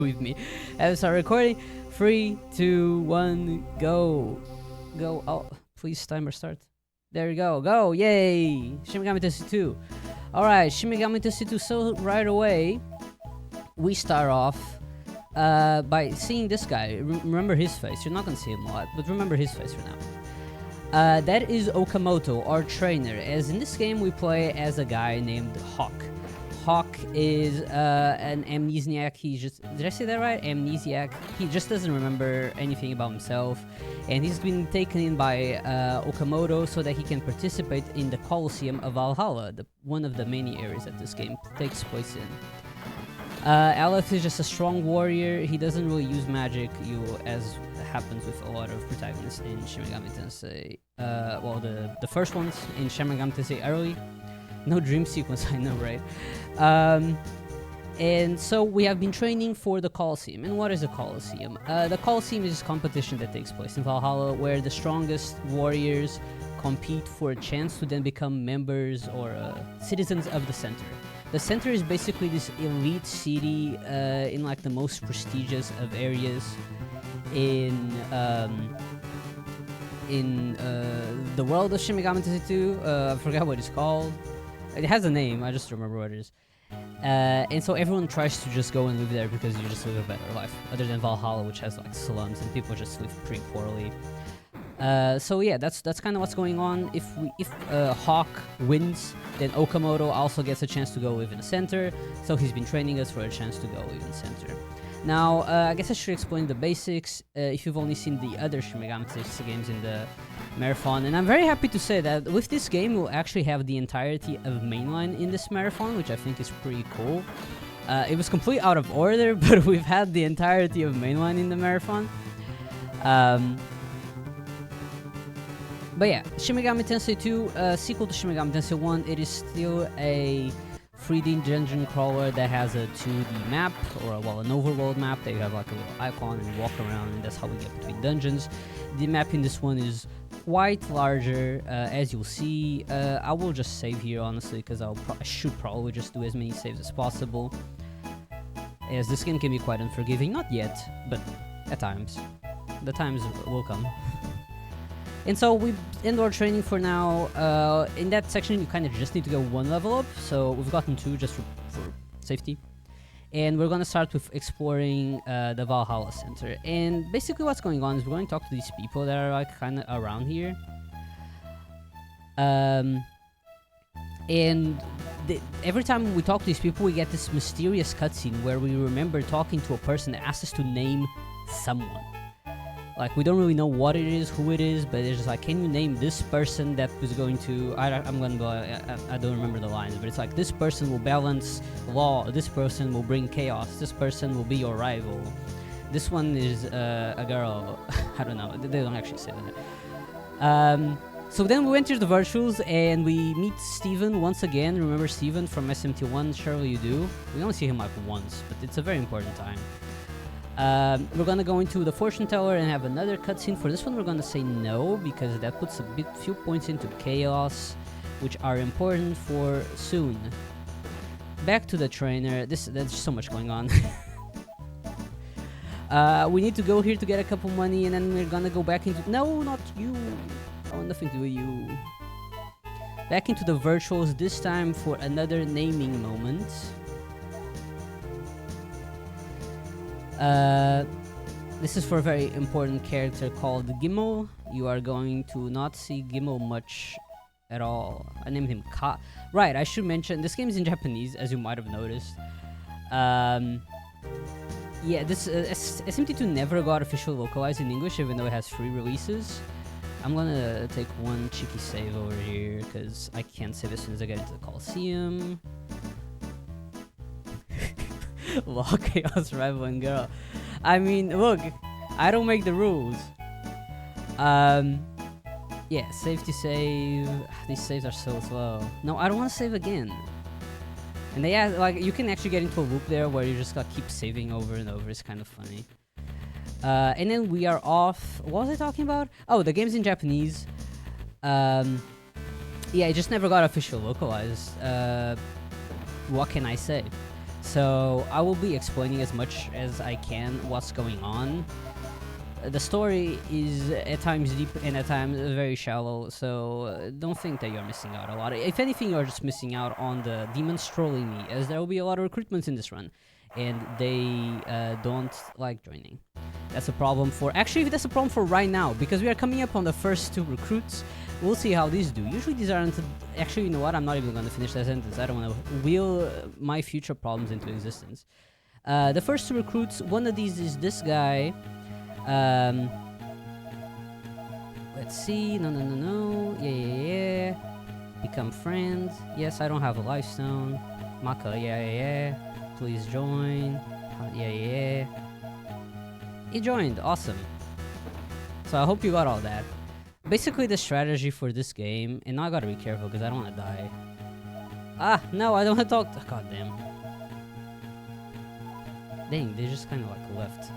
with me. And start recording. 3, 2, 1, go. Go. Oh, please timer start. There you go. Go. Yay. Shin Megami Tensei 2. Alright, Shin Megami Tensei 2. So right away, we start off by seeing this guy. Remember his face. You're not going to see him a lot, but remember his face for now. That is Okamoto, our trainer. As in this game, we play as a guy named Hawk. Hawk is an amnesiac. He just... Did I say that right? Amnesiac. He just doesn't remember anything about himself. And he's been taken in by Okamoto so that he can participate in the Colosseum of Valhalla, one of the many areas that this game takes place in. Aleph is just a strong warrior. He doesn't really use magic, as happens with a lot of protagonists in Shin Megami Tensei. Well, the first ones in Shin Megami Tensei early. No dream sequence, I know, right? And so we have been training for the Colosseum. And what is a Colosseum? The Colosseum is a competition that takes place in Valhalla where the strongest warriors compete for a chance to then become members or citizens of the center. The center is basically this elite city in like the most prestigious of areas in the world of Shin Megami Tensei 2. I forgot what it's called. It has a name, I just remember what it is. And so everyone tries to just go and live there because you just live a better life. Other than Valhalla, which has like slums and people just live pretty poorly. So yeah, that's kind of what's going on. If Hawk wins, then Okamoto also gets a chance to go live in the center. So he's been training us for a chance to go live in the center. Now, I guess I should explain the basics if you've only seen the other Shin Megami Tensei games in the marathon. And I'm very happy to say that with this game, we'll actually have the entirety of mainline in this marathon, which I think is pretty cool. It was completely out of order, but we've had the entirety of mainline in the marathon. But yeah, Shin Megami Tensei 2, sequel to Shin Megami Tensei 1, it is still a 3D dungeon crawler that has a 2D map, or an overworld map that you have like a little icon and you walk around, and that's how we get between dungeons. The map in this one is quite larger, as you'll see. I will just save here, honestly, because I should probably just do as many saves as possible, as this game can be quite unforgiving. Not yet, but at times. The times will come. And so we end our training for now. In that section, you kind of just need to go one level up. So we've gotten 2 just for safety. And we're going to start with exploring the Valhalla Center. And basically what's going on is we're going to talk to these people that are like kind of around here. And every time we talk to these people, we get this mysterious cutscene where we remember talking to a person that asks us to name someone. Like, we don't really know what it is, who it is, but it's just like, can you name this person that was going to... I don't remember the lines, but it's like, this person will balance law, this person will bring chaos, this person will be your rival. This one is a girl. I don't know, they don't actually say that. So then we went to the virtuals, and we meet Steven once again. Remember Steven from SMT1? Surely you do. We only see him like once, but it's a very important time. We're gonna go into the fortune teller and have another cutscene. For this one, we're gonna say no, because that puts a few points into chaos, which are important for soon. Back to the trainer. There's so much going on. We need to go here to get a couple money, and then we're gonna go back into... No, not you. I want nothing to do with you. Back into the virtuals, this time for another naming moment. This is for a very important character called Gimmo. You are going to not see Gimmo much at all. I named him Ka. Right, I should mention, this game is in Japanese, as you might have noticed. Yeah, this SMT2 never got officially localized in English, even though it has 3 releases. I'm gonna take one cheeky save over here, because I can't save as soon as I get into the Colosseum. Law, chaos, rival, and girl. I mean, look, I don't make the rules. Yeah, safety save. These saves are so slow. No, I don't want to save again. And they add, like, you can actually get into a loop there where you just gotta keep saving over and over. It's kind of funny. And then we are off. What was I talking about? Oh, the game's in Japanese. Yeah, it just never got officially localized. What can I say? So I will be explaining as much as I can what's going on. The story is at times deep and at times very shallow, so don't think that you're missing out a lot. If anything, you're just missing out on the demons trolling me, as there will be a lot of recruitments in this run, and they don't like joining. That's a problem for... Actually, that's a problem for right now, because we are coming up on the first 2 recruits. We'll see how these do. Usually these aren't... Actually, you know what? I'm not even going to finish that sentence. I don't want to wheel my future problems into existence. The first 2 recruits, one of these is this guy... let's see. No. Yeah. Become friends. Yes, I don't have a life stone. Maka, yeah. Please join. Yeah. He joined. Awesome. So I hope you got all that. Basically, the strategy for this game, and now I gotta be careful because I don't want to die. Ah, no, I don't want to talk. Oh, God damn. Dang, they just kind of like left.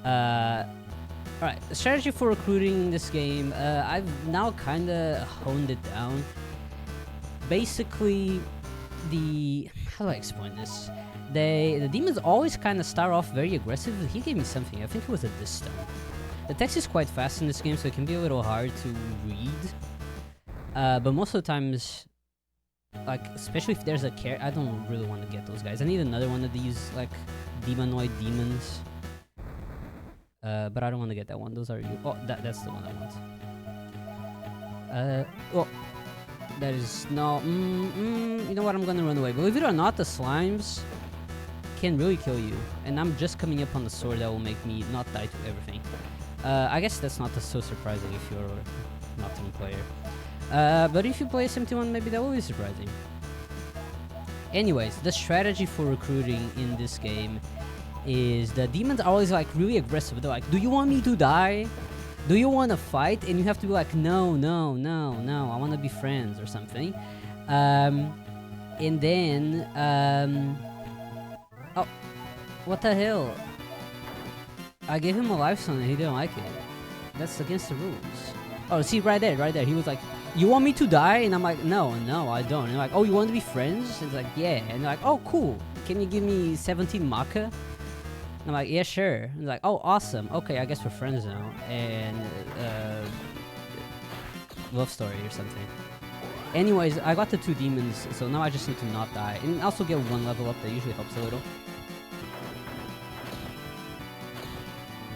Alright, the strategy for recruiting this game, I've now kind of honed it down. Basically, how do I explain this? The demons always kind of start off very aggressive. He gave me something, I think it was a disc stone. The text is quite fast in this game, so it can be a little hard to read. But most of the times, like, especially if there's a I don't really want to get those guys. I need another one of these, like, demonoid demons. But I don't want to get that one. Those are you. Oh, that's the one I want. Oh, that is no. You know what? I'm gonna run away. Believe it or not, the slimes can really kill you, and I'm just coming up on the sword that will make me not die to everything. I guess that's not so surprising if you're not a player. But if you play SMT1, maybe that will be surprising. Anyways, the strategy for recruiting in this game is the demons are always like really aggressive. They're like, do you want me to die? Do you want to fight? And you have to be like, no, I want to be friends or something. And then, oh, what the hell? I gave him a life stone and he didn't like it. That's against the rules. Oh, see, right there. He was like, you want me to die? And I'm like, no, I don't. And they're like, oh, you want to be friends? And it's like, yeah. And they're like, oh, cool. Can you give me 17 Maka? And I'm like, yeah, sure. And they're like, oh, awesome. Okay, I guess we're friends now. And, love story or something. Anyways, I got the 2 demons, so now I just need to not die. And also get 1 level up, that usually helps a little.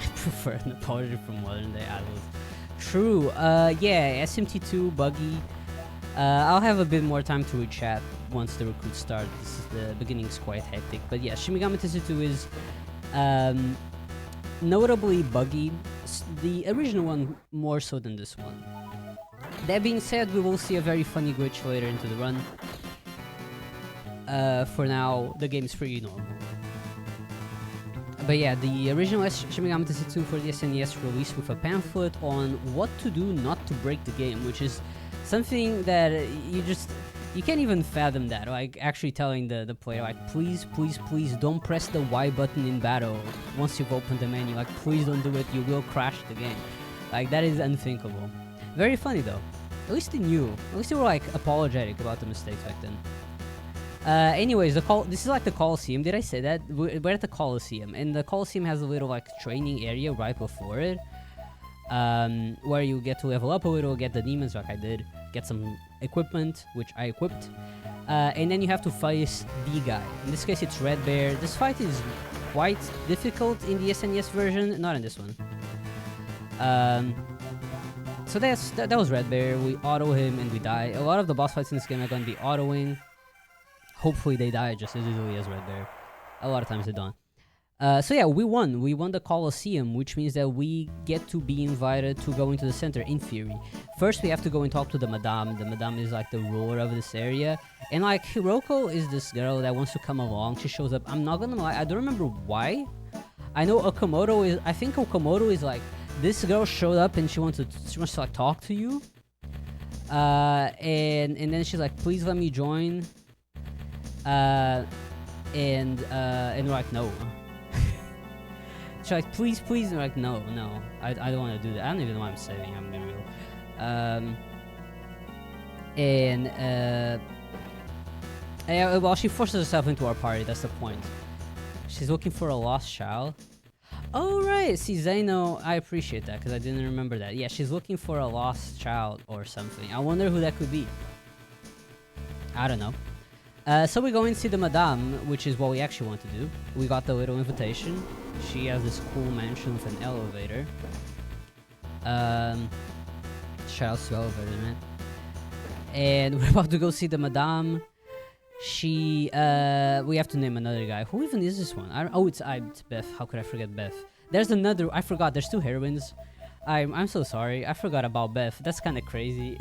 I prefer an apology from modern day idols. True, yeah, SMT2, buggy. I'll have a bit more time to chat once the recruits start. The beginning's quite hectic. But yeah, Shin Megami Tensei 2 is notably buggy. The original one more so than this one. That being said, we will see a very funny glitch later into the run. For now, the game's pretty normal. But yeah, the original Shin Megami Tensei 2 for the SNES released with a pamphlet on what to do not to break the game, which is something that you can't even fathom that. Like, actually telling the player, like, please don't press the Y button in battle once you've opened the menu. Like, please don't do it, you will crash the game. Like, that is unthinkable. Very funny though. At least they knew. At least they were like apologetic about the mistakes back then. Anyways, this is like the Coliseum. Did I say that? We're at the Coliseum, and the Coliseum has a little like training area right before it, where you get to level up a little, get the demons like I did, get some equipment, which I equipped, and then you have to fight the guy. In this case, it's Red Bear. This fight is quite difficult in the SNES version, not in this one. So that was Red Bear. We auto him and we die. A lot of the boss fights in this game are going to be autoing. Hopefully they die just as easily as Red Bear. A lot of times they don't. So yeah, we won. We won the Coliseum, which means that we get to be invited to go into the center, in theory. First, we have to go and talk to the Madame. The Madame is like the ruler of this area. And like, Hiroko is this girl that wants to come along. She shows up. I'm not gonna lie, I don't remember why. I know Okamoto is... I think Okamoto is like, this girl showed up and she wants to like talk to you. And then she's like, please let me join. And we're like, no. She's like, please, and we're like, no, I don't want to do that. I don't even know why I'm saving, I'm being real. Well, she forces herself into our party. That's the point. She's looking for a lost child. Oh, right. See, Zeno, I appreciate that because I didn't remember that. Yeah, she's looking for a lost child or something. I wonder who that could be. I don't know. So we go and see the Madame, which is what we actually want to do. We got the little invitation. She has this cool mansion with an elevator. Shout out to elevator, man. And we're about to go see the Madame. We have to name another guy. Who even is this one? It's Beth. How could I forget Beth? There's another. I forgot. There's 2 heroines. I'm so sorry. I forgot about Beth. That's kind of crazy.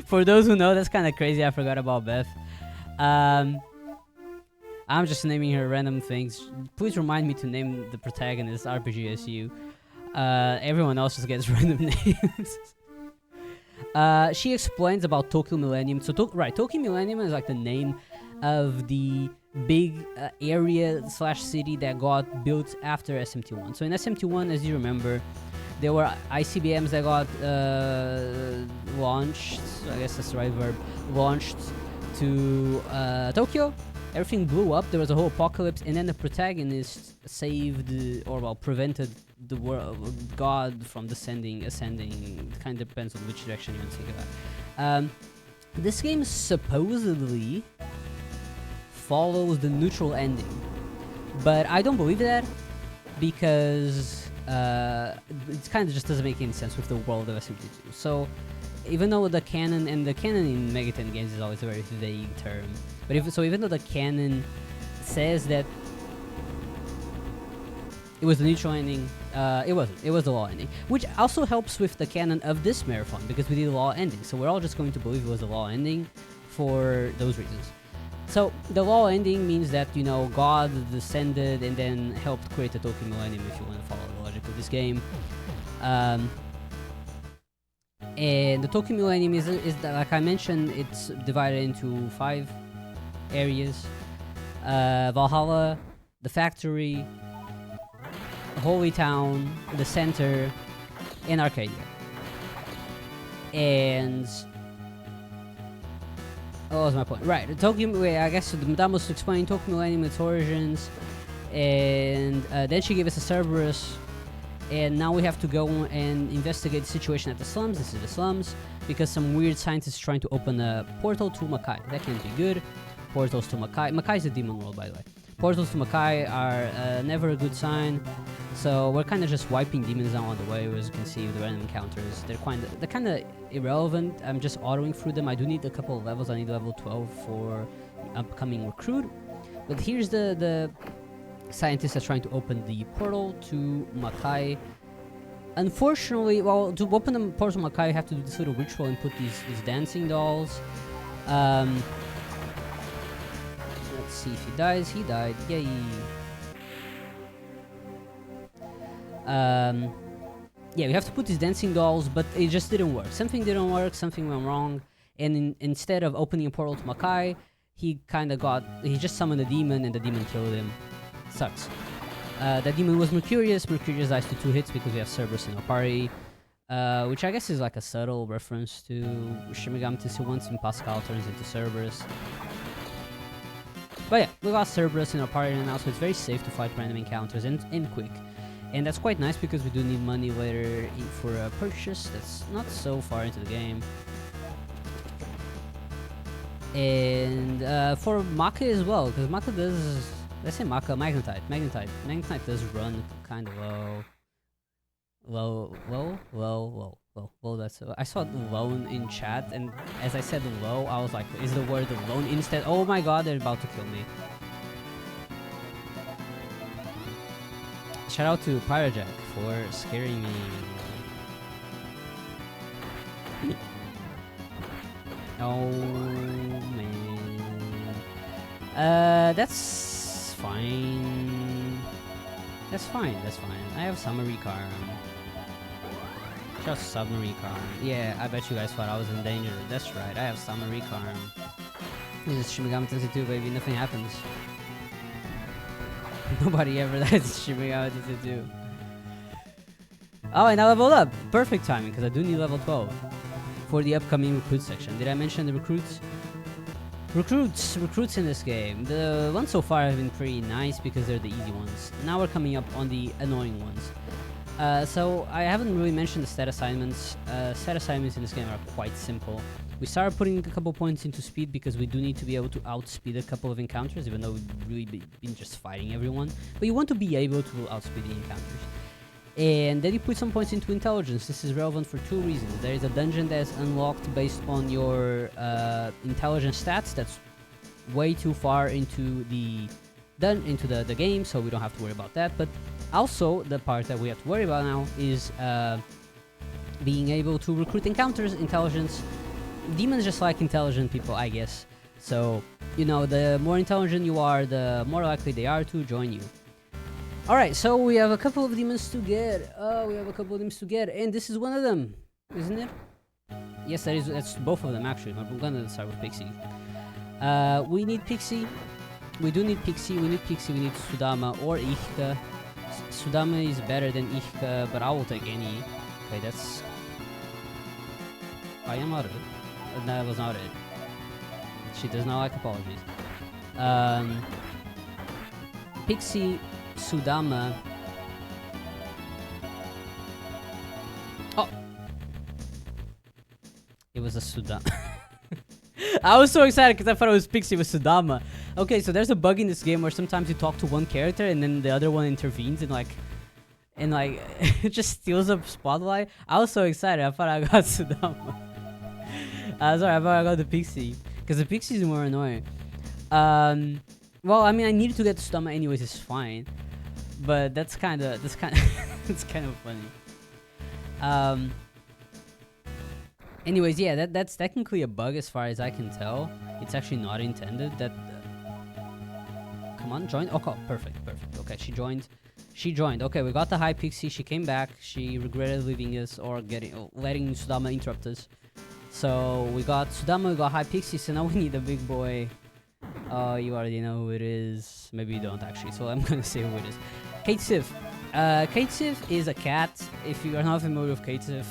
For those who know, that's kind of crazy. I forgot about Beth. I'm just naming her random things. Please remind me to name the protagonist RPGSU. Everyone else just gets random names. She explains about Tokyo Millennium. So, Tokyo Millennium is like the name of the big area/city that got built after SMT1. So in SMT1, as you remember, there were ICBMs that got launched. I guess that's the right verb. Launched to Tokyo. Everything blew up. There was a whole apocalypse, and then the protagonist saved, or well, prevented the world, God from ascending. Kind of depends on which direction you want to think about. This game supposedly follows the neutral ending, but I don't believe that because it kind of just doesn't make any sense with the world of SMT2. So even though the canon in Megaten games is always a very vague term, but even though the canon says that it was the neutral ending, it wasn't. It was the law ending, which also helps with the canon of this marathon because we did the law ending. So we're all just going to believe it was the law ending for those reasons. So the law ending means that, you know, God descended and then helped create the Tokyo Millennium, if you want to follow the logic of this game. And the Tokyo Millennium is like I mentioned, it's divided into 5 areas: Valhalla, the factory, Holy Town, the center, and Arcadia. And what was my point? Right, the Tokyo. I guess the Madame was explaining Tokyo Millennium, its origins, and then she gave us a Cerberus. And now we have to go and investigate the situation at the slums. This is the slums, because some weird scientist is trying to open a portal to Makai. That can't be good. Portals to Makai. Makai is a demon world, by the way. Portals to Makai are never a good sign. So we're kind of just wiping demons out on the way, as you can see with the random encounters. They're kind of irrelevant. I'm just autoing through them. I do need a couple of levels. I need level 12 for the upcoming recruit. But here's the scientists are trying to open the portal to Makai. Unfortunately, well, to open the portal to Makai, you have to do this little ritual and put these dancing dolls. Let's see if he dies. He died. Yay. Yeah, we have to put these dancing dolls, but it just didn't work. Something didn't work. Something went wrong. And instead of opening a portal to Makai, he just summoned a demon, and the demon killed him. Sucks. That demon was Mercurius. Mercurius dies to 2 hits because we have Cerberus in our party, which I guess is like a subtle reference to Shin Megami Tensei once when Pascal turns into Cerberus. But yeah, we got Cerberus in our party now, so it's very safe to fight random encounters and quick. And that's quite nice because we do need money later for a purchase that's not so far into the game. And for Maka as well, because Maka does... Let's say Maka, Magnetite. Magnetite does run kind of low. That's I saw lone in chat, and as I said low, I was like, is the word lone instead? Oh my god, they're about to kill me. Shout out to Pyrojack for scaring me. Oh man. That's fine. That's fine. I have Summary Karm. Just Summary Karm. Yeah, I bet you guys thought I was in danger. That's right, I have Summary Karm. This is Shin Megami Tensei 2, baby. Nothing happens. Nobody ever dies in Shin Megami Tensei 2. Oh, and I leveled up. Perfect timing, because I do need level 12 for the upcoming recruit section. Did I mention the recruits? Recruits in this game. The ones so far have been pretty nice because they're the easy ones. Now we're coming up on the annoying ones. So I haven't really mentioned the stat assignments. Stat assignments in this game are quite simple. We started putting a couple points into speed because we do need to be able to outspeed a couple of encounters, even though we've really been just fighting everyone. But you want to be able to outspeed the encounters. And then you put some points into intelligence. This is relevant for two reasons. There is a dungeon that's unlocked based on your intelligence stats. That's way too far into the game, so we don't have to worry about that. But also, the part that we have to worry about now is being able to recruit encounters, intelligence. Demons just like intelligent people, I guess. So, you know, the more intelligent you are, the more likely they are to join you. Alright, so we have a couple of demons to get. And this is one of them, isn't it? Yes, that's both of them, actually. I'm gonna start with Pixie. We need Pixie. We do need Pixie. We need Sudama or Ihka. Sudama is better than Ihka, but I will take any. Okay, that's... I am out of it. That was not it. She does not like apologies. Pixie, Sudama. Oh! It was a Sudama. I was so excited because I thought it was Pixie with Sudama. Okay, so there's a bug in this game where sometimes you talk to one character and then the other one intervenes and it just steals a spotlight. I was so excited. I thought I got Sudama. Sorry, I thought I got the Pixie because the Pixie is more annoying. Well, I mean, I needed to get Sudama anyways. It's fine, but that's kind of it's kind of funny. Anyways, yeah, that's technically a bug as far as I can tell. It's actually not intended. That come on, join. Okay, perfect. Okay, she joined. Okay, we got the high Pixie. She came back. She regretted leaving us or letting Sudama interrupt us. So we got Sudama, we got high Pixie. So now we need a big boy. Oh, you already know who it is. Maybe you don't actually. So I'm gonna say who it is. Kate Sif. Kate Sif is a cat. If you are not familiar with Kate Sif,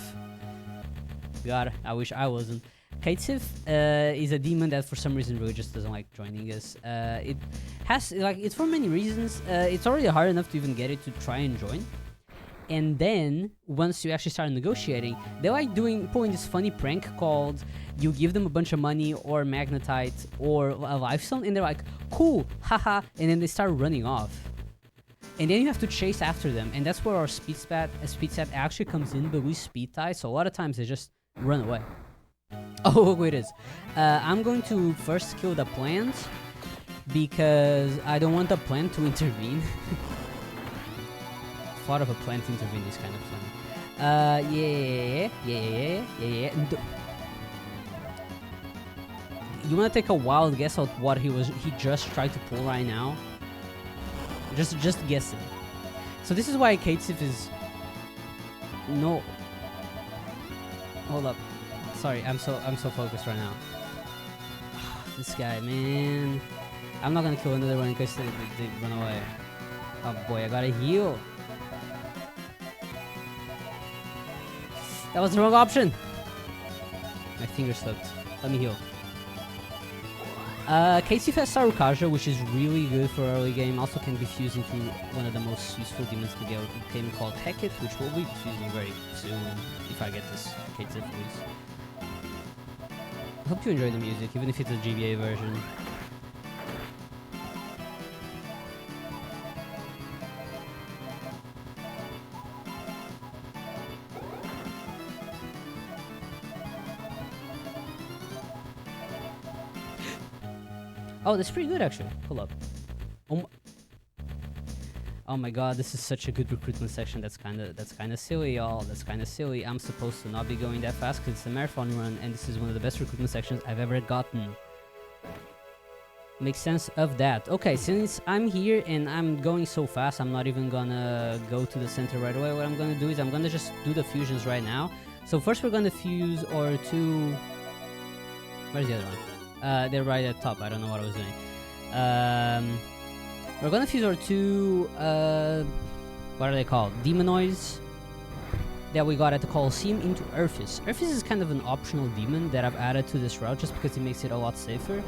God, I wish I wasn't. Kate Sif is a demon that for some reason really just doesn't like joining us. It has it's for many reasons. It's already hard enough to even get it to try and join. And then once you actually start negotiating, they like pulling this funny prank called you give them a bunch of money or magnetite or a lifestone, and they're like, cool, haha, and then they start running off. And then you have to chase after them, and that's where our speed stat actually comes in, but we speed tie, so a lot of times they just run away. Oh, look who it is. I'm going to first kill the plant because I don't want the plant to intervene. Thought of a plant intervene is kind of funny. Yeah. You wanna take a wild guess at what he just tried to pull right now? Just guessing. So this is why Kate Sif is no. Hold up. Sorry, I'm so focused right now. This guy, man. I'm not gonna kill another one in case they run away. Oh boy, I gotta heal. That was the wrong option. My finger slipped. Let me heal. Casey has Sarukaja, which is really good for early game. Also can be fused into one of the most useful demons to get a game called Hecate, which we'll be fusing very soon if I get this Casey fuse. I hope you enjoy the music, even if it's a GBA version. Oh, that's pretty good actually. Hold up. Oh my god, this is such a good recruitment section. That's kind of silly, y'all. That's kind of silly. I'm supposed to not be going that fast because it's a marathon run, and this is one of the best recruitment sections I've ever gotten. Makes sense of that. Okay, since I'm here and I'm going so fast, I'm not even gonna go to the center right away. What I'm gonna do is I'm gonna just do the fusions right now. So first we're gonna fuse our two... Where's the other one? They're right at the top. I don't know what I was doing. We're gonna fuse our two, what are they called? Demonoids that we got at the Colosseum into Urfis. Urfis is kind of an optional demon that I've added to this route just because it makes it a lot safer.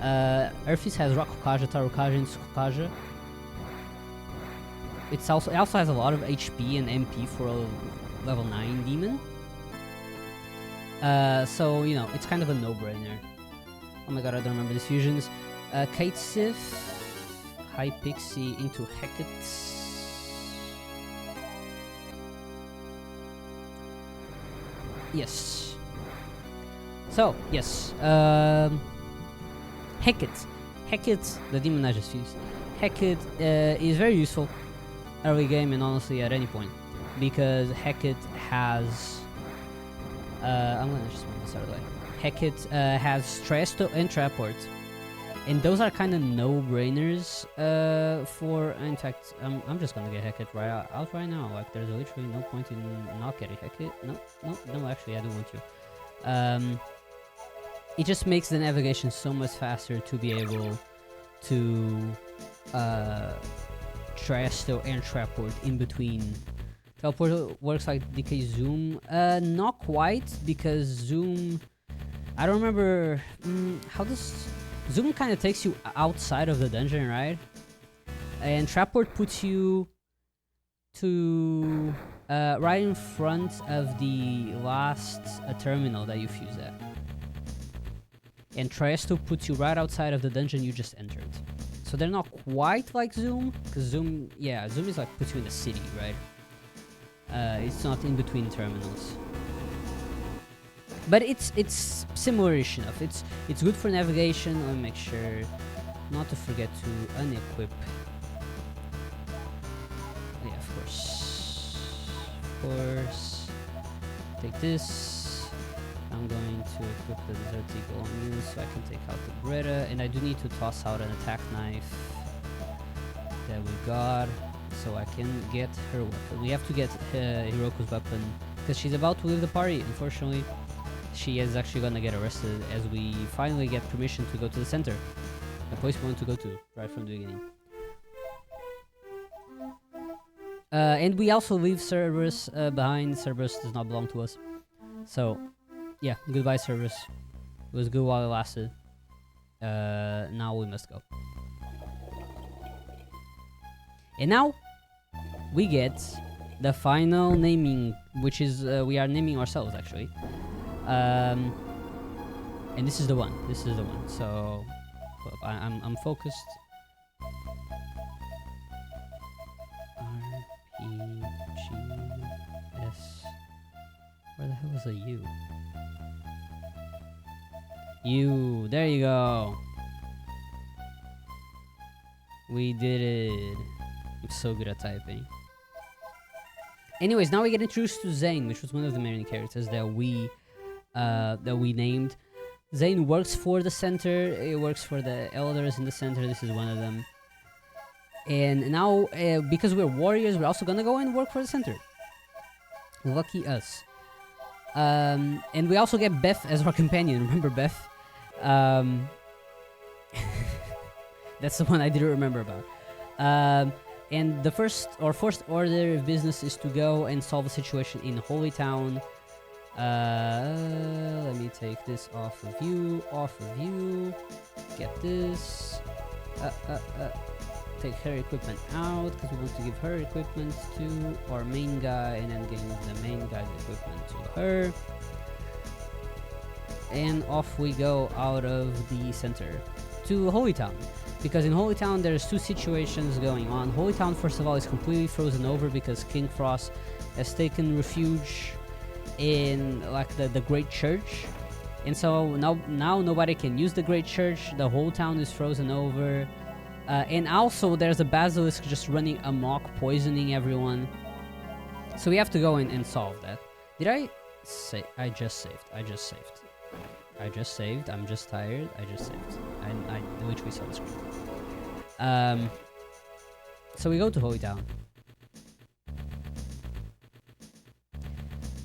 Earthis has Rakukaja, Tarukaja, and Tsukukaja. It also has a lot of HP and MP for a level 9 demon. So, you know, it's kind of a no-brainer. Oh my god, I don't remember these fusions. Kate Sif, High Pixie into Hecate. Yes. So, yes. Hecate. Hecate, the demon I just used. Hecate is very useful early game and honestly at any point. Because Hecate has... I'm gonna just move this out of the way. Hecate has Stresto and Traport. And those are kind of no-brainers for... In fact, I'm just gonna get Hecate out right now. Like, there's literally no point in not getting Hecate. No, actually, I do want to. It just makes the navigation so much faster to be able to Stresto and Traport in between. Teleport works like DK Zoom. Not quite, because Zoom... I don't remember... how does... Zoom kind of takes you outside of the dungeon, right? And Traport puts you to... right in front of the last terminal that you fuse at. And Stresto puts you right outside of the dungeon you just entered. So they're not quite like Zoom, because Zoom... Yeah, Zoom is like puts you in the city, right? It's not in between terminals, but it's similar-ish enough. It's good for navigation. Let me make sure not to forget to unequip. Yeah, of course. Take this. I'm going to equip the Desert Eagle on you so I can take out the Greta, and I do need to toss out an attack knife that we got. So I can get her weapon. We have to get Hiroko's weapon because she's about to leave the party. Unfortunately, she is actually gonna get arrested as we finally get permission to go to the center, the place we want to go to right from the beginning. And we also leave Cerberus behind. Cerberus does not belong to us. So, yeah, goodbye Cerberus. It was good while it lasted. Now we must go. And now we get the final naming, which is we are naming ourselves actually. And this is the one. So I'm focused. RPGS. Where the hell is the U? U. There you go. We did it. I'm so good at typing. Anyways, now we get introduced to Zane, which was one of the main characters that we named. Zane works for the center. He works for the elders in the center. This is one of them. And now, because we're warriors, we're also gonna go and work for the center. Lucky us. And we also get Beth as our companion. Remember Beth? That's the one I didn't remember about. And the first order of business is to go and solve the situation in Holy Town. Let me take this off of you. Get this. Take her equipment out because we want to give her equipment to our main guy, and then give the main guy's equipment to her. And off we go out of the center to Holy Town. Because in Holy Town there's two situations going on. Holy Town, first of all, is completely frozen over because King Frost has taken refuge in like the Great Church, and so now nobody can use the Great Church. The whole town is frozen over, and also there's a basilisk just running amok, poisoning everyone. So we have to go in and solve that. Did I say I just saved? I'm just tired. I just saved. I literally saw the screen. So we go to Holy Town.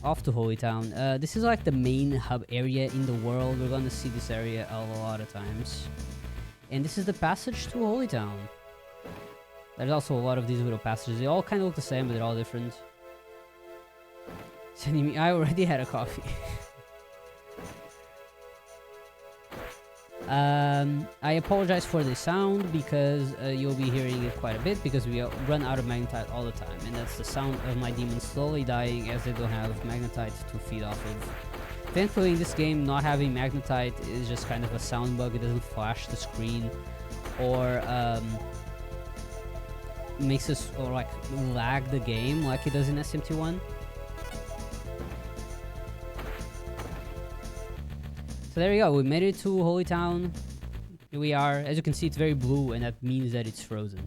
Off to Holy Town. This is like the main hub area in the world. We're gonna see this area a lot of times. And this is the passage to Holy Town. There's also a lot of these little passages. They all kind of look the same, but they're all different. Sending me. I already had a coffee. I apologize for the sound because you'll be hearing it quite a bit because we run out of magnetite all the time, and that's the sound of my demons slowly dying as they don't have magnetite to feed off of. Thankfully, in this game, not having magnetite is just kind of a sound bug. It doesn't flash the screen or makes us like lag the game like it does in SMT1. So there you go, we made it to Holy Town. Here we are. As you can see, it's very blue, and that means that it's frozen.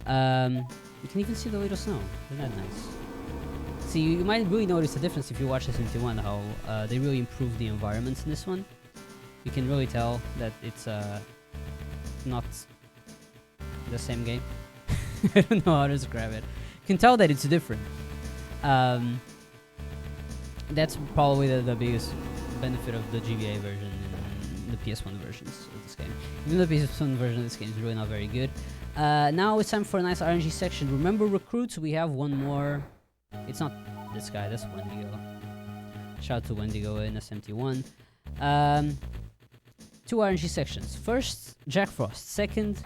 You can even see the little snow. Isn't that nice? See, you might really notice the difference if you watch SMT1, how they really improved the environments in this one. You can really tell that it's not the same game. I don't know how to describe it. You can tell that it's different. That's probably the biggest benefit of the GBA version and the PS1 versions of this game. Even though the PS1 version of this game is really not very good. Now it's time for a nice RNG section. Remember recruits, we have one more. It's not this guy, that's Wendigo. Shout out to Wendigo in SMT1. 2 RNG sections. First, Jack Frost. Second,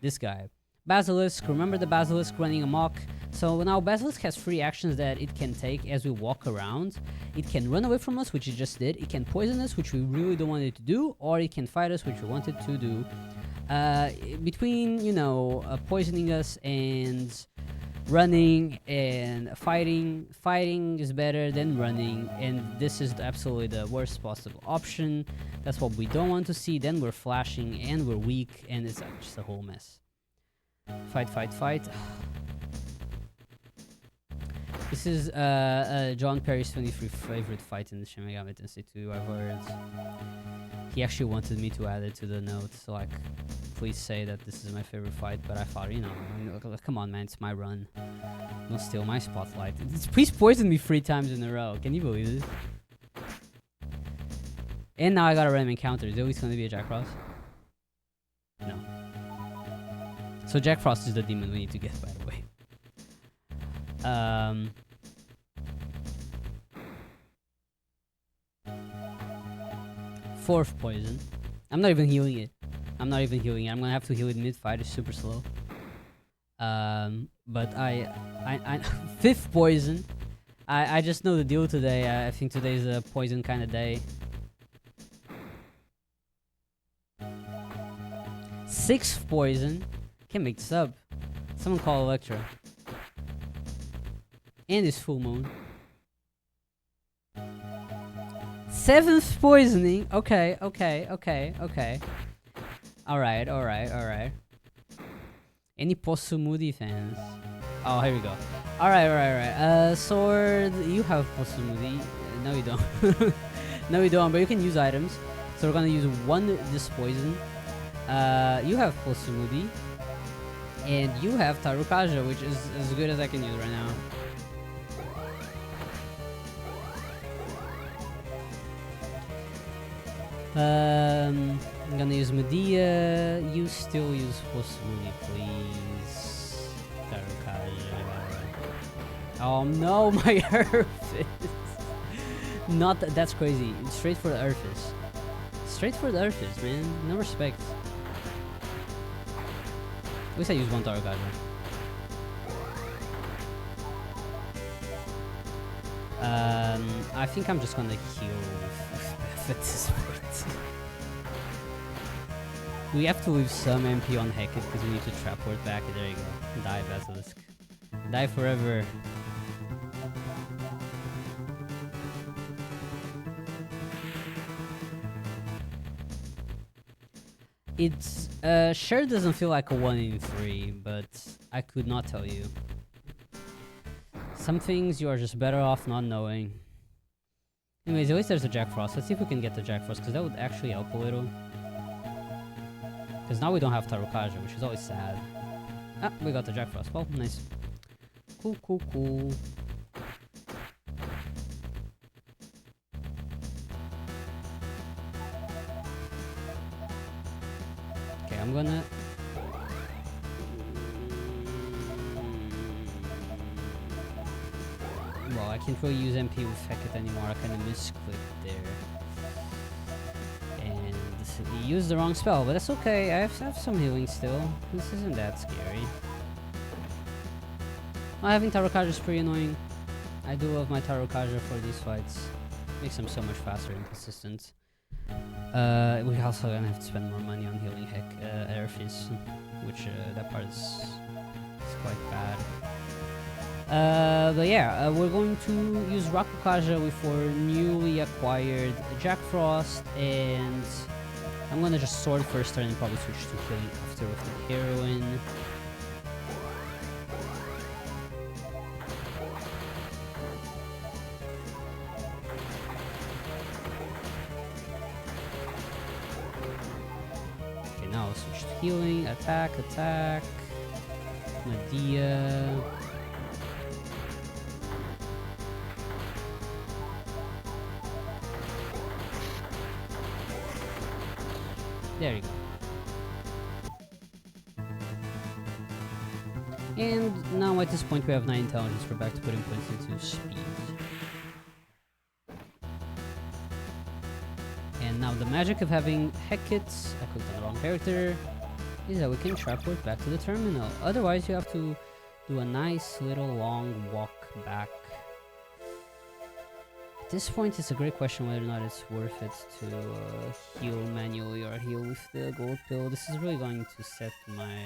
this guy. Basilisk, remember the Basilisk running amok? So now Basilisk has 3 actions that it can take as we walk around. It can run away from us, which it just did. It can poison us, which we really don't want it to do. Or it can fight us, which we wanted to do. Between, you know, poisoning us and running and fighting is better than running, and this is absolutely the worst possible option. That's what we don't want to see. Then we're flashing and we're weak, and it's just a whole mess. Fight. This is John Perry's 23 favorite fight in the Shin Megami Tensei 2, I've heard. He actually wanted me to add it to the note, so like, please say that this is my favorite fight, but I thought, you know, come on man, it's my run. Don't steal my spotlight. Please poison me 3 times in a row. Can you believe this? And now I got a random encounter. Is there always going to be a Jack Frost? No. So Jack Frost is the demon we need to get, by the way. Fourth poison. I'm not even healing it. I'm gonna have to heal it mid-fight. It's super slow. But I fifth poison. I just know the deal today. I think today's a poison kind of day. Sixth poison. Can't make this up. Someone call Electra. And it's full moon. 7th poisoning. Okay. Alright. Any Posumudi fans? Oh, here we go. Alright. Sword. You have Posumudi. No, you don't. No, you don't, but you can use items. So we're gonna use 1 this poison. You have Posumudi. And you have Tarukaja, which is as good as I can use right now. I'm gonna use Medea. You still use Posumudi, please. Tarukaja. Oh no, my Earth is not that's crazy. Straight for the Earth is. Man. No respect. At least I use 1 Tarukaja. I think I'm just gonna heal with at this point. We have to leave some MP on Hecate because we need to trap ward back. There you go. Die, Basilisk. Die forever. It's sure doesn't feel like a 1 in 3, but I could not tell you. Some things you are just better off not knowing. Anyways, at least there's a Jack Frost. Let's see if we can get the Jack Frost, because that would actually help a little. Because now we don't have Tarukaja, which is always sad. Ah, we got the Jack Frost. Well, nice. Cool. Okay, I'm gonna... Well, I can't really use MP with Hecate anymore. I kind of misclicked there. And this used the wrong spell, but that's okay. I have some healing still. This isn't that scary. Well, having Tarokaja is pretty annoying. I do love my Tarokaja for these fights. Makes them so much faster and consistent. We also gonna have to spend more money on healing Airfis, which that part is quite bad. But yeah, we're going to use Rakukaja with our newly acquired Jack Frost, and I'm gonna just sword first turn and probably switch to healing after with the heroine. Okay, now I'll switch to healing, attack, Medea. There you go. And now at this point we have 9 intelligence, we're back to putting points into speed. And now the magic of having Hecate, I clicked on the wrong character, is that we can teleport back to the terminal. Otherwise you have to do a nice little long walk back. At this point, it's a great question whether or not it's worth it to heal manually or heal with the gold pill. This is really going to set my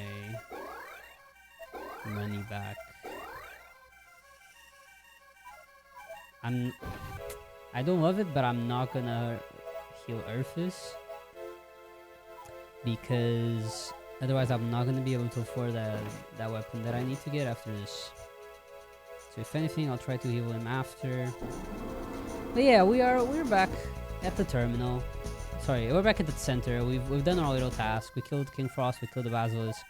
money back. I don't love it, but I'm not gonna heal Earthus because otherwise I'm not gonna be able to afford that weapon that I need to get after this. So if anything, I'll try to heal him after. But yeah, we're back at the terminal. Sorry, we're back at the center. We've done our little task. We killed King Frost, we killed the Basilisk.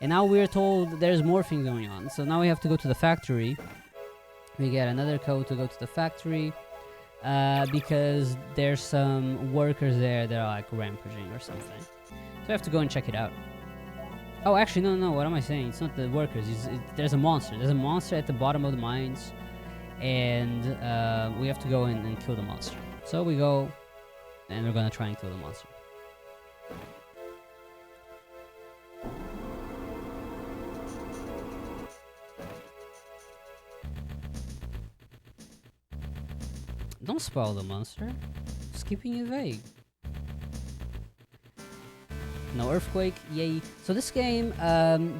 And now we're told there's more things going on. So now we have to go to the factory. We get another code to go to the factory. Because there's some workers there that are like rampaging or something. So we have to go and check it out. Oh, actually, no, what am I saying? It's not the workers. There's a monster. There's a monster at the bottom of the mines. And we have to go in and kill the monster. So we go, and we're gonna try and kill the monster. Don't spoil the monster. Just keeping it vague. No earthquake, yay. So this game,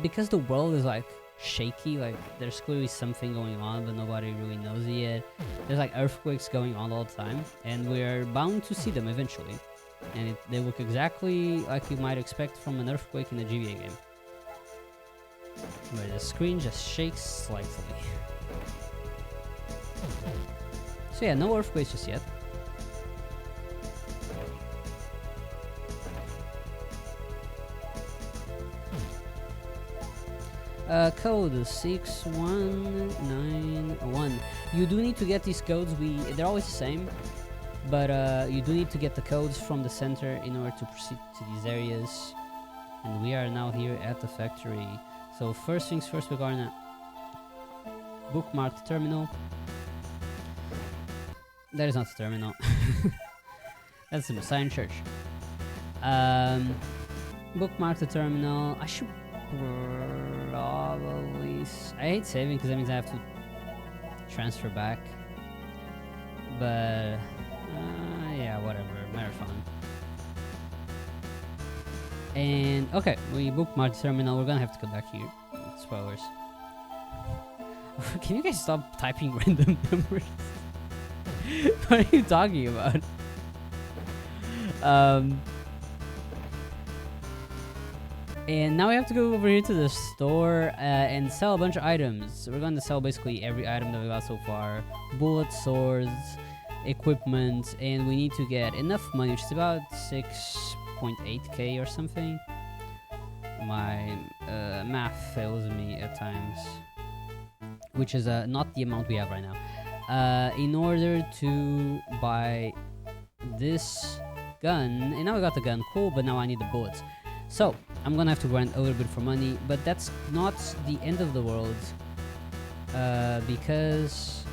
because the world is like shaky, like there's clearly something going on but nobody really knows it yet. There's like earthquakes going on all the time and we're bound to see them eventually, and they look exactly like you might expect from an earthquake in a GBA game, where the screen just shakes slightly. So yeah, no earthquakes just yet. Code 6191. You do need to get these codes. They're always the same, but you do need to get the codes from the center in order to proceed to these areas. And we are now here at the factory. So first things first, we're gonna bookmark the terminal. That is not the terminal. That's the Messiah Church. Bookmark the terminal. I should probably... I hate saving because that means I have to transfer back. But... yeah, whatever. Marathon. And... okay, we bookmarked the terminal. We're gonna have to come back here. Spoilers. Can you guys stop typing random numbers? What are you talking about? And now we have to go over here to the store and sell a bunch of items. We're going to sell basically every item that we got so far. Bullets, swords, equipment, and we need to get enough money, which is about 6.8k or something. My math fails me at times, which is not the amount we have right now. In order to buy this gun, and now we got the gun, cool, but now I need the bullets. So, I'm gonna have to grind a little bit for money, but that's not the end of the world, because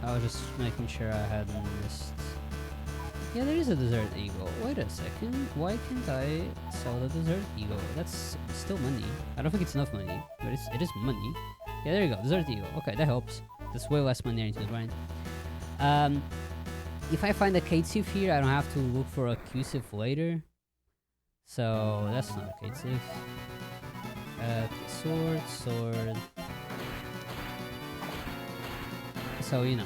I was just making sure I hadn't missed Yeah, there is a desert eagle. Wait a second. Why can't I sell the desert eagle? That's still money. I don't think it's enough money, but it is money. Yeah, there you go. Desert eagle. Okay, that helps. That's way less money I need to grind. If I find a Kate Sif here, I don't have to look for a Q Sif later. So that's not a Kate Sif. Sword. So you know.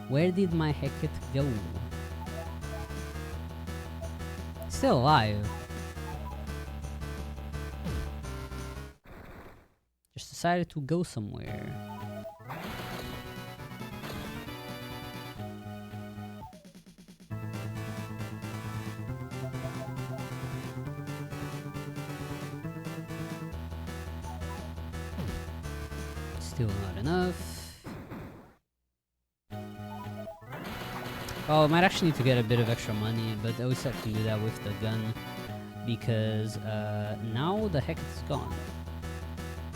Where did my Heket go? Still alive. Just decided to go somewhere. Still not enough. Oh, I might actually need to get a bit of extra money, but at least I can do that with the gun. Because now the heck is gone.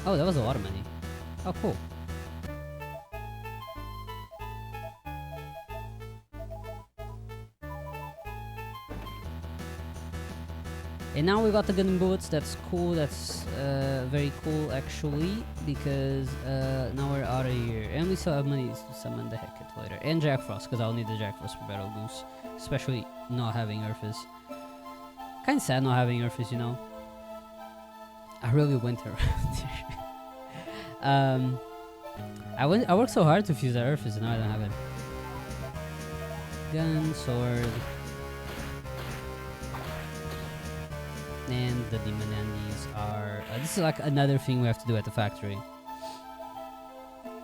Oh, that was a lot of money. Oh, cool. And now we got the gun and bullets. That's cool. That's very cool actually, because now we're out of here, and we still have money to summon the Heket later, and Jack Frost, because I'll need the Jack Frost for Battle Goose, especially not having Urfus. Kind of sad not having Urfus, you know. I really went around here. I worked so hard to fuse that Urfus, and now I don't have it. Gun, sword. And the demon Andes are... this is like another thing we have to do at the factory.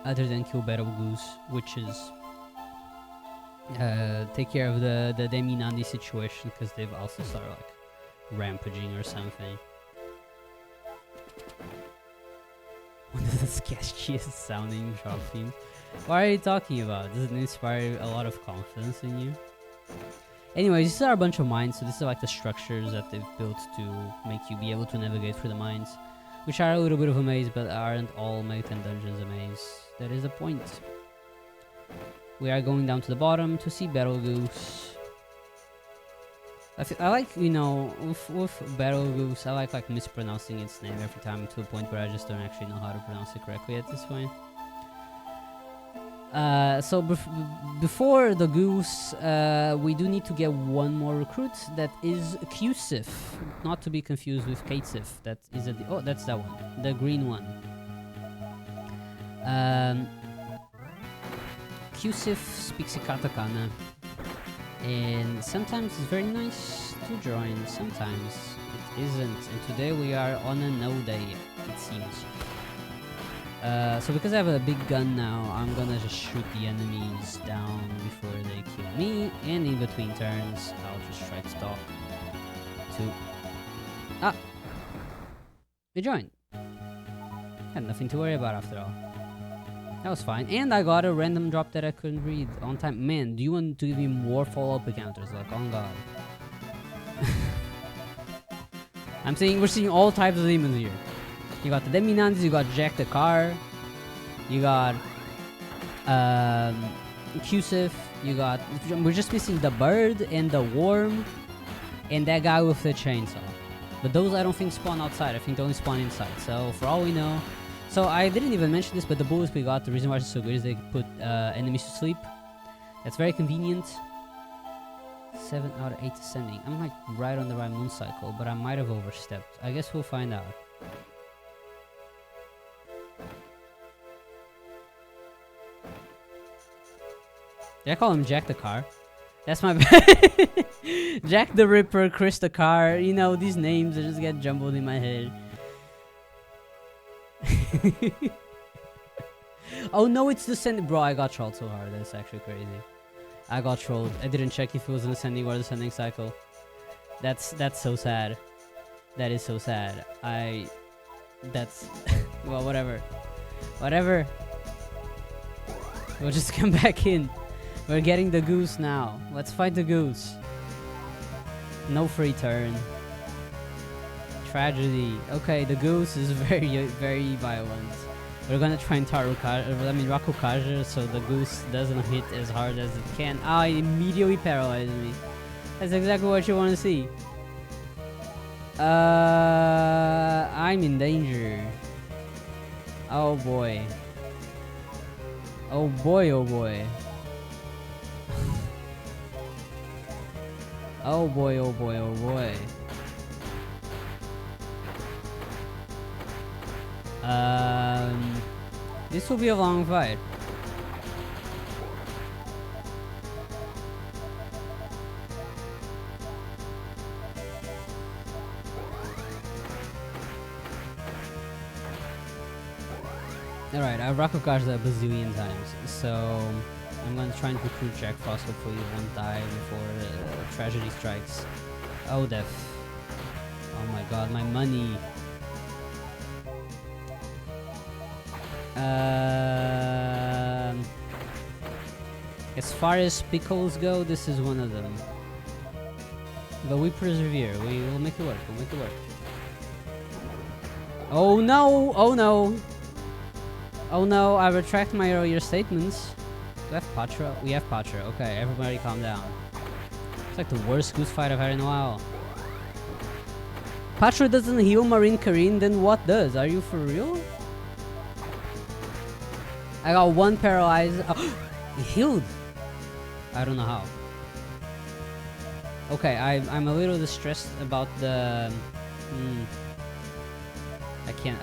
Other than kill Battle Goose, which is... take care of the Demi Nandi situation, because they've also started like rampaging or something. What is this sketchiest sounding shop theme? What are you talking about? Does it inspire a lot of confidence in you? Anyways, these are a bunch of mines, so this is like the structures that they've built to make you be able to navigate through the mines, which are a little bit of a maze, but aren't all Megaten dungeons a maze. That is the point. We are going down to the bottom to see Battle Goose. I like, you know, with Battle Goose, I like mispronouncing its name every time, to the point where I just don't actually know how to pronounce it correctly at this point. So before the goose, we do need to get one more recruit. That is Q-Sif, not to be confused with Kate-Sif. That is oh, that's that one, the green one. Q-Sif speaks katakana, and sometimes it's very nice to join. Sometimes it isn't. And today we are on a no day, it seems. So because I have a big gun now, I'm gonna just shoot the enemies down before they kill me, and in between turns, I'll just try to talk to... Ah! They joined! Had nothing to worry about after all. That was fine, and I got a random drop that I couldn't read on time. Man, do you want to give me more follow-up encounters? Like, on God. I'm saying we're seeing all types of demons here. You got the Deminands, you got Jack the Car, you got Q-Sif, you got... We're just missing the bird and the worm and that guy with the chainsaw. But those I don't think spawn outside, I think they only spawn inside. So for all we know... So I didn't even mention this, but the bullets we got, the reason why it's so good is they put enemies to sleep. That's very convenient. 7 out of 8 ascending. I'm like right on the right moon cycle, but I might have overstepped. I guess we'll find out. Did I call him Jack the Car? That's my bad. Jack the Ripper, Chris the Car. You know, these names just get jumbled in my head. Oh no, it's the sending. Bro, I got trolled so hard. That's actually crazy. I got trolled. I didn't check if it was an ascending or descending cycle. That's so sad. That is so sad. That's... well, whatever. Whatever. We'll just come back in. We're getting the goose now. Let's fight the goose. No free turn. tragedy. Okay, the goose is very, very violent. We're gonna try and Rakukaja so the goose doesn't hit as hard as it can. Ah, it immediately paralyzed me. That's exactly what you want to see. I'm in danger. Oh boy. Oh boy, oh boy. Oh boy, oh boy, oh boy. This will be a long fight. Alright, I've Rakukaged that a bazillion times, so I'm gonna try and recruit Jack Frost. Hopefully he won't die before tragedy strikes. Oh, death. Oh my god, my money. As far as pickles go, this is one of them. But we persevere. We will make it work. We'll make it work. Oh no! Oh no! Oh no, I retract my earlier statements. Do I have Patra? We have Patra. Okay, everybody calm down. It's like the worst goose fight I've had in a while. Patra doesn't heal Marine Karine, then what does? Are you for real? I got one paralyzed. Oh, it healed! I don't know how. Okay, I'm a little distressed about the... I can't.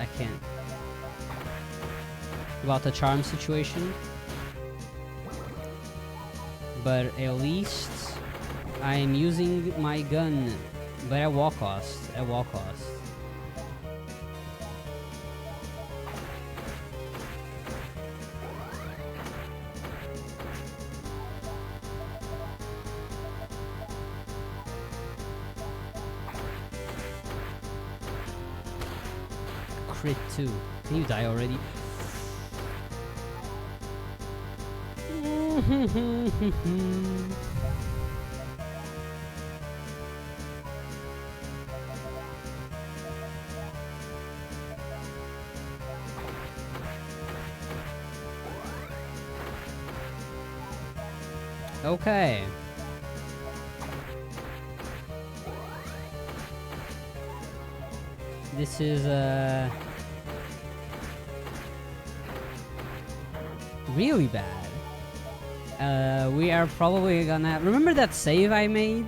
About the charm situation. But at least I'm using my gun, but at what cost? At what cost? Crit 2. Can you die already? Okay. This is really bad. We are probably gonna... Remember that save I made?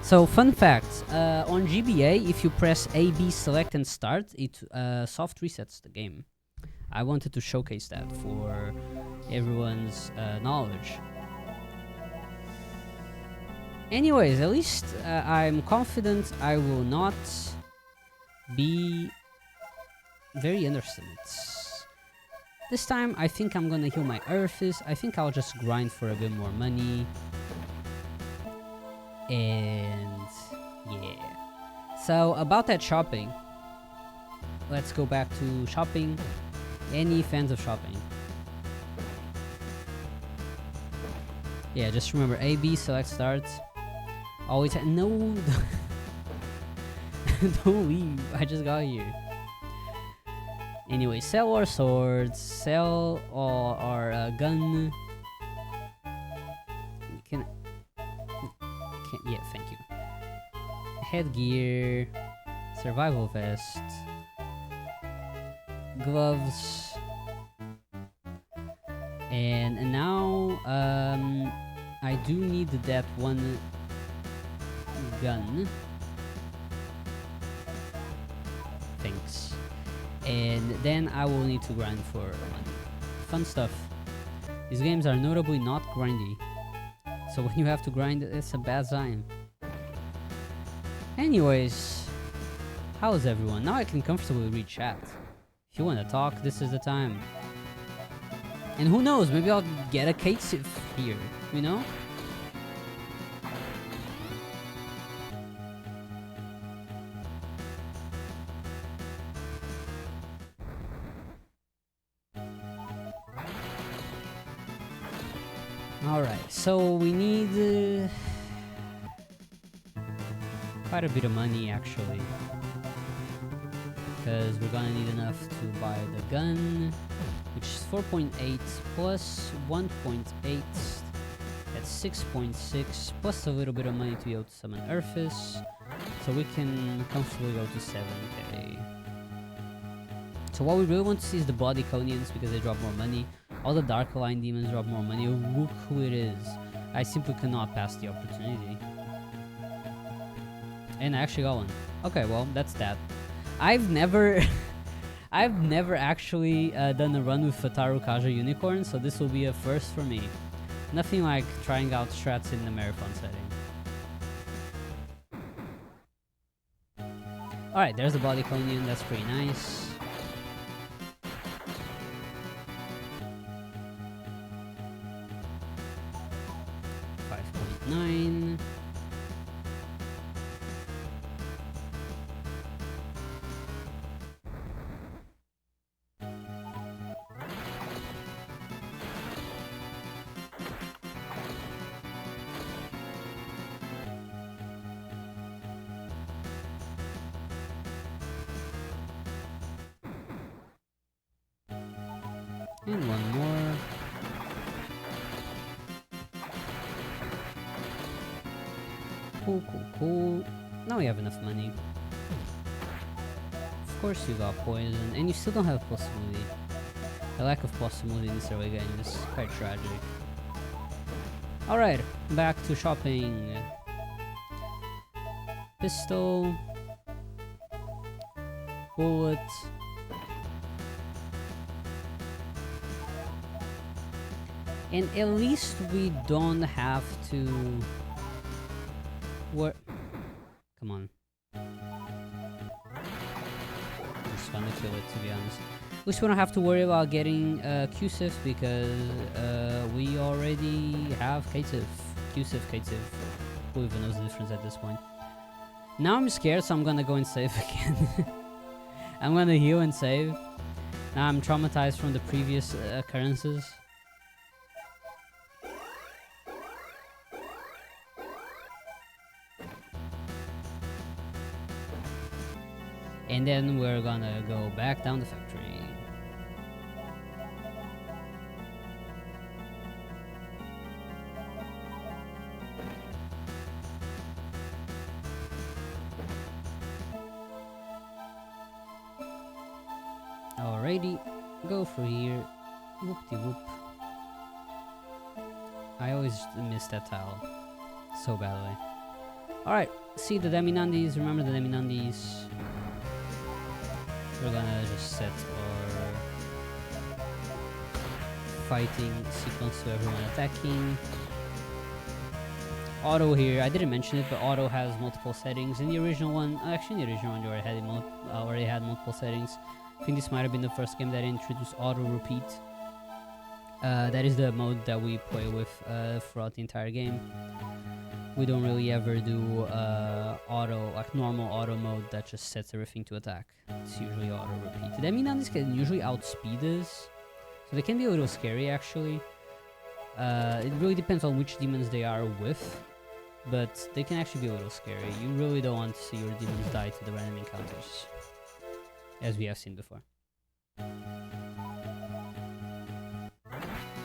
So, fun fact. On GBA, if you press A, B, select and start, it soft resets the game. I wanted to showcase that for everyone's knowledge. Anyways, at least I'm confident I will not be very underestimated. This time, I think I'm gonna heal my Earthis. I think I'll just grind for a bit more money. And... yeah. So, about that shopping. Let's go back to shopping. Any fans of shopping? Yeah, just remember A, B, select, start. Always... no! Don't leave. I just got here. Anyway, sell our swords, sell our gun. Yeah, thank you. Headgear, survival vest, gloves, and now I do need that one gun. Thanks. And then I will need to grind for money. Fun stuff. These games are notably not grindy. So when you have to grind, it's a bad sign. Anyways, how is everyone? Now I can comfortably read chat. If you want to talk, this is the time. And who knows, maybe I'll get a case here, you know? Alright, so we need... quite a bit of money actually, because we're gonna need enough to buy the gun, which is 4.8 plus 1.8. That's 6.6 plus a little bit of money to be able to summon Urfus, so we can comfortably go to 7k. So what we really want to see is the Bloody Conians, because they drop more money. All the Dark Align demons drop more money. Look who it is. I simply cannot pass the opportunity. And I actually got one. Okay, well, that's that. I've never I've never actually done a run with Fataru Kaja Unicorn, so this will be a first for me. Nothing like trying out strats in the marathon setting. Alright, there's the Body Conian, that's pretty nice. $5.9. And one more. Cool, cool, cool. Now we have enough money. Of course you got poison, and you still don't have possibility. The lack of possibility in this early game is quite tragic. Alright, back to shopping. Pistol. Bullet. And at least we don't have to work. Come on. I'm just gonna kill it, to be honest. At least we don't have to worry about getting QSIF, because we already have KTIF. QSIF, KTIF. Who even knows the difference at this point? Now I'm scared, so I'm gonna go and save again. I'm gonna heal and save. Now I'm traumatized from the previous occurrences. And then we're gonna go back down the factory. Alrighty, go for here. Whoop-de-whoop. I always miss that tile so badly. Alright, see the Deminandis, remember the Deminandis. We're gonna just set our fighting sequence to everyone attacking. Auto here, I didn't mention it, but auto has multiple settings. In the original one, actually in the original one you already had multiple settings. I think this might have been the first game that introduced auto repeat. That is the mode that we play with throughout the entire game. We don't really ever do auto, like normal auto mode that just sets everything to attack. It's usually auto repeat. The Deminandis can usually outspeed us, so they can be a little scary actually. It really depends on which demons they are with, but they can actually be a little scary. You really don't want to see your demons die to the random encounters, as we have seen before.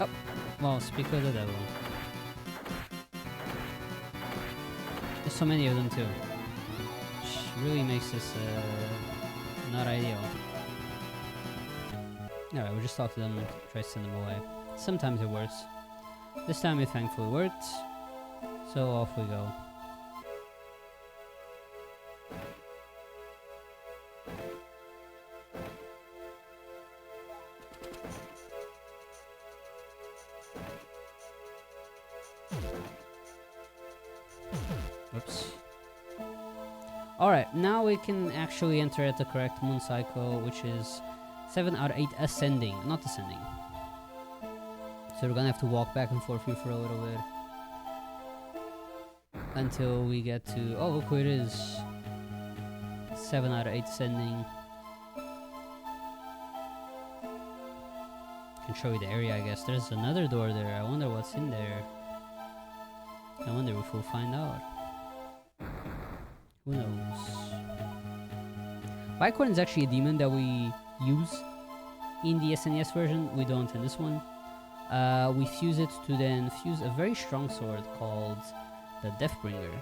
Oh, well, speak of the devil. There's so many of them too, which really makes this not ideal. Alright, we'll just talk to them, try to send them away. Sometimes it works. This time it thankfully worked, so off we go. Oops. Alright, now we can actually enter at the correct moon cycle, which is 7 out of 8 ascending, not descending. So we're gonna have to walk back and forth here for a little bit. Until we get to... oh, look who it is. 7 out of 8 ascending. Can show you the area, I guess. There's another door there. I wonder what's in there. I wonder if we'll find out. Who knows? Bicorn is actually a demon that we use in the SNES version. We don't in this one. We fuse it to then fuse a very strong sword called the Deathbringer.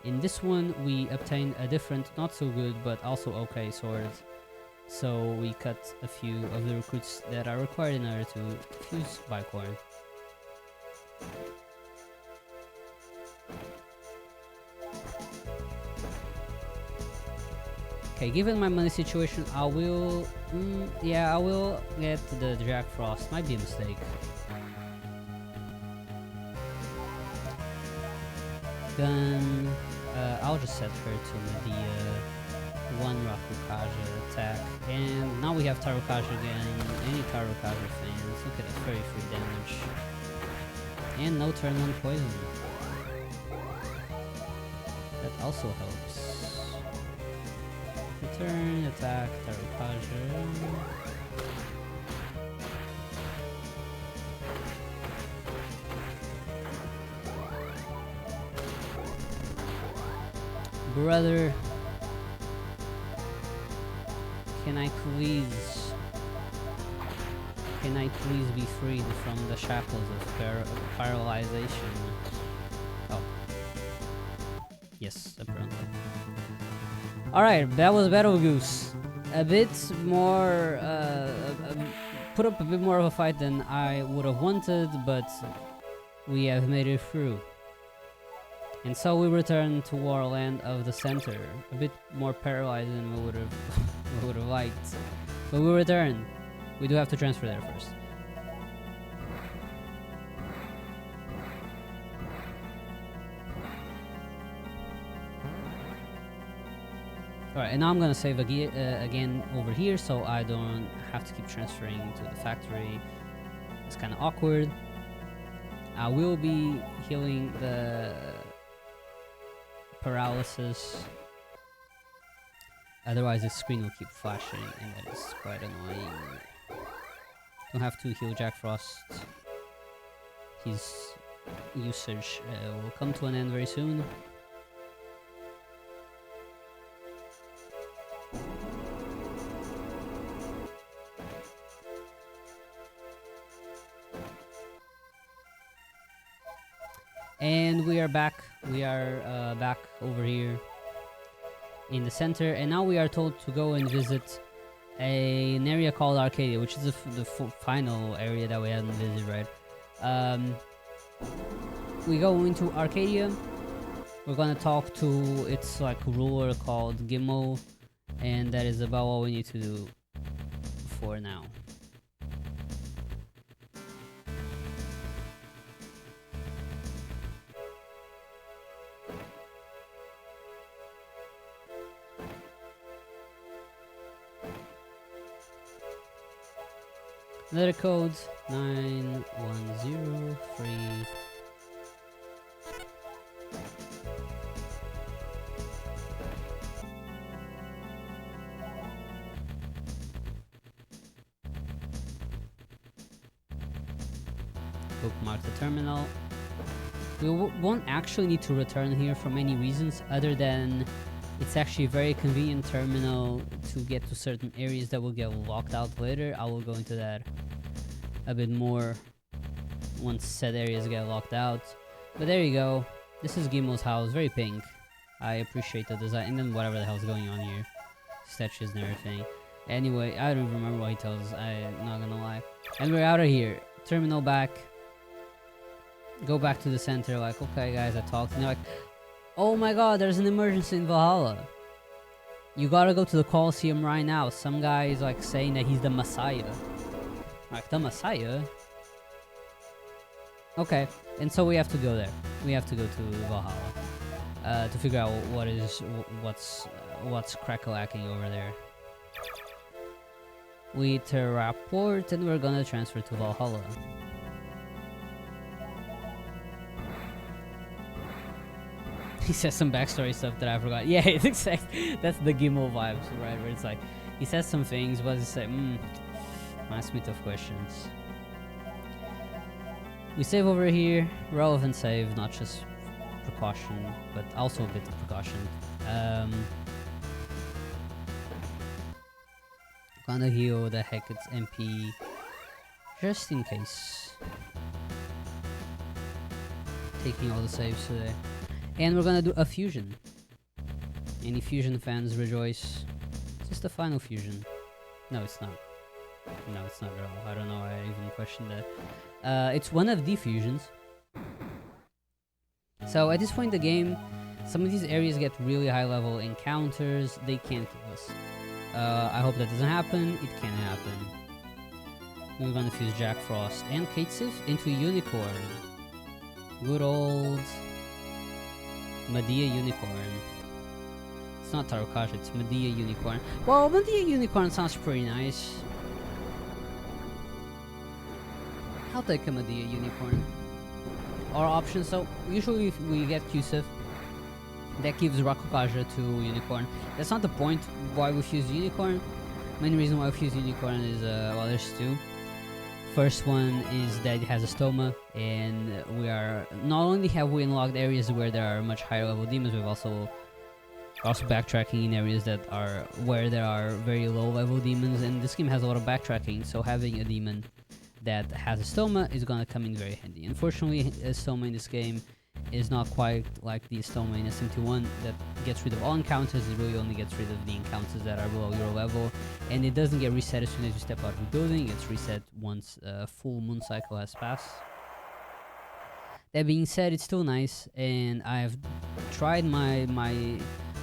In this one, we obtain a different, not so good, but also okay sword. So we cut a few of the recruits that are required in order to fuse Bicorn. Okay, given my money situation, I will... yeah, I will get the Jack Frost. Might be a mistake. Then... I'll just set her to the 1 Rakukaja attack. And now we have Tarukaja again. Any Tarukaja fans, look at it, very free damage. And no turn on poison. That also helps. Return, attack, Tarukaja. Brother, can I please be freed from the shackles of paralyzation? Oh. Yes, apparently. Alright, that was Battle Goose. A bit more, put up a bit more of a fight than I would have wanted, but we have made it through. And so we return to Warland of the Center. A bit more paralyzed than we would have liked. But we return. We do have to transfer there first. Alright, and now I'm gonna save again over here so I don't have to keep transferring to the factory. It's kinda awkward. I will be healing the paralysis. Otherwise the screen will keep flashing and that is quite annoying. Don't have to heal Jack Frost. His usage will come to an end very soon. And we are back. We are back over here in the center, and now we are told to go and visit an area called Arcadia, which is the final area that we haven't visited, right? We go into Arcadia. We're gonna talk to its like ruler called Gimmo, and that is about all we need to do for now. Letter code 9103. Bookmark the terminal. We won't actually need to return here for many reasons other than it's actually a very convenient terminal to get to certain areas that will get locked out later. I will go into that a bit more once said areas get locked out. But there you go. This is Gimmo's house, very pink. I appreciate the design, and then whatever the hell's going on here. Statues and everything. Anyway, I don't even remember what he tells us, I'm not gonna lie. And we're out of here. Terminal back. Go back to the center, like, okay guys, I talked. And they're like, oh my god, there's an emergency in Valhalla. You gotta go to the Colosseum right now. Some guy is like saying that he's the Messiah. Like, the Messiah? Okay, and so we have to go there. We have to go to Valhalla. To figure out what's crack-a-lacking over there. We teleport and we're gonna transfer to Valhalla. He says some backstory stuff that I forgot. Yeah, it's exactly, that's the Gimmo vibes, right? Where it's like, he says some things, but it's like, ask me tough questions. We save over here, relevant save, not just precaution, but also a bit of precaution. Gonna heal the Hecate's MP just in case. Taking all the saves today. And we're gonna do a fusion. Any fusion fans rejoice. Is this the final fusion? No, it's not. No, it's not at all. I don't know why I even questioned that. It's one of the fusions. So at this point in the game, some of these areas get really high level encounters. They can't kill us. I hope that doesn't happen. It can happen. We're gonna fuse Jack Frost and Kate Sif into Unicorn. Good old Medea Unicorn. It's not Tarokaja, it's Medea Unicorn. Well, Medea Unicorn sounds pretty nice. I'll take a Medea Unicorn. Our options, so usually if we get Q-Sif, that gives Rakukaja to Unicorn. That's not the point why we fuse Unicorn. Main reason why we fuse Unicorn is, well, there's two. First one is that it has a stoma, and we are, not only have we unlocked areas where there are much higher level demons, we've also backtracking in areas that are where there are very low level demons, and this game has a lot of backtracking, so having a demon that has a stoma is gonna come in very handy. Unfortunately, a stoma in this game is not quite like the stoma in SMT1 that gets rid of all encounters. It really only gets rid of the encounters that are below your level, and it doesn't get reset as soon as you step out of the building. It gets reset once a full moon cycle has passed. That being said, it's still nice, and I've tried my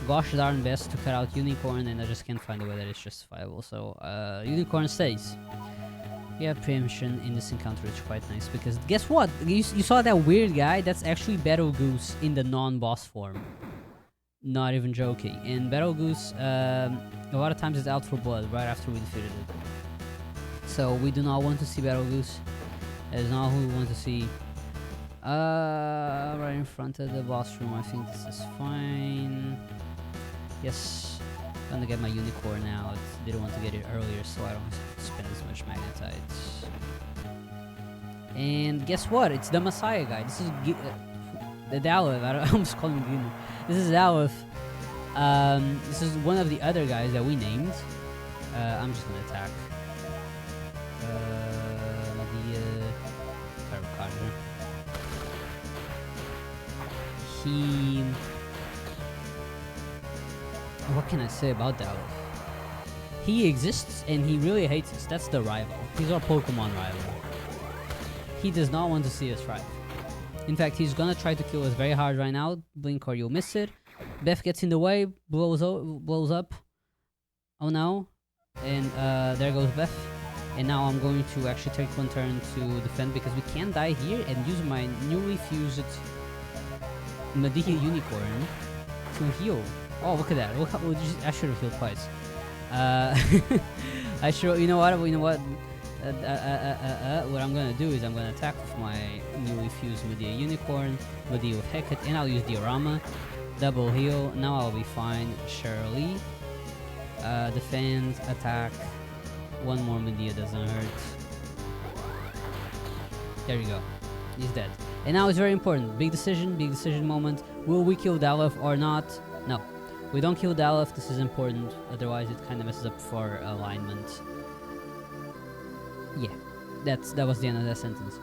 gosh darn best to cut out Unicorn, and I just can't find a way that it's justifiable. So Unicorn stays. We have preemption in this encounter, which is quite nice, because guess what? You saw that weird guy? That's actually Battle Goose in the non-boss form. Not even joking. And Battle Goose, a lot of times is out for blood right after we defeated it. So we do not want to see Battle Goose. That is not who we want to see. Right in front of the boss room. I think this is fine. Yes. I'm gonna get my Unicorn now. I didn't want to get it earlier, so I don't have to spend as much magnetites. And guess what? It's the Messiah guy. This is the Daleth. I almost called him Gino. This is Daleth. This is one of the other guys that we named. I'm just gonna attack. Tarokaja. What can I say about that? He exists and he really hates us. That's the rival. He's our Pokemon rival. He does not want to see us thrive. In fact, he's gonna try to kill us very hard right now. Blink or you'll miss it. Beth gets in the way, blows up. Oh no. And there goes Beth. And now I'm going to actually take one turn to defend, because we can die here, and use my newly fused Medea Unicorn to heal. Oh, look at that. I should have healed twice. I should. You know what? What I'm gonna do is I'm gonna attack with my newly fused Medea Unicorn, Medea with Hecate, and I'll use Diorama. Double heal. Now I'll be fine. Shirley. Defend, attack. One more Medea doesn't hurt. There you go. He's dead. And now it's very important. Big decision moment. Will we kill Daleth or not? No. We don't kill Daleth. This is important. Otherwise, it kind of messes up for alignment. Yeah. That was the end of that sentence.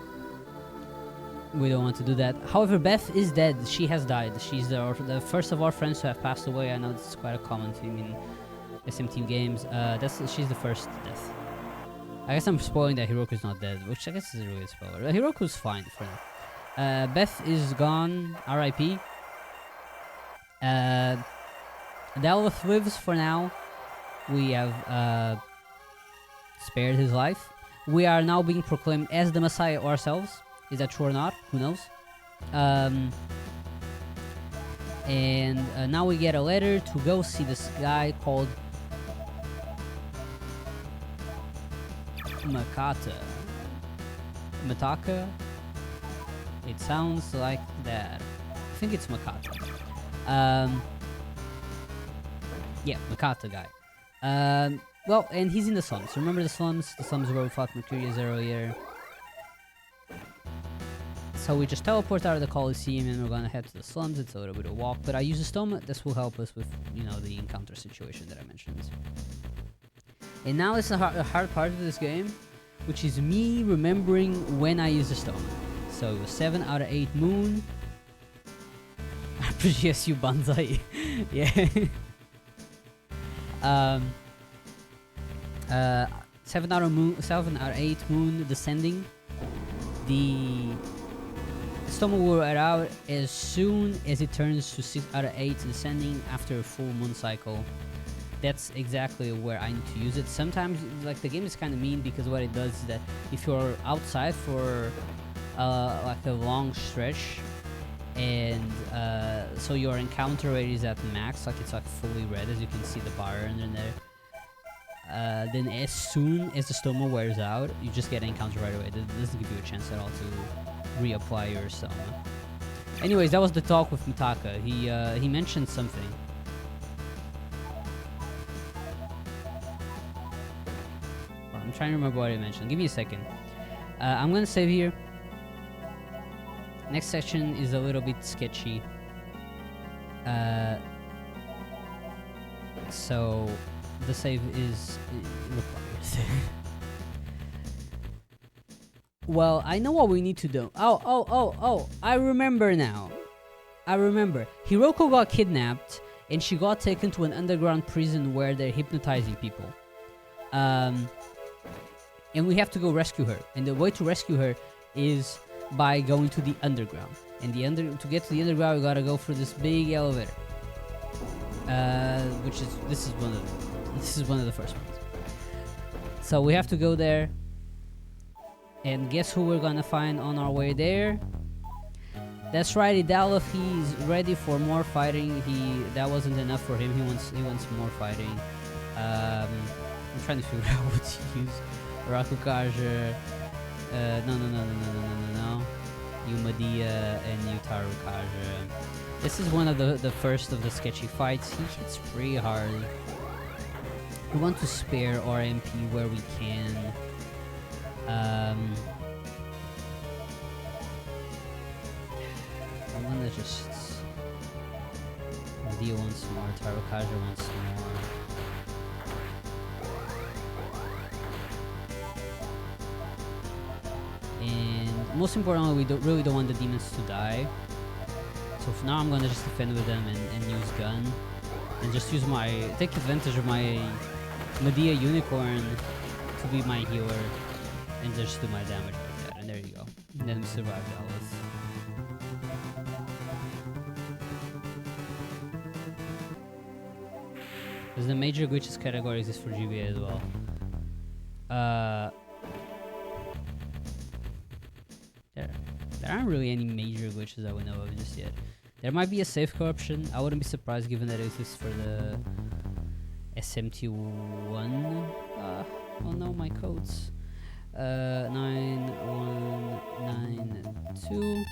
We don't want to do that. However, Beth is dead. She has died. She's the first of our friends to have passed away. I know this is quite a common theme in SMT games. She's the first death. I guess I'm spoiling that Hiroku's not dead, which I guess is a really good spoiler. Hiroku's fine for now. Beth is gone. R.I.P. Daleth lives for now. We have spared his life. We are now being proclaimed as the Messiah ourselves. Is that true or not? Who knows? And now we get a letter to go see this guy called Mataka. It sounds like that. I think it's Makata. Yeah, Makata guy. Well, and he's in the slums. Remember the slums? The slums where we fought Mercurius earlier. So we just teleport out of the Coliseum and we're gonna head to the slums. It's a little bit of a walk, but I use a stone. This will help us with, you know, the encounter situation that I mentioned. And now it's the hard part of this game, which is me remembering when I use the stone. So it was 7 out of 8 moon. RPGSU Banzai. Yeah. 7 out of 8 moon descending. The Stoma will wear out as soon as it turns to 6 out of 8 descending after a full moon cycle. That's exactly where I need to use it. Sometimes, like, the game is kind of mean because what it does is that if you're outside for like a long stretch, and so your encounter rate is at max, like it's like fully red, as you can see the bar under there. Then as soon as the stoma wears out, you just get an encounter right away. It doesn't give you a chance at all to reapply your stoma. Anyways, that was the talk with Mitaka. He mentioned something. I'm trying to remember what he mentioned. Give me a second. I'm gonna save here. Next section is a little bit sketchy. So the save is required. Well, I know what we need to do. Oh, I remember now. I remember. Hiroko got kidnapped and she got taken to an underground prison where they're hypnotizing people. And we have to go rescue her. And the way to rescue her is by going to the underground. And to get to the underground, we gotta go through this big elevator. This is one of the first ones. So we have to go there. And guess who we're gonna find on our way there? That's right, Idalov. He's ready for more fighting. That wasn't enough for him. He wants more fighting. I'm trying to figure out what to use. Rakukaja. No. Yumadia and Utarukaja. This is one of the first of the sketchy fights. He hits pretty hard. We want to spare our MP where we can. I'm gonna just deal once more, Tarukaja once more. And most importantly, we really don't want the demons to die. So for now I'm gonna just defend with them and use gun. And just use take advantage of my Medea Unicorn to be my healer. And just do my damage like that, and there you go. And then we survive Dallas. There's the major glitches category exists for GBA as well. There aren't really any major glitches that we know of just yet. There might be a save corruption. I wouldn't be surprised given that it exists for the SMT1. Oh no, my codes. 9192.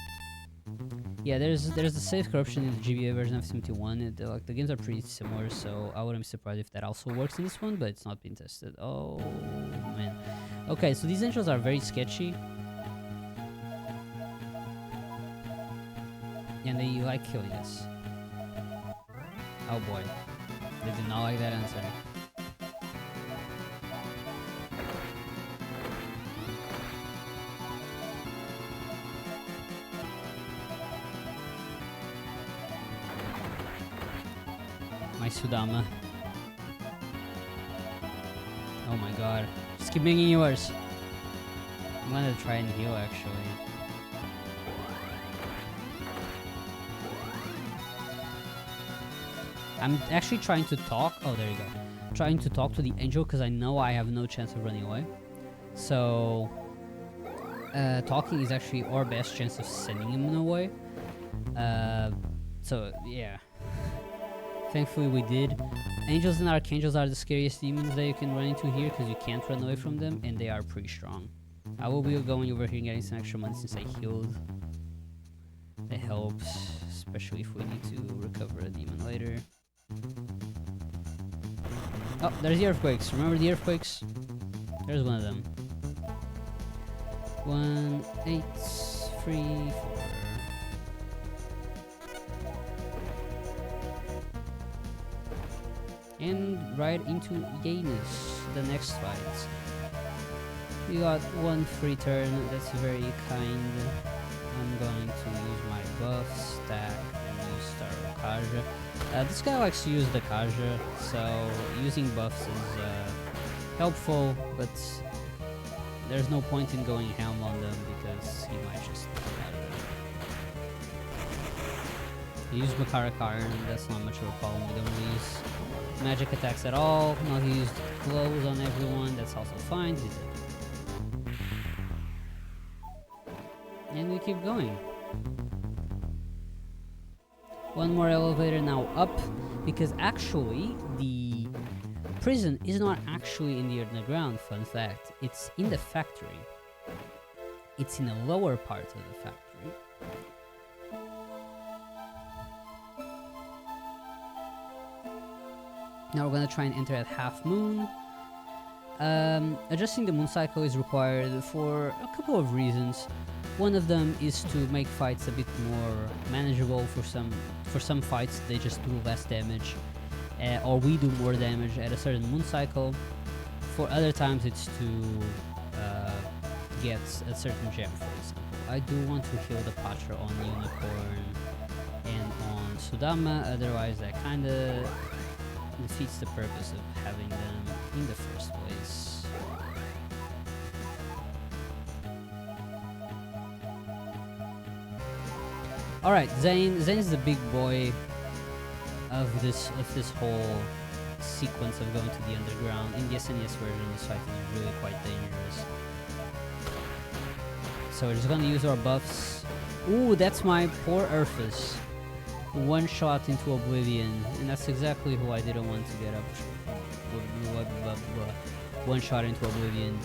Yeah, there's the save corruption in the GBA version of 71. Like the games are pretty similar, so I wouldn't be surprised if that also works in this one, but it's not been tested. Oh man. Okay, so these intros are very sketchy, and they like killing us. Oh boy, they did not like that answer. Sudama. Oh my god. Just keep making yours. I'm gonna try and heal actually. I'm actually trying to talk. Oh, there you go. Trying to talk to the angel because I know I have no chance of running away. So, talking is actually our best chance of sending him away. So, yeah. Thankfully we did. Angels and Archangels are the scariest demons that you can run into here because you can't run away from them, and they are pretty strong. I will be going over here and getting some extra money since I healed. It helps, especially if we need to recover a demon later. Oh, there's the earthquakes. Remember the earthquakes? There's one of them. 183 3, 4. And right into Yanus, the next fight. We got one free turn, that's very kind. I'm going to use my buff, stack, and use Star Kaja. This guy likes to use the Kaja, so using buffs is helpful, but there's no point in going ham on them because he might just out of them. He used Makara Karn, that's not much of a problem. We don't use magic attacks at all. No, he used clothes on everyone, that's also fine. He did. And we keep going. One more elevator now up, because actually the prison is not actually in the underground, fun fact. It's in the factory. It's in the lower part of the factory. Now we're gonna try and enter at half moon. Adjusting the moon cycle is required for a couple of reasons. One of them is to make fights a bit more manageable. For some fights they just do less damage, or we do more damage at a certain moon cycle. For other times it's to get a certain gem, for example. I do want to heal the Patra on Unicorn and on Sudama, otherwise that kinda defeats the purpose of having them in the first place. Alright, Zane is the big boy of this whole sequence of going to the underground. In the SNES version, this fight is really quite dangerous. So we're just gonna use our buffs. Ooh, that's my poor Urfus. One shot into oblivion, and that's exactly who I didn't want to get up. One shot into oblivion.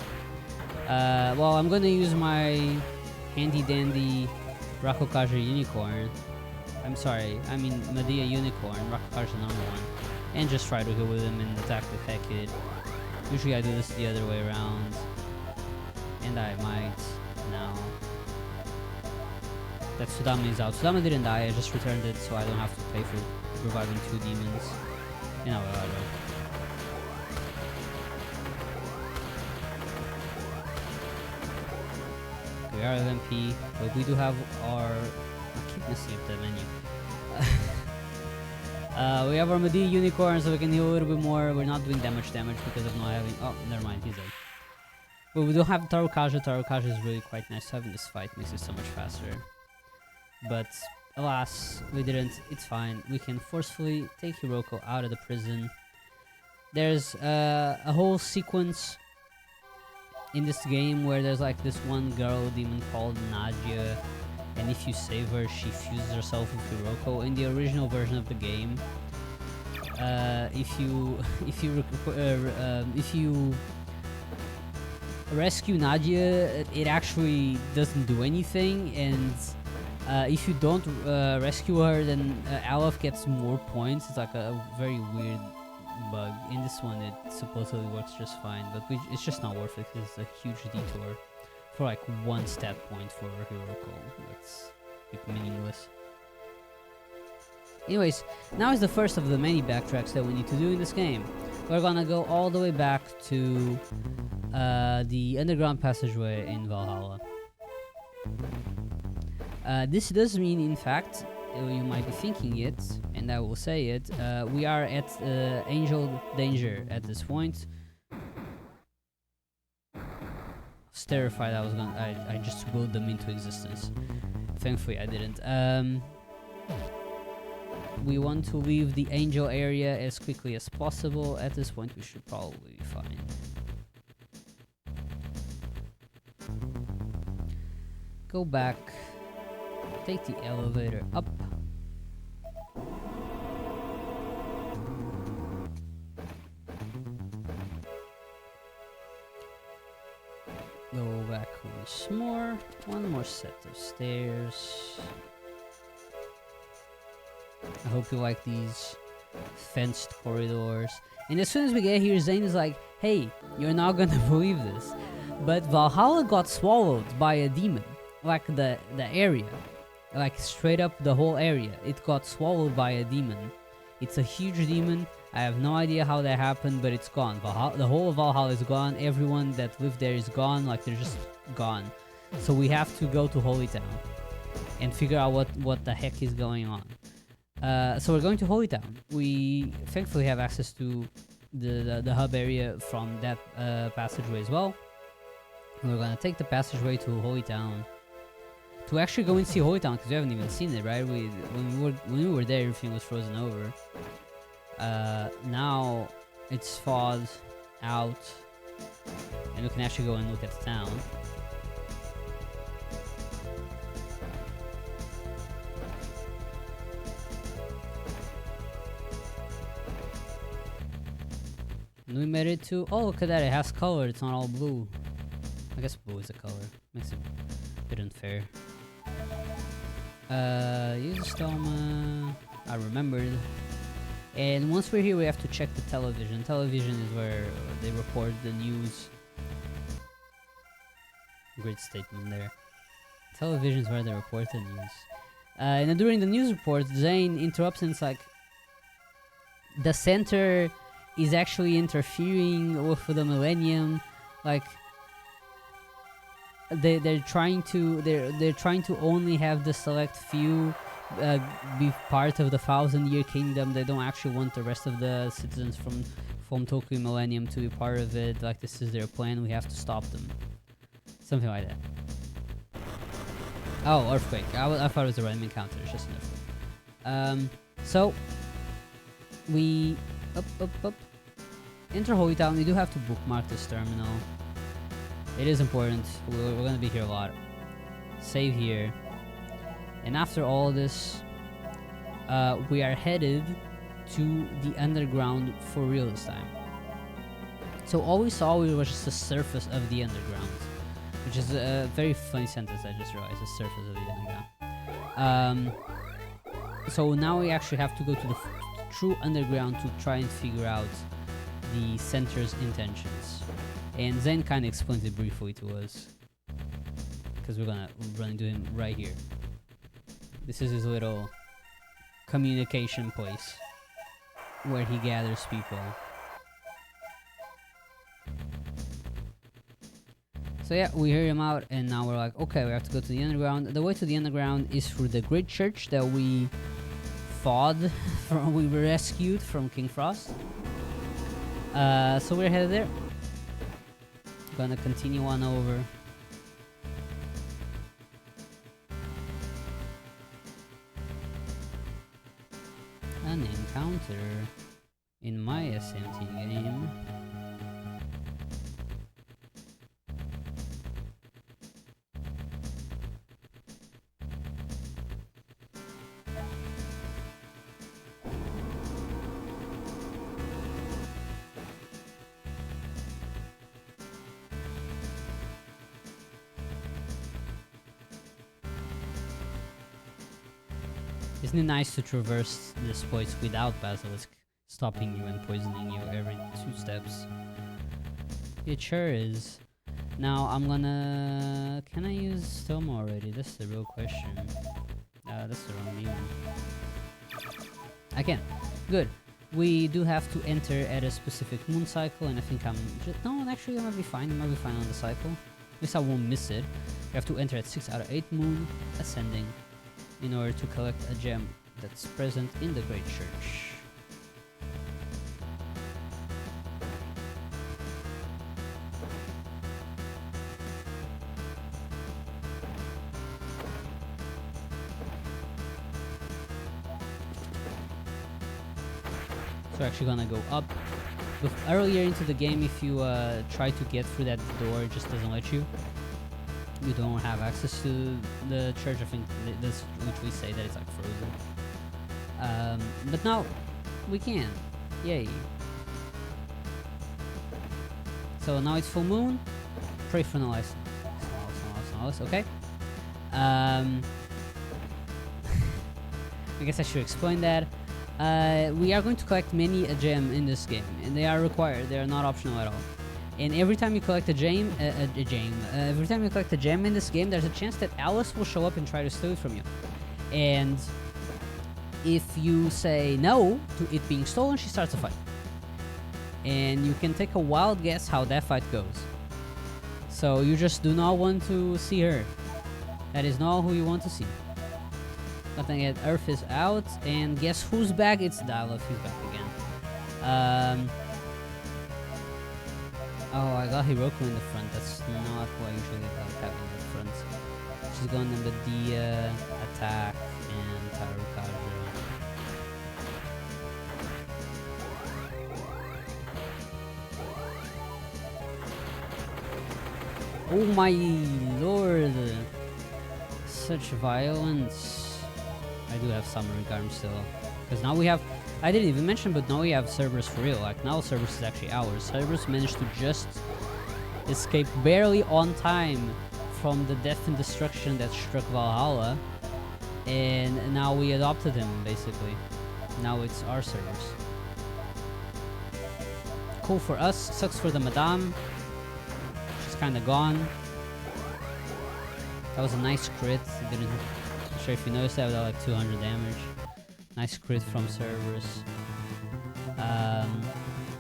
Well, I'm gonna use my handy dandy Rakukaja Unicorn. I'm sorry, I mean Medea Unicorn, Rakukaja #1, and just try to hit with him and attack with Hekid. Usually I do this the other way around, and I might now. That Sudama is out. Sudama didn't die, I just returned it so I don't have to pay for reviving 2 demons. You know what I do. We are at MP, but we do have our... I keep messing up the menu. We have our Medea Unicorn, so we can heal a little bit more. We're not doing that much damage because of not having... Oh, never mind, he's dead. But we do have Tarukaja. Tarukaja is really quite nice. Having this fight makes it so much faster. But alas, we didn't. It's fine. We can forcefully take Hiroko out of the prison. There's a whole sequence in this game where there's like this one girl demon called Nadia, and if you save her, she fuses herself with Hiroko. In the original version of the game, if you rescue Nadia, it actually doesn't do anything, and if you don't rescue her, then Aleph gets more points. It's like a very weird bug. In this one, it supposedly works just fine, but it's just not worth it because it's a huge detour for like 1 stat point for Hiroko. It's like meaningless. Anyways, now is the first of the many backtracks that we need to do in this game. We're gonna go all the way back to the underground passageway in Valhalla. This does mean, in fact, you might be thinking it, and I will say it, we are at Angel Danger at this point. I was terrified I just willed them into existence. Thankfully I didn't. We want to leave the Angel area as quickly as possible. At this point we should probably be fine. Go back. Take the elevator up. Go back once more. One more set of stairs. I hope you like these fenced corridors. And as soon as we get here, Zane is like, hey, you're not gonna believe this, but Valhalla got swallowed by a demon. like the area, like straight up the whole area, it got swallowed by a demon. It's a huge demon. I have no idea how that happened, but it's gone. The whole of Valhalla is gone. Everyone that lived there is gone. Like, they're just gone. So we have to go to Holy Town and figure out what the heck is going on. So we're going to Holy Town. We thankfully have access to the hub area from that passageway as well. We're gonna take the passageway to Holy Town to actually go and see Holy Town, because we haven't even seen it, right? When we were there, everything was frozen over. Now it's thawed out, and we can actually go and look at the town. And we made it to... Oh, look at that, it has color, it's not all blue. I guess blue is a color. Makes it a bit unfair. Use a stoma. I remembered. And once we're here, we have to check the television. Television is where they report the news. Great statement there. Television is where they report the news. And then during the news report, Zane interrupts and it's like, the center is actually interfering with the Millennium. Like, they're trying to only have the select few be part of the 1,000-year kingdom. They don't actually want the rest of the citizens from Tokyo Millennium to be part of it. Like, this is their plan. We have to stop them. Something like that. Oh, earthquake. I thought it was a random encounter. It's just an earthquake. So we up. Enter Holy Town. We do have to bookmark this terminal. It is important. We're gonna be here a lot. Save here. And after all this, we are headed to the underground for real this time. So all we saw was just the surface of the underground, which is a very funny sentence I just realized, the surface of the underground. So now we actually have to go to the true underground to try and figure out the center's intentions. And Zen kind of explains it briefly to us, because we're gonna run into him right here. This is his little communication place where he gathers people. So yeah, we hear him out, and now we're like, okay, we have to go to the underground. The way to the underground is through the great church that we we were rescued from King Frost. So we're headed there. Gonna continue on over. An encounter in my SMT game. Isn't it nice to traverse this place without Basilisk stopping you and poisoning you every 2 steps? It sure is. Now I'm gonna... Can I use Stoma already? That's the real question. That's the wrong name. I can. Good. We do have to enter at a specific moon cycle, and I think I'm... No, actually I might be fine. I might be fine on the cycle. At least I won't miss it. We have to enter at 6 out of 8 moon, ascending, in order to collect a gem that's present in the Great Church. So we're actually gonna go up. Earlier into the game, if you try to get through that door, it just doesn't let you. You don't have access to the church. I think this, which we say that it's like frozen. But now we can. Yay! So now it's full moon. Pray for no license. Okay. I guess I should explain that. We are going to collect many a gem in this game, and they are required. They are not optional at all. And every time you collect every time you collect a gem in this game, there's a chance that Alice will show up and try to steal it from you. And if you say no to it being stolen, she starts a fight. And you can take a wild guess how that fight goes. So you just do not want to see her. That is not who you want to see. Nothing yet. Earth is out, and guess who's back? It's Dalif. He's back again. Oh, I got Hiroko in the front. That's not what I usually like having in the front. She's going in with the attack and Tarukaja. Oh my lord! Such violence. I do have Samurai Garm still. Because now we have... I didn't even mention, but now we have Cerberus for real. Like, now Cerberus is actually ours. Cerberus managed to just escape barely on time from the death and destruction that struck Valhalla. And now we adopted him, basically. Now it's our Cerberus. Cool for us. Sucks for the Madame. She's kind of gone. That was a nice crit. Didn't... Not sure if you noticed that, without like 200 damage. Nice crit from Cerberus.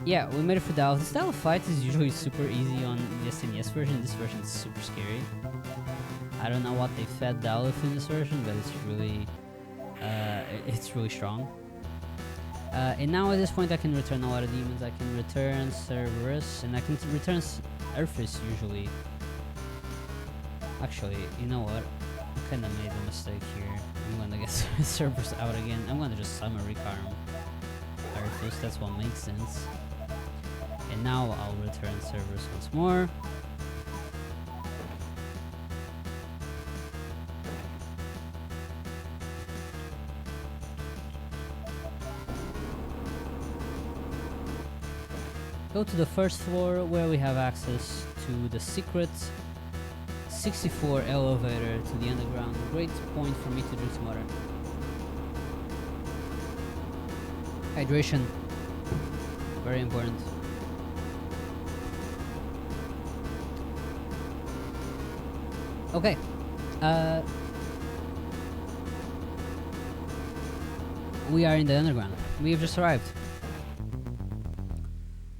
Yeah, we made it for Dalif. The style of fight is usually super easy on the SNES version. This version is super scary. I don't know what they fed Dalif in this version, but it's really strong. And now at this point I can return a lot of demons. I can return Cerberus, and I can return Earthis usually. Actually, you know what? I kind of made a mistake here. I'm gonna get Cerberus out again. I'm gonna just summary Karm Earthis. That's what makes sense. And now I'll return Cerberus once more. Go to the first floor where we have access to the secret 64 elevator to the underground. Great point for me to drink some water. Hydration. Very important. Okay. We are in the underground. We have just arrived.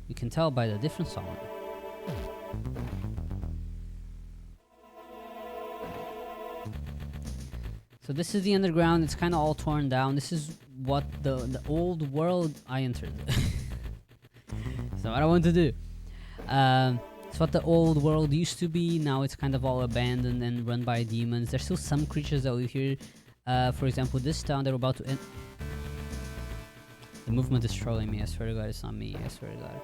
You can tell by the different song. So this is the underground. It's kind of all torn down. This is what the old world I entered. So what I want to do. It's what the old world used to be. Now it's kind of all abandoned and run by demons. There's still some creatures that live here. For example, this town they're about to end. The movement is trolling me. I swear to God, it's not me. I swear to God.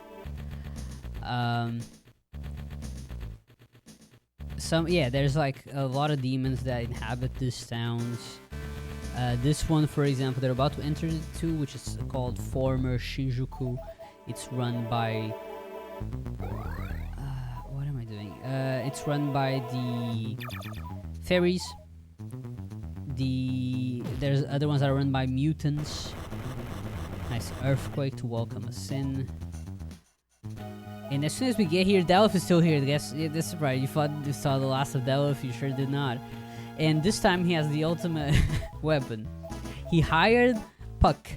There's like a lot of demons that inhabit these towns. This one, for example, they're about to enter into, which is called Former Shinjuku. It's run by... what am I doing? It's run by the fairies. There's other ones that are run by mutants. Nice earthquake to welcome us in. And as soon as we get here, Dalif is still here. Guess this is right. You thought you saw the last of Dalif. You sure did not. And this time he has the ultimate weapon. He hired Puck,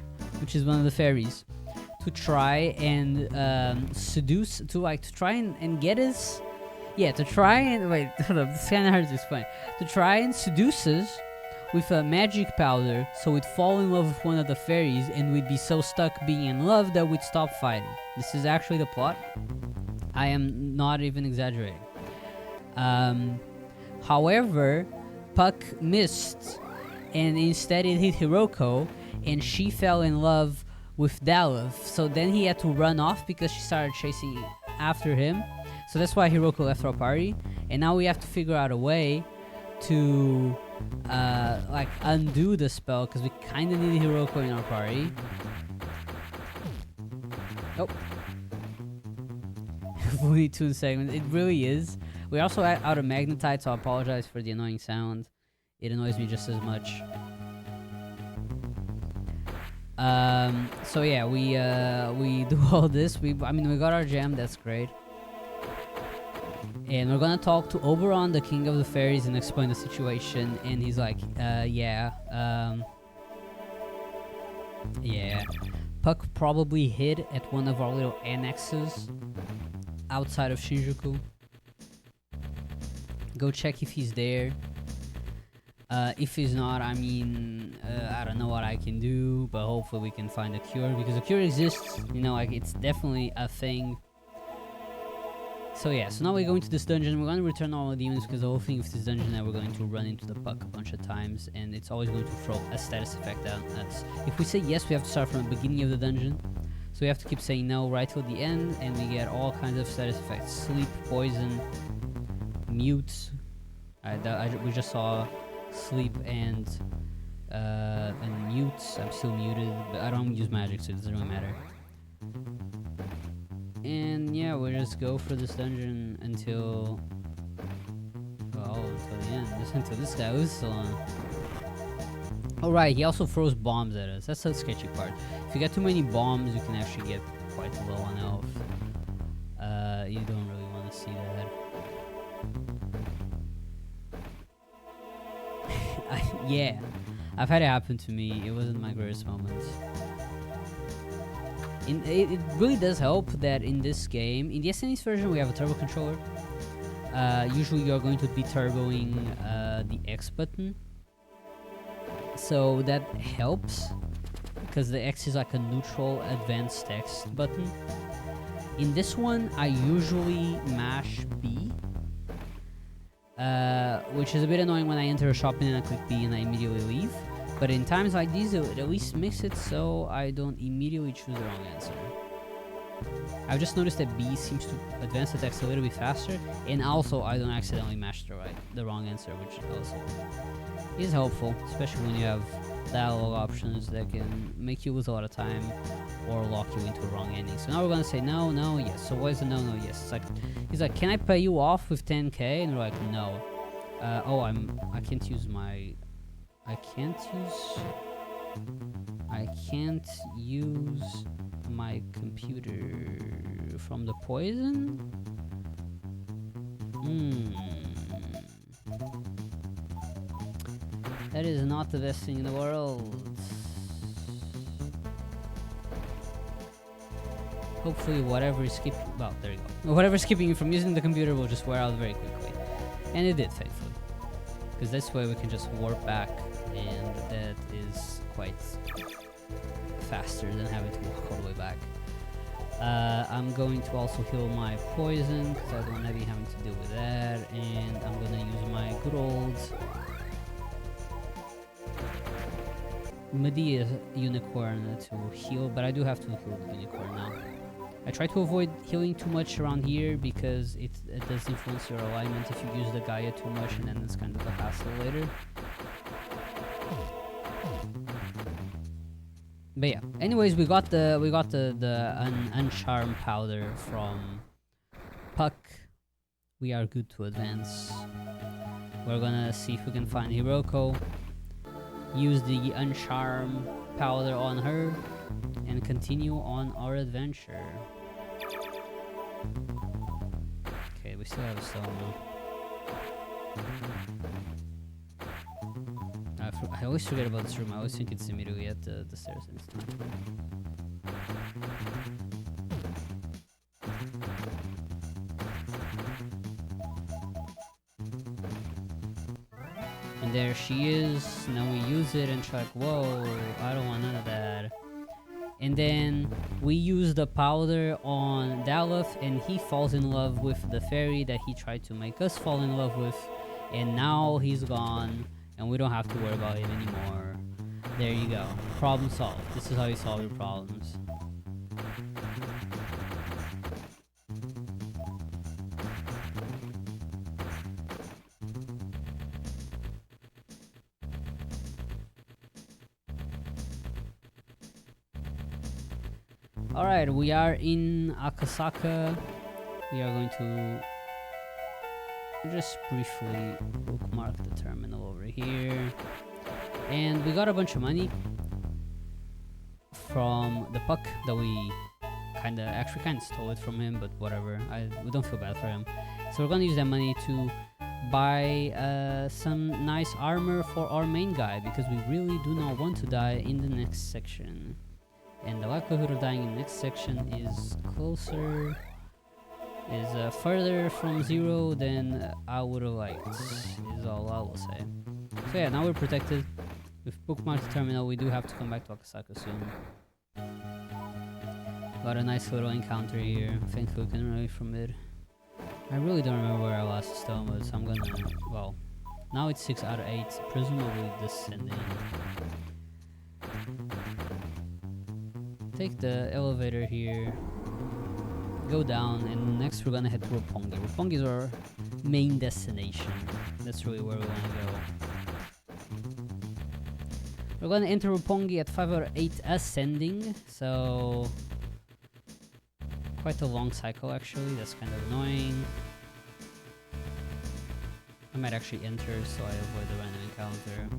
which is one of the fairies, to try and seduce, to try and get us. Yeah, to try and wait. Hold up, this kind of hard to explain. To try and seduce us with a magic powder, so we'd fall in love with one of the fairies, and we'd be so stuck being in love that we'd stop fighting. This is actually the plot. I am not even exaggerating. However, Puck missed, and instead it hit Hiroko, and she fell in love with Dalif. So then he had to run off because she started chasing after him. So that's why Hiroko left our party, and now we have to figure out a way to undo the spell, because we kind of need Hiroko in our party. Nope. Looney Tunes segment. It really is. We also out of magnetite, so I apologize for the annoying sound. It annoys me just as much. So yeah, we do all this. We got our gem. That's great. And we're gonna talk to Oberon, the king of the fairies, and explain the situation. And he's like, yeah. Puck probably hid at one of our little annexes outside of Shinjuku. Go check if he's there. If he's not, I mean, I don't know what I can do, but hopefully we can find a cure, because a cure exists, you know, like, it's definitely a thing. So yeah, so now we go into this dungeon. We're going to return all the demons, because the whole thing with this dungeon is that we're going to run into the Puck a bunch of times, and it's always going to throw a status effect on us. If we say yes, we have to start from the beginning of the dungeon, so we have to keep saying no right till the end, and we get all kinds of status effects: sleep, poison, mute. We just saw sleep and mute. I'm still muted, but I don't use magic, so it doesn't really matter. And yeah, we'll just go for this dungeon until, well, until the end. Just until this guy was still on. Alright, he also throws bombs at us. That's the sketchy part. If you get too many bombs, you can actually get quite low on health. You don't really want to see that. Yeah, I've had it happen to me. It wasn't my greatest moments. It really does help that in this game, in the SNES version, we have a turbo controller. Usually you're going to be turboing the X button. So that helps, because the X is like a neutral advanced text button. In this one, I usually mash B. Which is a bit annoying when I enter a shop and I click B and I immediately leave. But in times like these, it at least makes it so I don't immediately choose the wrong answer. I've just noticed that B seems to advance the text a little bit faster, and also I don't accidentally mash the wrong answer, which also is helpful, especially when you have dialogue options that can make you lose a lot of time or lock you into a wrong ending. So now we're gonna say no, no, yes. So what is the no, no, yes? It's like, he's like, can I pay you off with 10k? And we're like, no. I can't use my, I can't use my computer from the poison? That is not the best thing in the world. Hopefully whatever is skipping, well, there you go. Whatever's keeping you from using the computer will just wear out very quickly. And it did, thankfully. Because this way we can just warp back, and that is quite faster than having to walk all the way back. I'm going to also heal my poison, because I don't want to be having to deal with that. And I'm going to use my good old Medea unicorn to heal, but I do have to heal the unicorn now. I try to avoid healing too much around here because it does influence your alignment if you use the Gaia too much, and then it's kind of a hassle later. But yeah, anyways, we got the uncharm powder from Puck. We are good to advance. We're gonna see if we can find Hiroko, use the uncharm powder on her, and continue on our adventure. Okay, we still have a stone. I always forget about this room. I always think it's immediately at the stairs. And there she is. Now we use it and she's like, whoa, I don't want none of that. And then we use the powder on Daleth, and he falls in love with the fairy that he tried to make us fall in love with. And now he's gone, and we don't have to worry about it anymore. There you go. Problem solved. This is how you solve your problems. Alright, we are in Akasaka. We are going to just briefly bookmark the terminal over here. And we got a bunch of money from the Puck that we actually kind of stole it from him, but whatever. We don't feel bad for him. So we're gonna use that money to buy some nice armor for our main guy, because we really do not want to die in the next section. And the likelihood of dying in the next section is further from 0 than I would have liked, is all I will say. So yeah, now we're protected. We've bookmarked the terminal. We do have to come back to Akasaka soon. Got a nice little encounter here. Thankfully we can run away from it. I really don't remember where our last stone was, so I'm gonna... well, now it's 6 out of 8, presumably descending. Take the elevator here, go down, and next we're gonna head to Roppongi. Roppongi is our main destination. That's really where we wanna go. We're gonna enter Roppongi at 5 out of 8 ascending, so... quite a long cycle actually, that's kind of annoying. I might actually enter so I avoid the random encounter.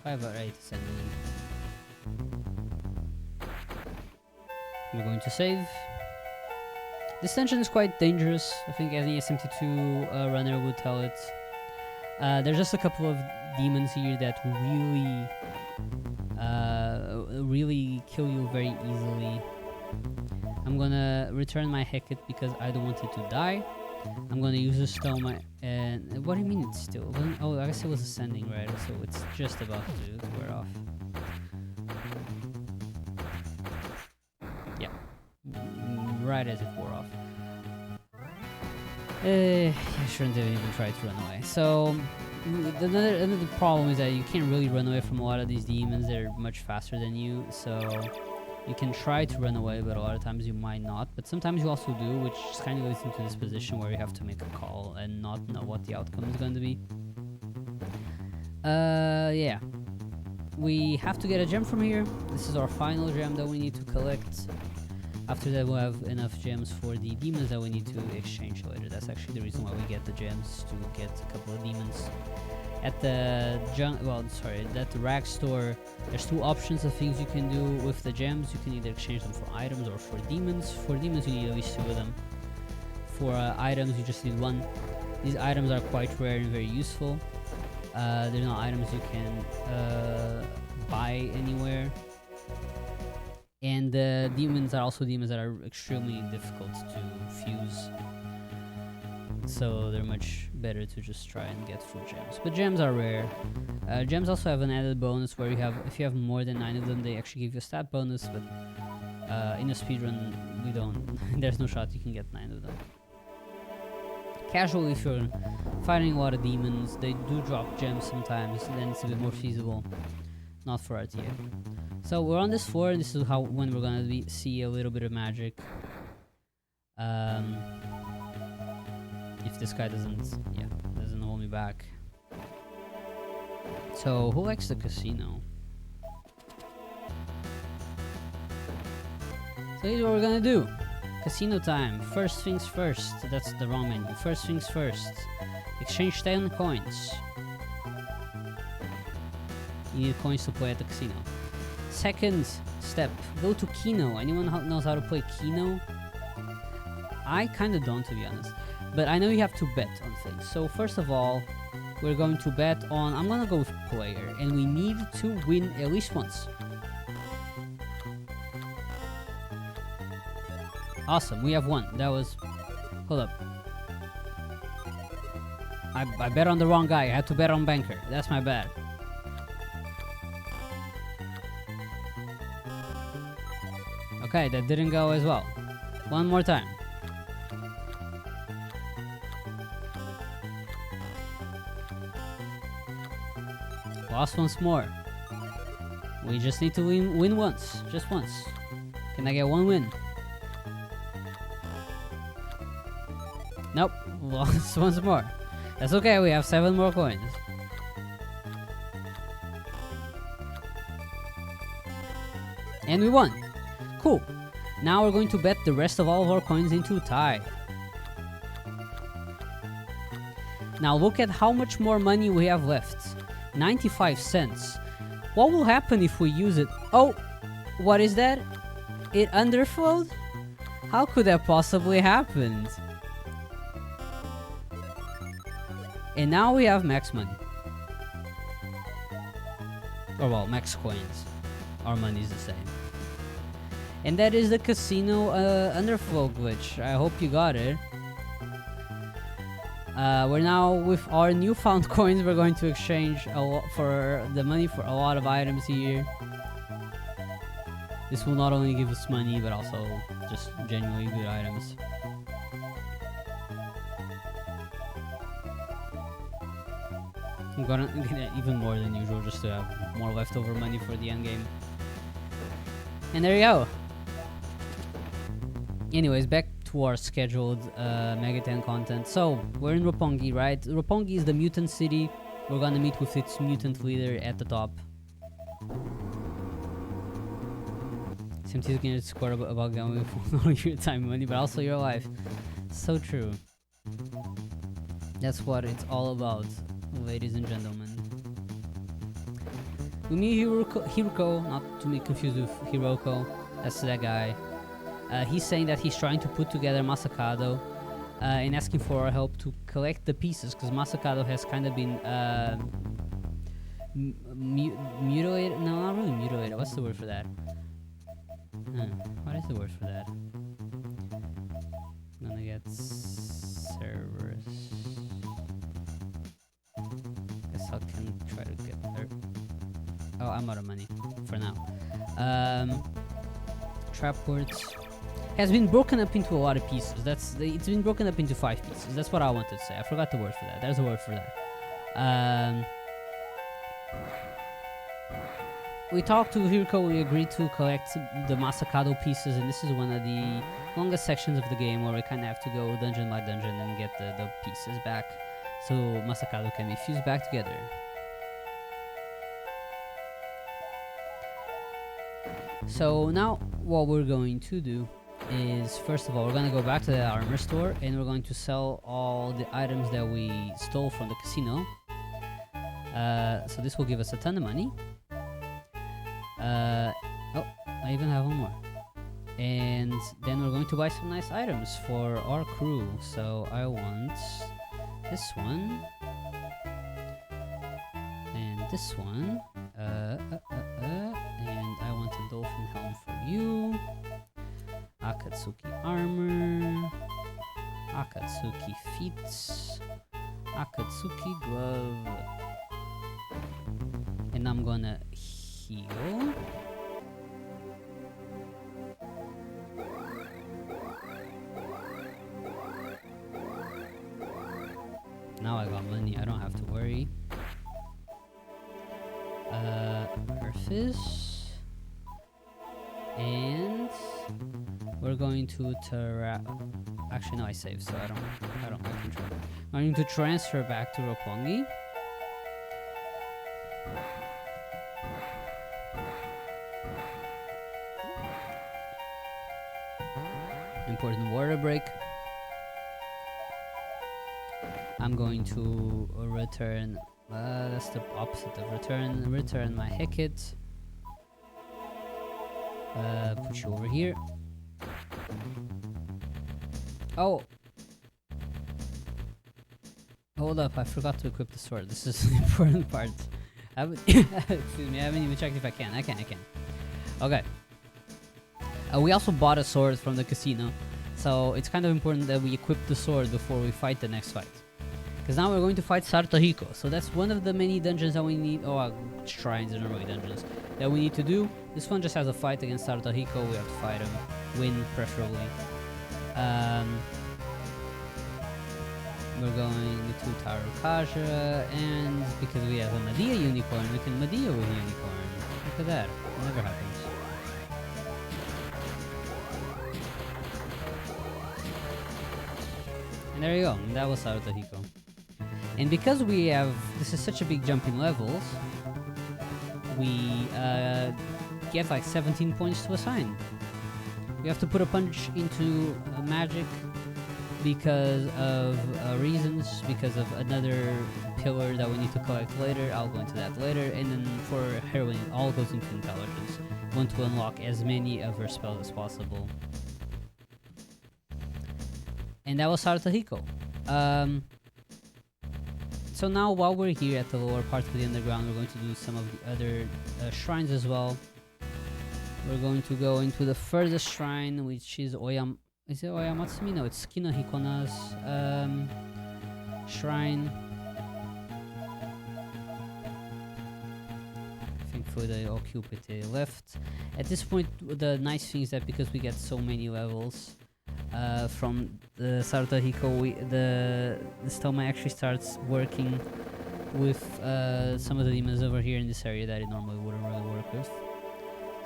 Five or eight ascending. We're going to save. This dungeon is quite dangerous. I think any SMT2 runner would tell it. There's just a couple of demons here that really kill you very easily. I'm gonna return my Heket because I don't want it to die. I'm gonna use a stone and what do you mean it's still? Oh, I guess it was ascending, right? So it's just about to wear off. Yeah, right as it wore off. I shouldn't have even tried to run away. So another problem is that you can't really run away from a lot of these demons. They're much faster than you, so you can try to run away, but a lot of times you might not. But sometimes you also do, which just kind of leads into this position where you have to make a call and not know what the outcome is going to be. Yeah. We have to get a gem from here. This is our final gem that we need to collect. After that we'll have enough gems for the demons that we need to exchange later. That's actually the reason why we get the gems, to get a couple of demons. At the at the rag store, there's two options of things you can do with the gems. You can either exchange them for items or for demons. For demons you need at least 2 of them. For items you just need 1. These items are quite rare and very useful. They're not items you can buy anywhere. And the demons are also demons that are extremely difficult to fuse. So they're much better to just try and get through gems. But gems are rare. Gems also have an added bonus where if you have more than 9 of them, they actually give you a stat bonus, but in a speedrun, we don't. There's no shot you can get 9 of them. Casually, if you're fighting a lot of demons, they do drop gems sometimes, then it's a bit more feasible. Not for RTA. So we're on this floor, and this is when we're gonna see a little bit of magic. If this guy doesn't hold me back. So who likes the casino? So here's what we're gonna do. Casino time. First things first. That's the wrong menu. First things first. Exchange 10 coins. You need coins to play at the casino. Second step, go to Kino. Anyone knows how to play Kino? I kinda don't, to be honest. But I know you have to bet on things. So first of all, we're going to bet on... I'm gonna go with player. And we need to win at least once. Awesome, we have won. That was... Hold up. I bet on the wrong guy. I had to bet on Banker. That's my bad. Okay, that didn't go as well. One more time. Lost once more. We just need to win once. Just once. Can I get 1 win? Nope. Lost once more. That's okay, we have 7 more coins. And we won. Cool. Now we're going to bet the rest of all of our coins into tie. Now look at how much more money we have left. 95 cents. What will happen if we use it? Oh, what is that? It underflowed? How could that possibly happen? And now we have max money. Or well, max coins. Our money is the same. And that is the casino underflow glitch. I hope you got it. We're now, with our newfound coins, we're going to exchange a lot for the money for a lot of items here. This will not only give us money, but also just genuinely good items. I'm gonna get even more than usual just to have more leftover money for the end game. And there you go. Anyways, back to our scheduled Mega 10 content. So, we're in Roppongi, right? Roppongi is the mutant city. We're gonna meet with its mutant leader at the top. Sometimes you can score about going for your time money, but also your life. So true. That's what it's all about, ladies and gentlemen. We meet Hiruko, not to be confused with Hiroko. That's that guy. He's saying that he's trying to put together Masakado and asking for our help to collect the pieces, because Masakado has kind of been mutilated. No, not really mutilated. What's the word for that? What is the word for that? I'm gonna get Cerberus. Guess I can try to get there. Oh, I'm out of money for now. Trap ports has been broken up into a lot of pieces. It's been broken up into 5 pieces. That's what I wanted to say. I forgot the word for that. There's a word for that. We talked to Hiroko, we agreed to collect the Masakado pieces, and this is one of the longest sections of the game where we kind of have to go dungeon by dungeon and get the pieces back so Masakado can be fused back together. So now what we're going to do is, first of all, we're going to go back to the armor store and we're going to sell all the items that we stole from the casino. So this will give us a ton of money. Oh, I even have one more. And then we're going to buy some nice items for our crew. So I want this one. And this one. And I want a dolphin helm for you. Akatsuki armor. Akatsuki feet. Akatsuki glove. And I'm gonna heal. Now I got money, I don't have to worry. Earthfish. And we're going to actually no, I saved, so I can try. I'm going to transfer back to Roppongi. Important water break. I'm going to return. That's the opposite of return. Return my Hecate. Put you over here. Oh! Hold up, I forgot to equip the sword. This is the important part. Excuse me, I haven't even checked if I can. I can. Okay. We also bought a sword from the casino. So it's kind of important that we equip the sword before we fight the next fight. Because now we're going to fight Sartohiko. So that's one of the many dungeons that we need. Oh, shrines and really dungeons that we need to do. This one just has a fight against Sartohiko. We have to fight him. Win, preferably. We're going to Tarukaja. And because we have a Medea unicorn, we can Medea with a unicorn. Look at that. It never happens. And there you go. And that was Sartohiko. And because this is such a big jump in levels, we get like 17 points to assign. You have to put a punch into a magic because of reasons, because of another pillar that we need to collect later. I'll go into that later. And then for heroine, it all goes into intelligence. We want to unlock as many of her spells as possible. And that was Harutohiko. So now while we're here at the lower part of the underground, we're going to do some of the other shrines as well. We're going to go into the furthest shrine, which is Is it Oyamatsumi? No, it's Kino Hikona's shrine. Thankfully they occupy left. At this point, the nice thing is that because we get so many levels from the Harutohiko, the stoma actually starts working with some of the demons over here in this area that it normally wouldn't really work with.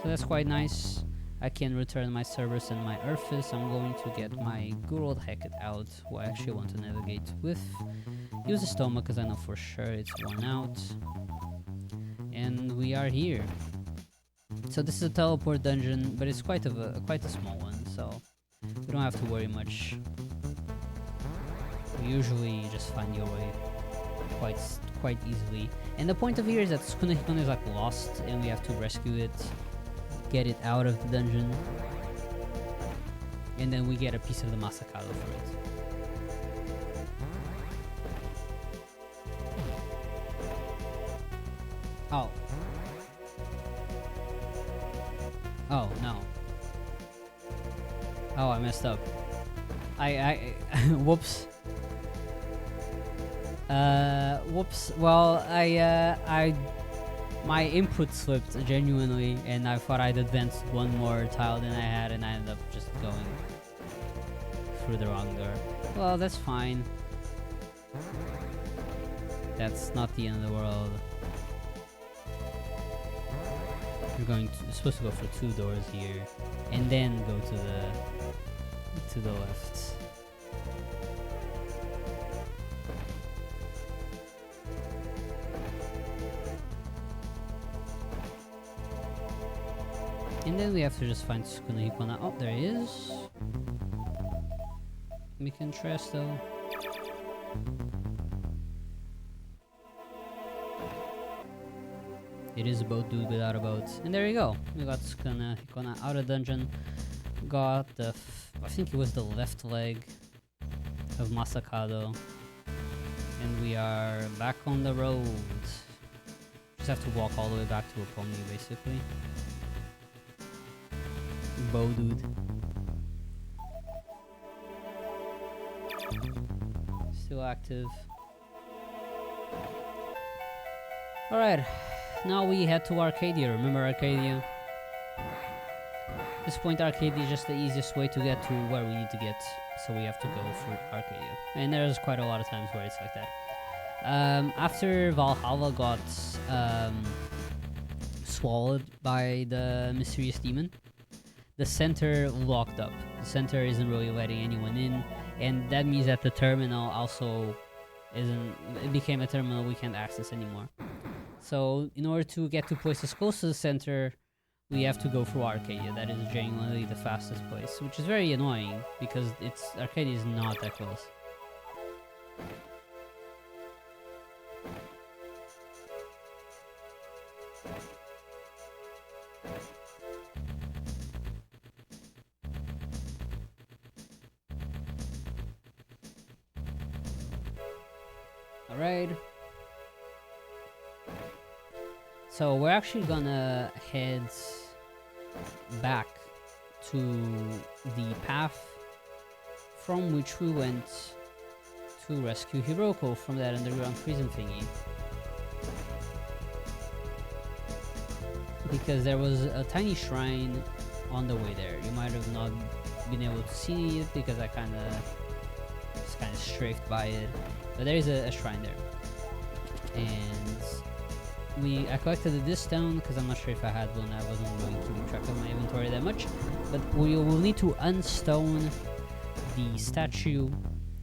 So that's quite nice. I can return my Cerberus and my Urfus. I'm going to get my good old Hecate out, who I actually want to navigate with. Use the Stoma because I know for sure it's worn out. And we are here. So this is a teleport dungeon, but it's quite a small one, so we don't have to worry much. You usually just find your way quite easily. And the point of here is that Sukuna Hikone is like lost, and we have to rescue it, get it out of the dungeon, and then we get a piece of the Masakado for it. Oh. Oh, no. Oh, I messed up. Whoops. Whoops. Well, my input slipped genuinely, and I thought I'd advanced one more tile than I had, and I ended up just going through the wrong door. Well, that's fine. That's not the end of the world. You're supposed to go for 2 doors here, and then go to the left. And then we have to just find Sukuna Hikona. Oh, there he is. We can trust though. It is a boat dude without a boat. And there you go. We got Sukuna Hikona out of dungeon. Got the I think it was the left leg of Masakado. And we are back on the road. Just have to walk all the way back to Roppongi basically. Bow dude. Still active. Alright, now we head to Arcadia. Remember Arcadia? At this point, Arcadia is just the easiest way to get to where we need to get, so we have to go for Arcadia. And there's quite a lot of times where it's like that. After Valhalla got swallowed by the mysterious demon, the center locked up. The center isn't really letting anyone in, and that means that the terminal also it became a terminal we can't access anymore. So in order to get to places close to the center, we have to go through Arcadia. That is genuinely the fastest place, which is very annoying because Arcadia is not that close. Alright. So we're actually gonna head back to the path from which we went to rescue Hiroko from that underground prison thingy. Because there was a tiny shrine on the way there. You might have not been able to see it because I just kinda strafed by it. But there is a shrine there. And I collected this stone because I'm not sure if I had one. I wasn't really keeping track of my inventory that much. But we will need to unstone the statue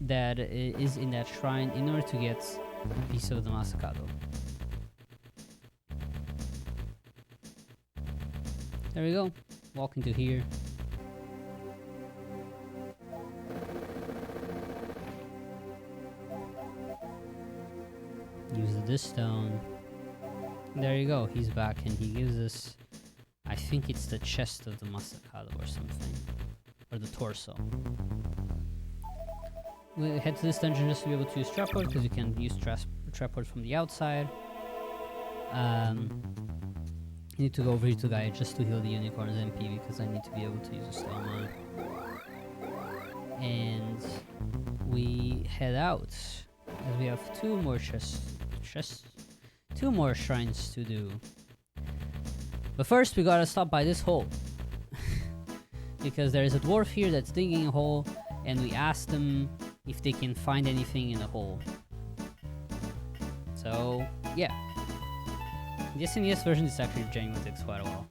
that is in that shrine in order to get a piece of the Masakado. There we go. Walking to here. Use this stone. There you go, he's back, and he gives us, I think it's the chest of the Masakado or something, or the torso. We'll head to this dungeon just to be able to use trapboard, because you can use trapboard from the outside. I need to go over here to Gaia just to heal the unicorn's MP, because I need to be able to use a stone mode. And we head out, as we have two more two more shrines to do. But first we gotta stop by this hole. Because there is a dwarf here that's digging a hole, and we asked them if they can find anything in the hole. So, yeah. The SNES version is actually genuinely takes quite a while.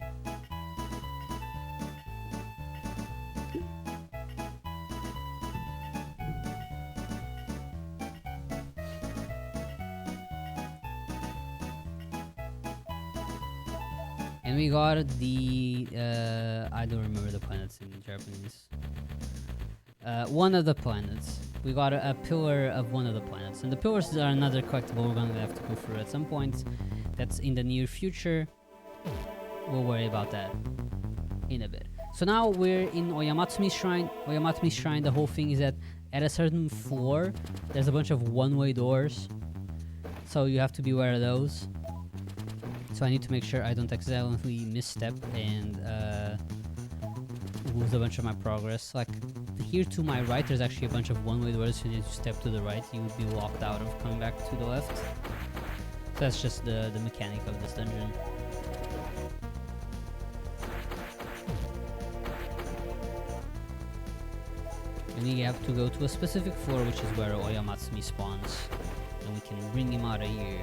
And we got the, I don't remember the planets in Japanese. One of the planets. We got a pillar of one of the planets. And the pillars are another collectible we're gonna have to go through at some point. That's in the near future. We'll worry about that in a bit. So now we're in Oyamatsumi Shrine. Oyamatsumi Shrine, the whole thing is that at a certain floor, there's a bunch of one-way doors. So you have to be aware of those. So I need to make sure I don't accidentally misstep and lose a bunch of my progress. Like here to my right, there's actually a bunch of one-way doors. So you need to step to the right, you would be locked out of coming back to the left. So that's just the mechanic of this dungeon. And we have to go to a specific floor, which is where Oyamatsumi spawns. And we can bring him out of here.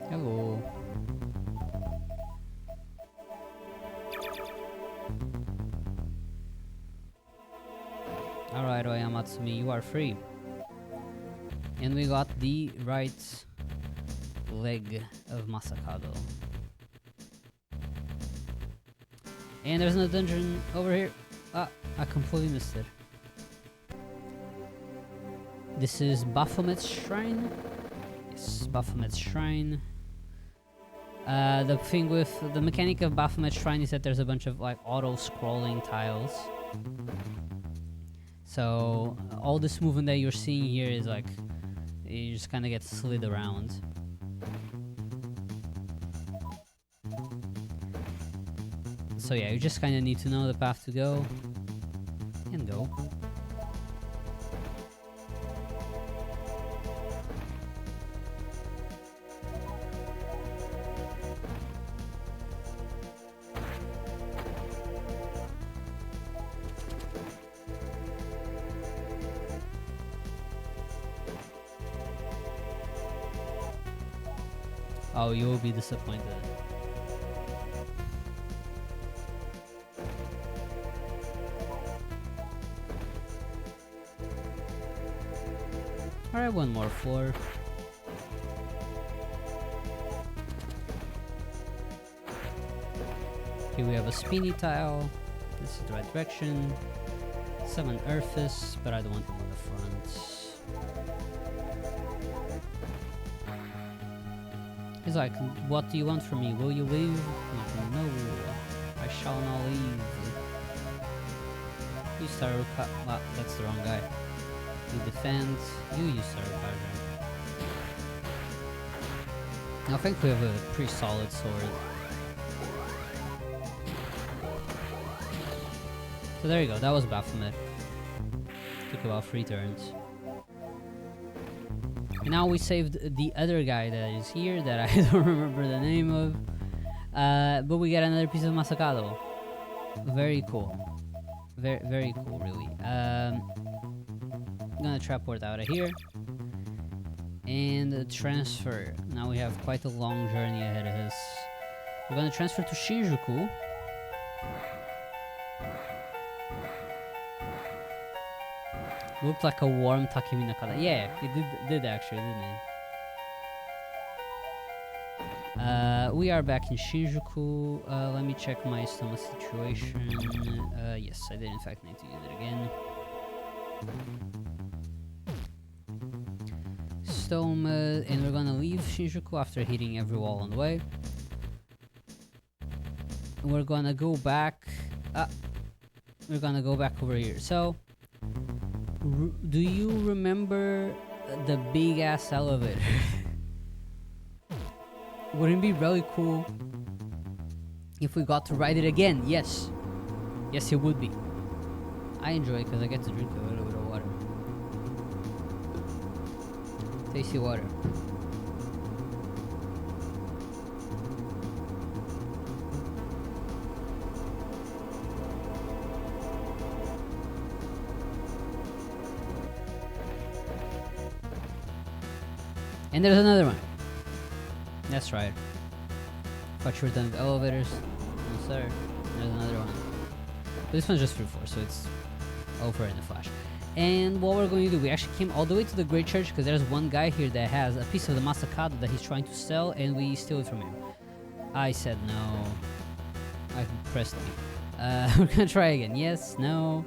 Hello. Alright, Oyamatsumi, you are free. And we got the right leg of Masakado. And there's another dungeon over here. Ah, I completely missed it. This is Baphomet's Shrine. Yes, Baphomet's Shrine. The thing with the mechanic of Baphomet's Shrine is that there's a bunch of like auto-scrolling tiles. So all this movement that you're seeing here is like, you just kind of get slid around. So yeah, you just kind of need to know the path to go, and go. Oh, you will be disappointed. Alright, one more floor. Here we have a spinny tile. This is the right direction. Summon Earthus, but I don't want him on the front. He's like, what do you want from me? Will you leave? Like, no, I shall not leave. You start well, that's the wrong guy. You defend, you start recovering. I think we have a pretty solid sword. So there you go, that was Baphomet. Took about 3 turns. Now we saved the other guy that is here that I don't remember the name of. But we get another piece of Masakado. Very cool. Very cool, really. I'm gonna traport out of here. And transfer. Now we have quite a long journey ahead of us. We're gonna transfer to Shinjuku. Looked like a warm Takemi Nakata. Yeah, it did actually, didn't it? We are back in Shinjuku. Let me check my stomach situation. Yes, I did in fact need to use it again. Stoma, and we're gonna leave Shinjuku after hitting every wall on the way. We're gonna go back. We're gonna go back over here. So, do you remember the big ass elevator? Wouldn't it be really cool if we got to ride it again? Yes. Yes, it would be. I enjoy it because I get to drink a little bit of water. Tasty water. And there's another one. That's right. Thought you were done with elevators. No, sir. There's another one. But this one's just free 4, so it's over in a flash. And what we're going to do, we actually came all the way to the Great Church because there's one guy here that has a piece of the Masakado that he's trying to sell, and we steal it from him. I said no. I pressed me. We're gonna try again. Yes, no.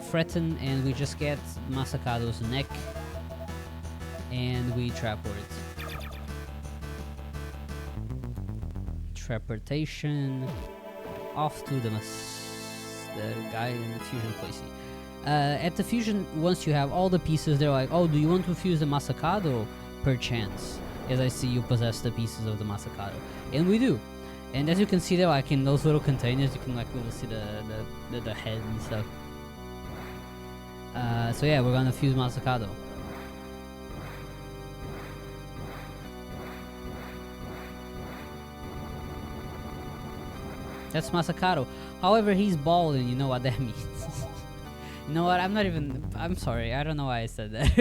Threaten, and we just get Masakado's neck. And we trap it. Traportation. Off to the guy in the fusion place. At the fusion, once you have all the pieces, they're like, oh, do you want to fuse the Masakado? Perchance. As I see you possess the pieces of the Masakado. And we do. And as you can see there, like in those little containers, you can like really see the head and stuff. So yeah, we're gonna fuse Masakado. That's Masakado. However, he's bald, and you know what that means. You know what? I'm sorry. I don't know why I said that.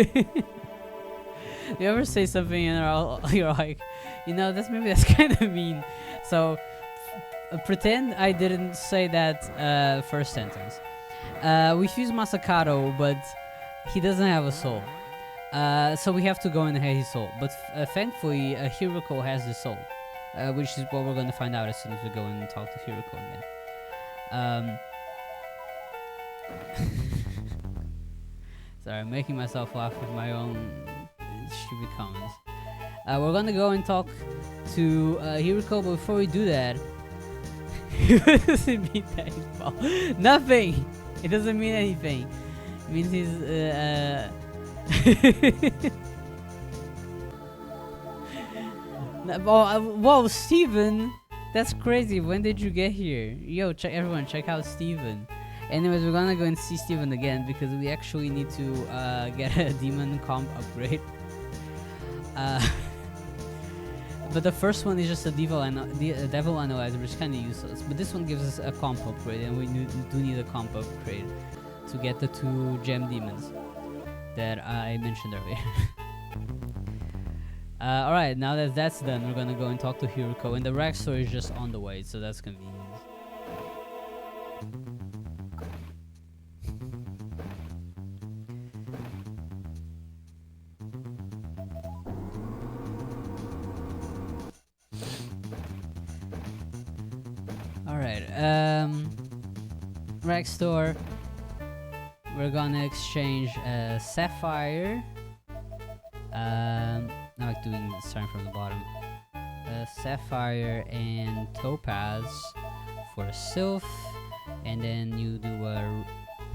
You ever say something and you're like, you know, that's kind of mean. So pretend I didn't say that first sentence. We fuse Masakado, but he doesn't have a soul. So we have to go and have his soul. But thankfully, Hiroko has the soul. Which is what we're going to find out as soon as we go and talk to Hiroko again. Sorry, I'm making myself laugh with my own stupid comments. We're going to go and talk to Hiroko, but before we do that... What does it mean that he's bald? Nothing! It doesn't mean anything. It means he's... Whoa, Steven! That's crazy. When did you get here? Yo, everyone, check out Steven. Anyways, we're gonna go and see Steven again because we actually need to get a demon comp upgrade. But the first one is just a devil analyzer, which is kind of useless. But this one gives us a comp upgrade, and we do need a comp upgrade to get the 2 gem demons that I mentioned earlier. Alright, now that that's done, we're gonna go and talk to Hiroko, and the rack store is just on the way, so that's convenient. Alright, rack store. We're gonna exchange Sapphire. I like doing starting from the bottom. Sapphire and Topaz for a Sylph, and then you do a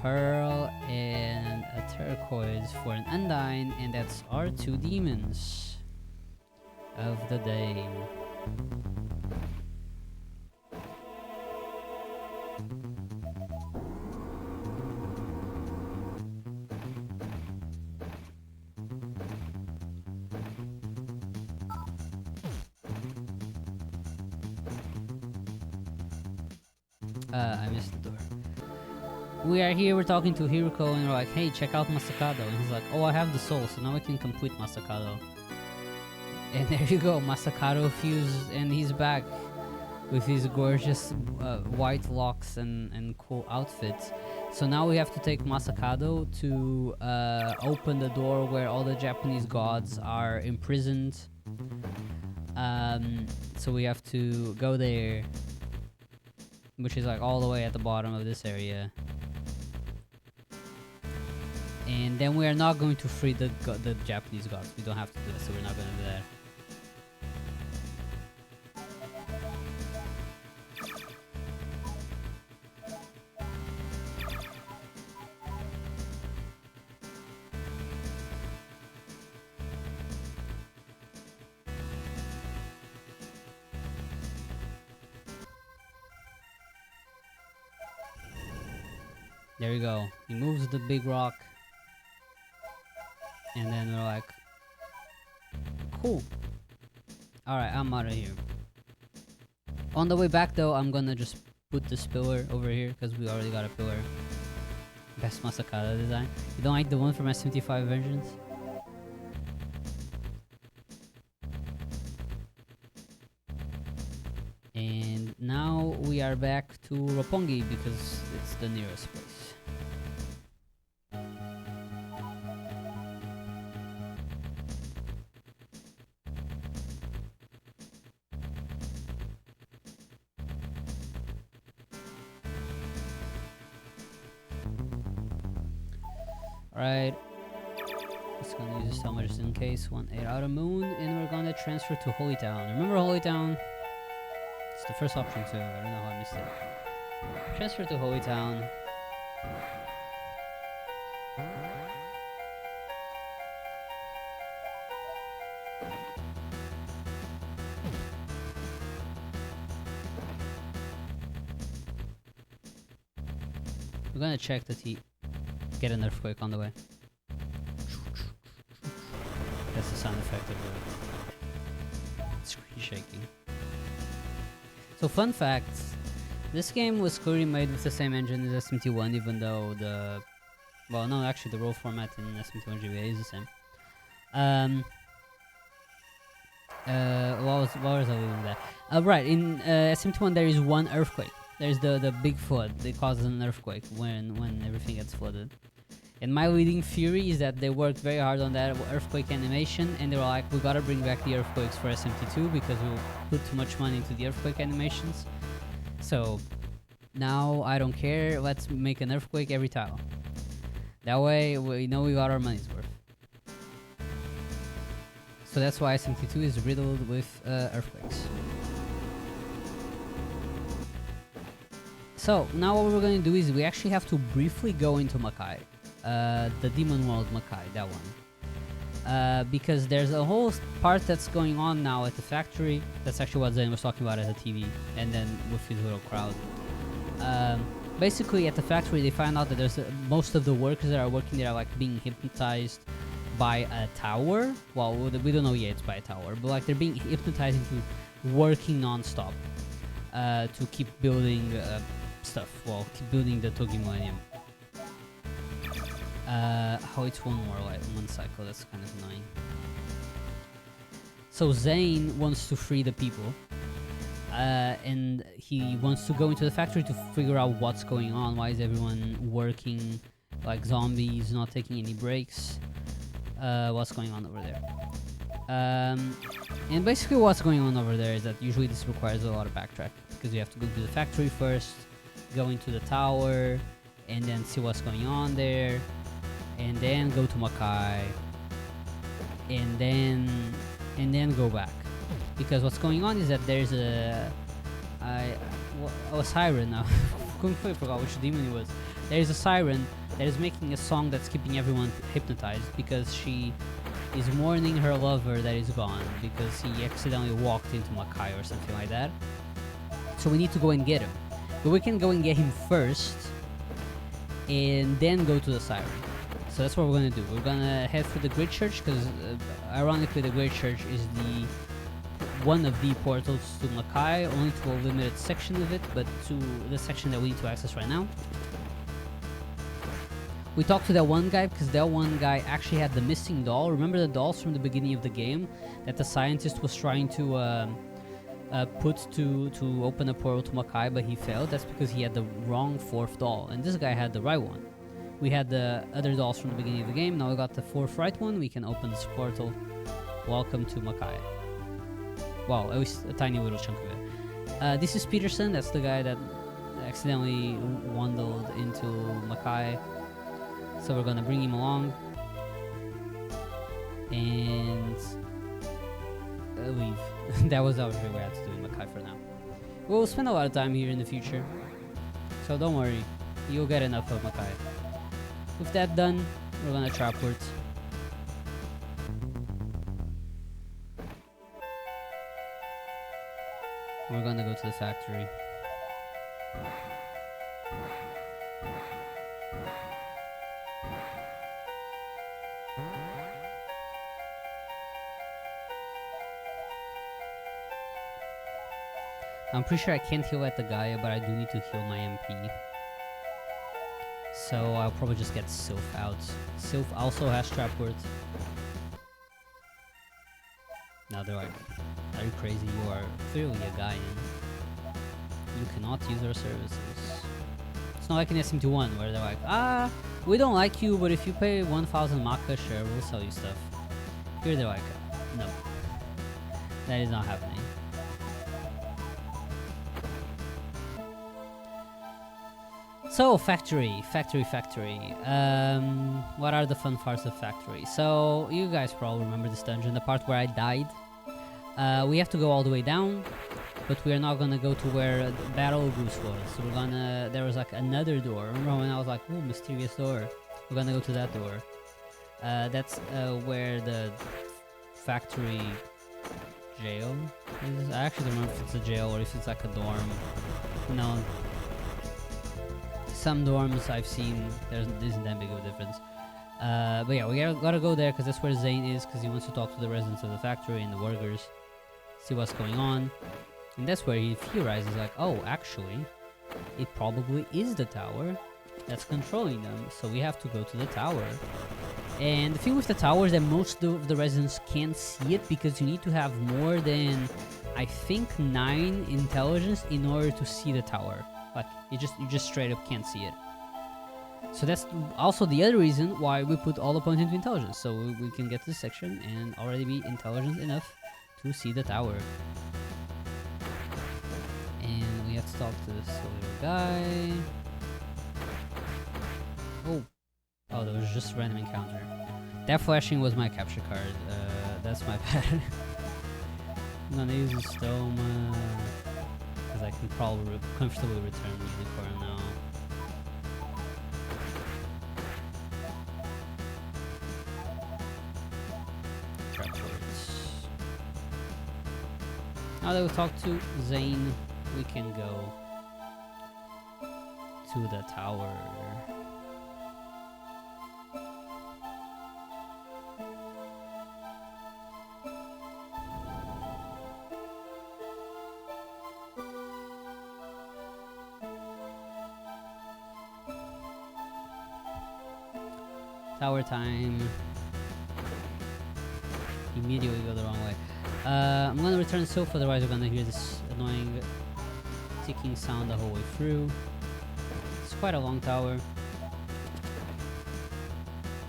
Pearl and a Turquoise for an Undyne, and that's our 2 demons of the day. I missed the door. We are here, we're talking to Hiroko, and we're like, hey, check out Masakado. And he's like, oh, I have the soul, so now I can complete Masakado. And there you go, Masakado fused, and he's back with his gorgeous white locks and cool outfits. So now we have to take Masakado to open the door where all the Japanese gods are imprisoned. So we have to go there, which is like all the way at the bottom of this area. And then we are not going to free the Japanese gods. We don't have to do that, so we're not going to do that. There we go. He moves the big rock. And then we're like, cool. Alright, I'm out of here. On the way back though, I'm gonna just put this pillar over here because we already got a pillar. Best Masakata design. You don't like the one from S75 Vengeance? And now we are back to Roppongi because it's the nearest place. Alright, just gonna use this helmet just in case. 1-8 outer moon, and we're gonna transfer to Holy Town. Remember Holy Town? It's the first option too. I don't know how I missed it. Transfer to Holy Town. We're gonna check that he get an earthquake on the way. That's the sound effect of the screen shaking. So fun fact, this game was clearly made with the same engine as SMT1, even though the... well, no, actually the roll format in SMT1 GBA is the same. What was I doing that? Right, in SMT1 there is one earthquake. There's the big flood that causes an earthquake when everything gets flooded. And my leading theory is that they worked very hard on that earthquake animation, and they were like, we gotta bring back the earthquakes for SMT2 because we put too much money into the earthquake animations. So now I don't care, let's make an earthquake every tile. That way we know we got our money's worth. So that's why SMT2 is riddled with earthquakes. So now what we're going to do is we actually have to briefly go into Makai. The Demon World Makai, that one. Because there's a whole part that's going on now at the factory. That's actually what Zen was talking about at the TV, and then with his little crowd. Basically at the factory they find out that there's most of the workers that are working there are like being hypnotized by a tower. Well, we don't know yet it's by a tower, but like they're being hypnotized into working non-stop to keep building stuff. Well, keep building the Togi Millennium. Oh, it's one cycle, that's kind of annoying. So Zane wants to free the people, and he wants to go into the factory to figure out what's going on. Why is everyone working like zombies, not taking any breaks? What's going on over there? And basically what's going on over there is that usually this requires a lot of backtrack, because you have to go to the factory first, go into the tower, and then see what's going on there, and then go to Makai, and then go back. Because what's going on is that there's a siren now. I forgot which demon it was. There's a siren that is making a song that's keeping everyone hypnotized because she is mourning her lover that is gone because he accidentally walked into Makai or something like that. So we need to go and get him. But we can go and get him first and then go to the siren. So that's what we're gonna do. We're gonna head for the Great Church because ironically the Great Church is one of the portals to Makai, only to a limited section of it, but to the section that we need to access right now. We talked to that one guy because that one guy actually had the missing doll. Remember the dolls from the beginning of the game that the scientist was trying to put to open a portal to Makai, but he failed? That's because he had the wrong fourth doll, and this guy had the right one. We had the other dolls from the beginning of the game, now we got the fourth right one, we can open this portal. Welcome to Makai. Well, at least a tiny little chunk of it. This is Peterson. That's the guy that accidentally wandled into Makai. So we're gonna bring him along and leave. That was everything we had to do in Makai for now. We'll spend a lot of time here in the future, so don't worry, you'll get enough of Makai. With that done, we're gonna trapward. We're gonna go to the factory. I'm pretty sure I can't heal at the Gaia, but I do need to heal my MP. So I'll probably just get Sylph out. Sylph also has trap words. Now they're like, are you crazy? You are clearly a Gaian. You cannot use our services. It's not like in SMT1 where they're like, we don't like you, but if you pay 1,000 Maka, sure, we'll sell you stuff. Here they're like, no. That is not happening. So, factory. What are the fun parts of factory? So, you guys probably remember this dungeon, the part where I died. We have to go all the way down, but we are not gonna go to where Battle Goose was. So we're gonna, there was like another door. Remember when I was like, ooh, mysterious door? We're gonna go to that door. That's where the factory jail is. I actually don't remember if it's a jail or if it's like a dorm. No. Some dorms I've seen, there isn't that big of a difference. But yeah, we gotta go there because that's where Zane is, because he wants to talk to the residents of the factory and the workers, see what's going on. And that's where he theorizes like, oh, actually, it probably is the tower that's controlling them, so we have to go to the tower. And the thing with the tower is that most of the residents can't see it because you need to have more than, I think, 9 intelligence in order to see the tower. Like, you just straight up can't see it. So that's also the other reason why we put all the points into intelligence, so we can get to this section and already be intelligent enough to see the tower. And we have to talk to this little guy. Oh, that was just random encounter. That flashing was my capture card. That's my bad. I'm gonna use the Stoma, because I can probably comfortably return the unicorn now. Now that we talked to Zane, we can go to the tower. Tower time. Immediately go the wrong way. I'm gonna return Sylph, otherwise we're gonna hear this annoying ticking sound the whole way through. It's quite a long tower.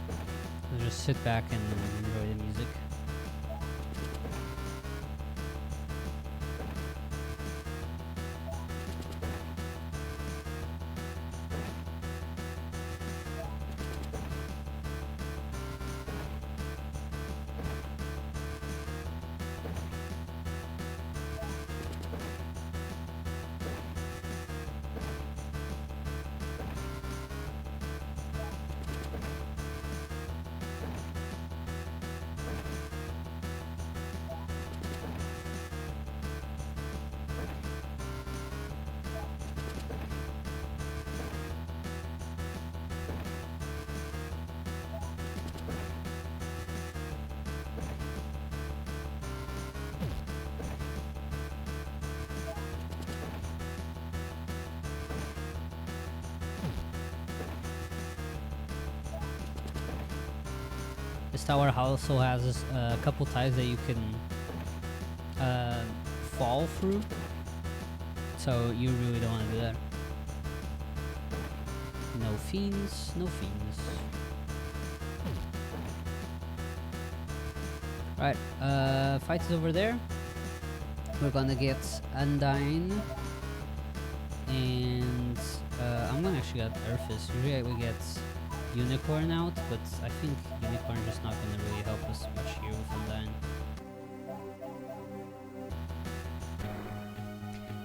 So just sit back and enjoy the music. This tower also has a couple ties that you can fall through, so you really don't want to do that. No fiends, no fiends. Right, fight is over there. We're gonna get Undyne, and I'm gonna actually get Earthis. Usually we get Unicorn out, but I think Unicorn is just not gonna really help us much here with Undyne.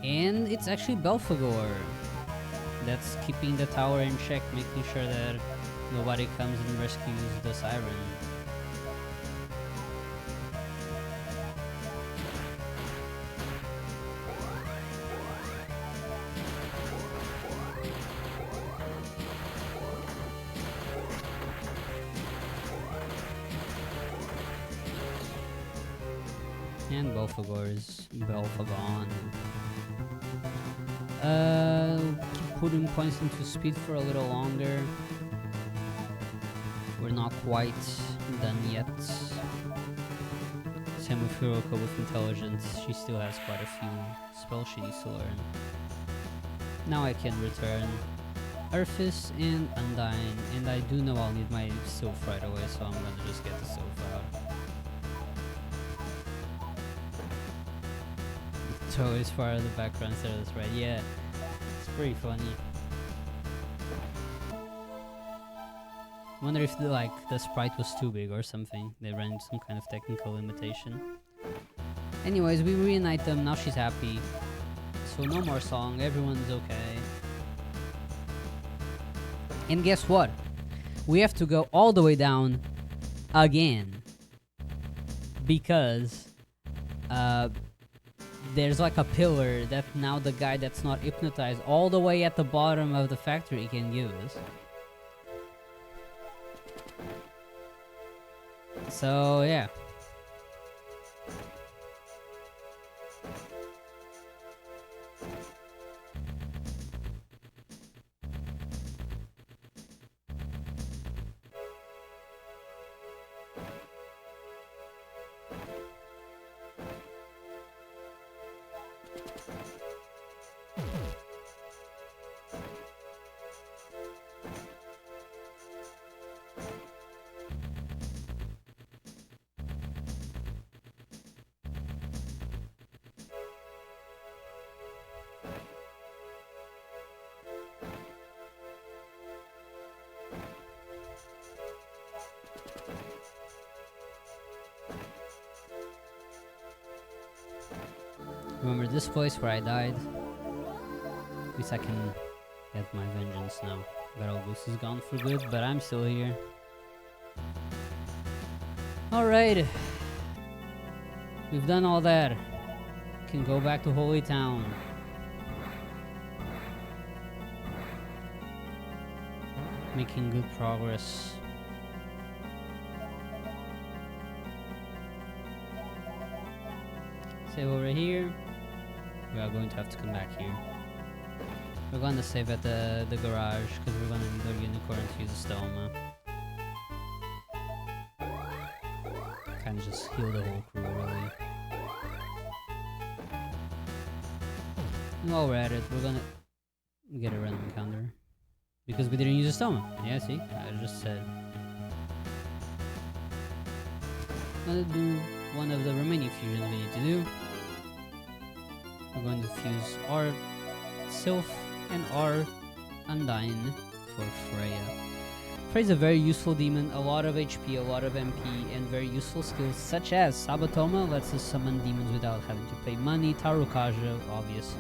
And it's actually Belphegor that's keeping the tower in check, making sure that nobody comes and rescues the Siren. And Belphegor is Belphagon. Keep putting points into speed for a little longer. We're not quite done yet. Same with Hiroko with intelligence. She still has quite a few spells she needs to learn. Now I can return Earthis and Undyne, and I do know I'll need my Sylph right away, so I'm gonna just get the Sylph out. So as far as the background service, right? Yeah, it's pretty funny. Wonder if the sprite was too big or something. They ran into some kind of technical limitation. Anyways, we reunite them. Now she's happy. So no more song. Everyone's okay. And guess what? We have to go all the way down again because there's like a pillar that now the guy that's not hypnotized all the way at the bottom of the factory can use. So yeah. Remember this place where I died? At least I can get my vengeance now. Battle Goose is gone for good, but I'm still here. Alright. We've done all that. Can go back to Holy Town. Making good progress. Save over here. We are going to have to come back here. We're going to save at the garage because we're going to need our unicorn to use a stoma. Kind of just heal the whole crew, really. And while we're at it, we're going to get a random encounter. Because we didn't use a stoma. Yeah, see? I just said. I'm going to do one of the remaining fusions we need to do. We're going to fuse our Sylph and our Undyne for Freya. Freya's a very useful demon, a lot of HP, a lot of MP, and very useful skills such as Sabatoma lets us summon demons without having to pay money, Tarukaja, obvious.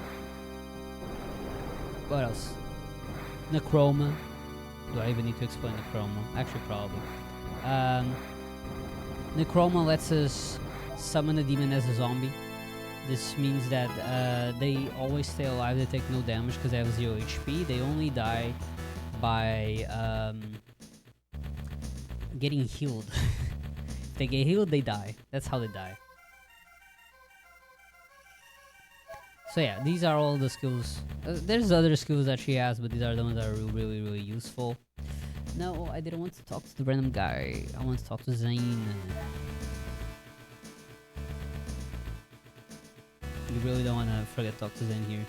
What else? Necroma. Do I even need to explain Necroma? Actually, probably. Necroma lets us summon a demon as a zombie. This means that they always stay alive, they take no damage because they have 0 HP. They only die by getting healed. If they get healed, they die. That's how they die. So yeah, these are all the skills. There's other skills that she has, but these are the ones that are really, really useful. No, I didn't want to talk to the random guy. I want to talk to Zane. You really don't want to forget to talk to Zane here.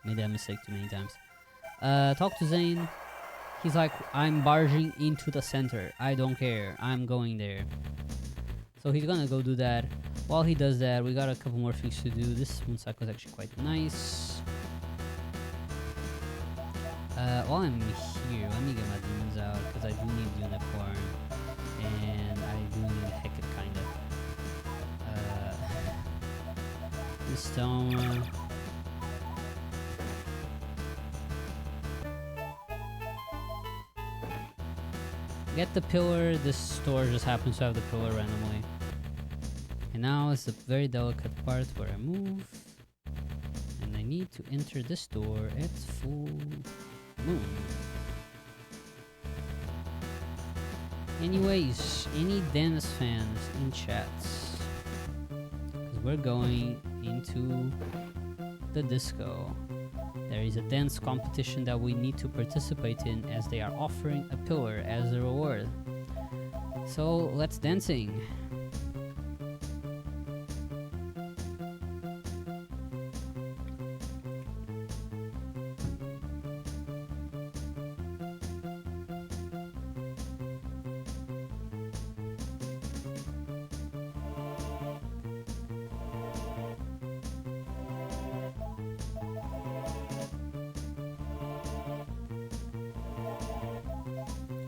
Made that mistake too many times. Talk to Zane. He's like, I'm barging into the center. I don't care. I'm going there. So he's gonna go do that. While he does that, we got a couple more things to do. This moon cycle is actually quite nice. While I'm here, let me get my demons out, because I do need unicorn, and I do need Hecate, kinda. This stone. Get the pillar. This store just happens to have the pillar randomly. And now it's the very delicate part where I move. And I need to enter this door at full moon. Anyways, any dance fans in chats? Because we're going into the disco. There is a dance competition that we need to participate in, as they are offering a pillar as a reward. So let's dancing.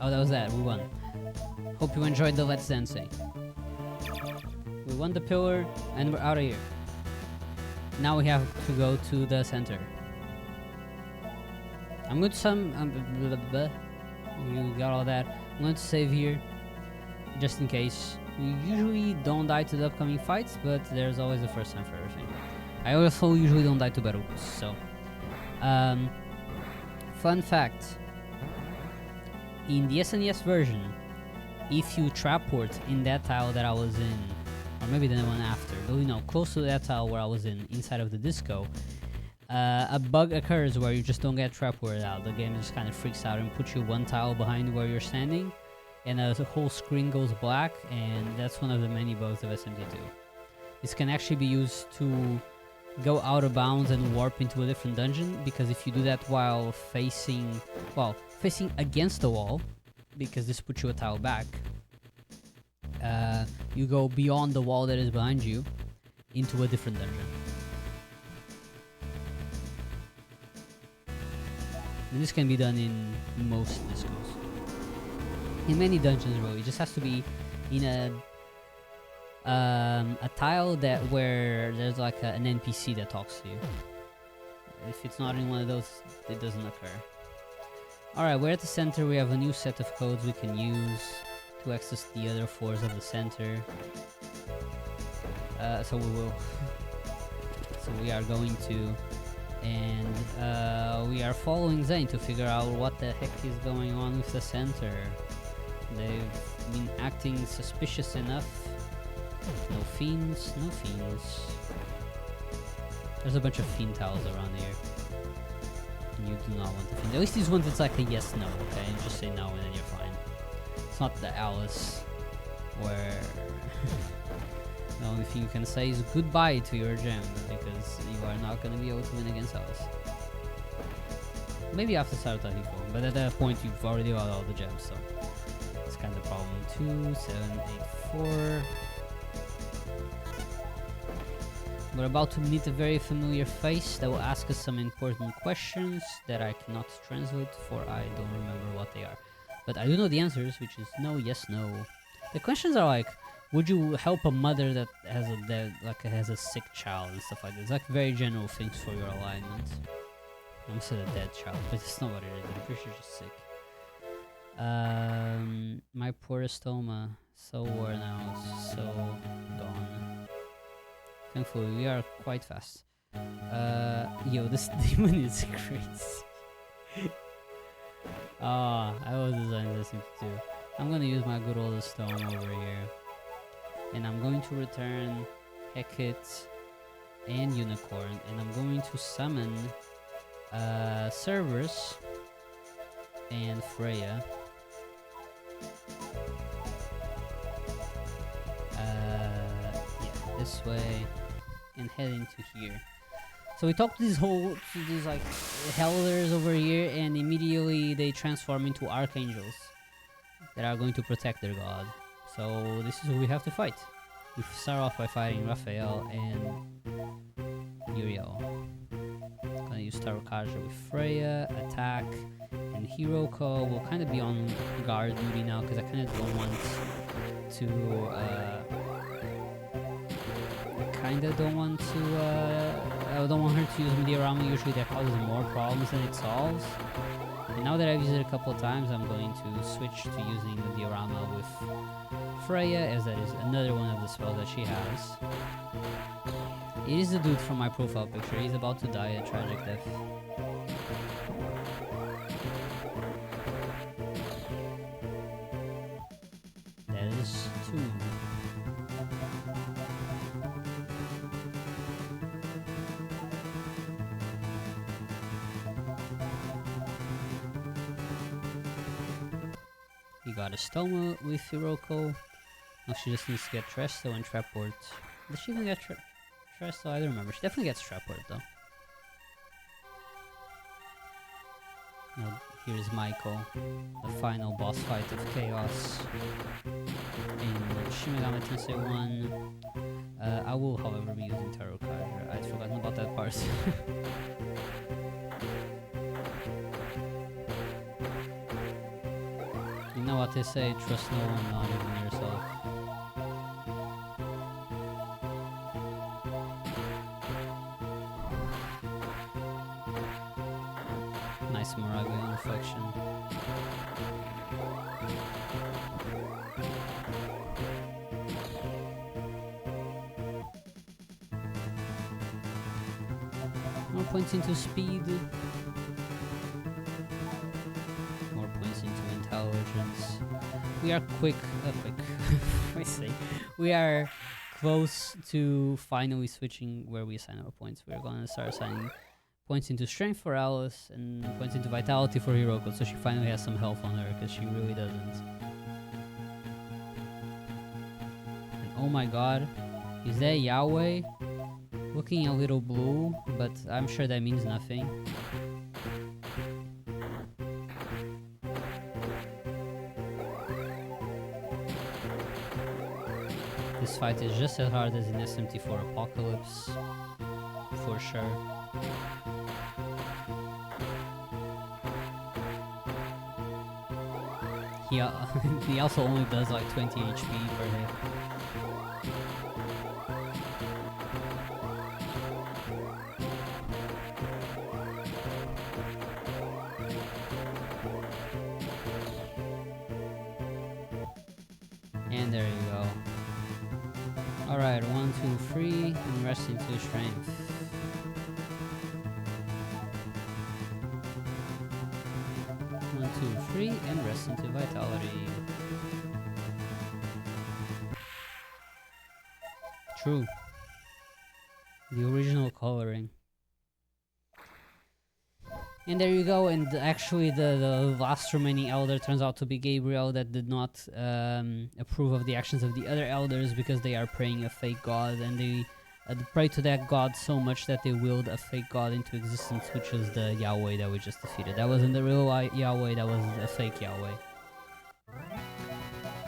Oh, that was that. We won. Hope you enjoyed the Let's Dancing. We won the pillar, and we're out of here. Now we have to go to the center. I'm going to you got all that. I'm going to save here, just in case. We usually don't die to the upcoming fights, but there's always the first time for everything. I also usually don't die to battle boosts, so... fun fact. In the SNES version, if you trap port in that tile that I was in, or maybe the one after, but you know, close to that tile where I was in, inside of the disco, a bug occurs where you just don't get trap ported out. The game just kind of freaks out and puts you one tile behind where you're standing, and the whole screen goes black, and that's one of the many bugs of SMT2. This can actually be used to go out of bounds and warp into a different dungeon, because if you do that while facing against the wall, because this puts you a tile back, you go beyond the wall that is behind you into a different dungeon. And this can be done in most discos. In many dungeons, really. It just has to be in a tile that where there's like an NPC that talks to you. If it's not in one of those, it doesn't occur. Alright, we're at the center. We have a new set of codes we can use to access the other floors of the center. So we are going to, and we are following Zane to figure out what the heck is going on with the center. They've been acting suspicious enough. No fiends, no fiends. There's a bunch of fiend tiles around here. You do not want the fiend. At least these ones it's like a yes, no, okay? And just say no and then you're fine. It's not the Alice, where the only thing you can say is goodbye to your gem, because you are not going to be able to win against Alice. Maybe after Sarutati form, but at that point you've already got all the gems, so it's kind of the problem. 2, 7, 8, 4. We're about to meet a very familiar face that will ask us some important questions that I cannot translate, for I don't remember what they are. But I do know the answers, which is no, yes, no. The questions are like, would you help a mother that has a sick child and stuff like that? It's like very general things for your alignment. I almost said a dead child, but it's not what it is. I'm pretty sure she's sick. My portostoma, so worn out, so gone. Thankfully, we are quite fast. Yo, this demon is crazy. I was designed this into two. I'm gonna use my good old stone over here. And I'm going to return Hecate and Unicorn. And I'm going to summon Cerberus and Freya. Yeah, this way. And head into here. So we talked to these like Hellers over here, and immediately they transform into archangels that are going to protect their god. So this is who we have to fight. We start off by fighting Raphael and Uriel. Gonna use Tarokaja with Freya, attack, and Hiroko will kind of be on guard duty now because I kind of don't want to. I don't want her to use Mediarama. Usually that causes more problems than it solves. And now that I've used it a couple of times, I'm going to switch to using the diorama with Freya, as that is another one of the spells that she has. It is the dude from my profile picture. He's about to die a tragic death. That is 2. We got a Stoma with Hiroko. Now she just needs to get Tresto and Traport. Does she even get Tresto? I don't remember. She definitely gets Traport though. Now here's Michael, the final boss fight of Chaos in Shin Megami Tensei 1. I will, however, be using Tarokaja. I'd forgotten about that part. You know what they say, trust no one, not even yourself. Nice Moravian reflection. More points into speed. More points into intelligence. We are I say. We are close to finally switching where we assign our points. We're going to start assigning points into strength for Alice and points into vitality for Hiroko, so she finally has some health on her, because she really doesn't. And oh my god, is that Yahweh? Looking a little blue, but I'm sure that means nothing. This fight is just as hard as in SMT4 Apocalypse, for sure. He also only does like 20 HP per hit. And there you go. Alright, 1, 2, 3, and rest into strength. 1, 2, 3, and rest into vitality. True. The original coloring. And there you go, and actually the last remaining elder turns out to be Gabriel, that did not approve of the actions of the other elders because they are praying a fake god, and they pray to that god so much that they willed a fake god into existence, which is the Yahweh that we just defeated. That wasn't the real Yahweh, that was a fake Yahweh.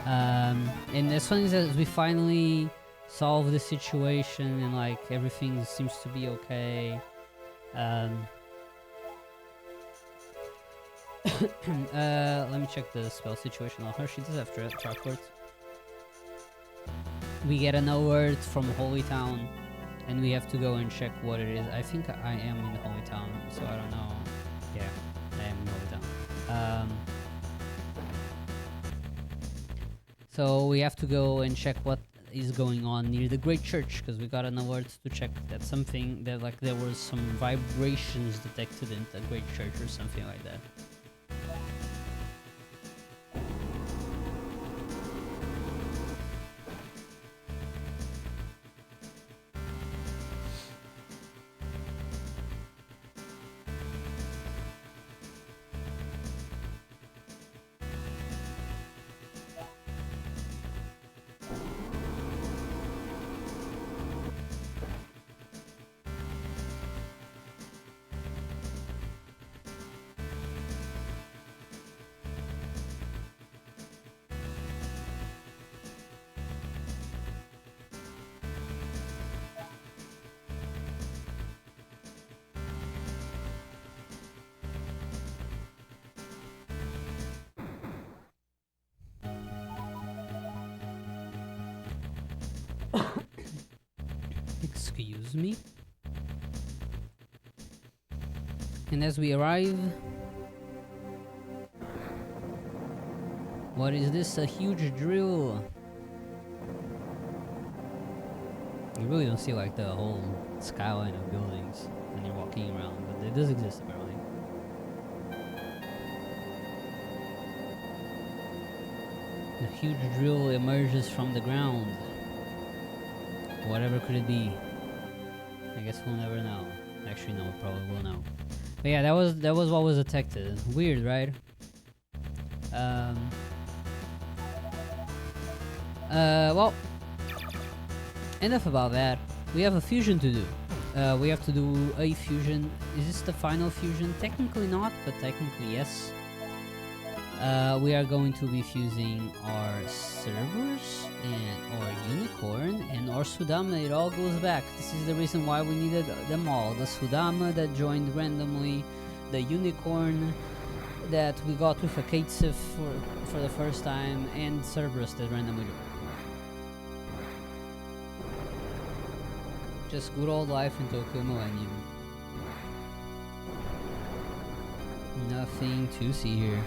And as funny as we finally solve the situation and like everything seems to be okay, let me check the spell situation on her. She does have Traport. We get an alert from Holy Town, and we have to go and check what it is. I think I am in Holy Town, so I don't know. Yeah, I am in Holy Town. So we have to go and check what is going on near the Great Church, because we got an alert to check that something, that like there was some vibrations detected in the Great Church or something like that. Excuse me. And as we arrive... What is this? A huge drill. You really don't see like the whole skyline of buildings when you're walking around, but it does exist apparently. A huge drill emerges from the ground. Whatever could it be? I guess we'll never know. Actually, no, we probably will know. But yeah, that was what was detected. Weird, right? Well, enough about that. We have a fusion to do. We have to do a fusion. Is this the final fusion? Technically not, but technically yes. We are going to be fusing our Cerberus and our Unicorn and our Sudama. It all goes back. This is the reason why we needed them all. The Sudama that joined randomly, the Unicorn that we got with a Kaitsif for the first time, and Cerberus that randomly joined. Just good old life in Tokyo Millennium. Nothing to see here.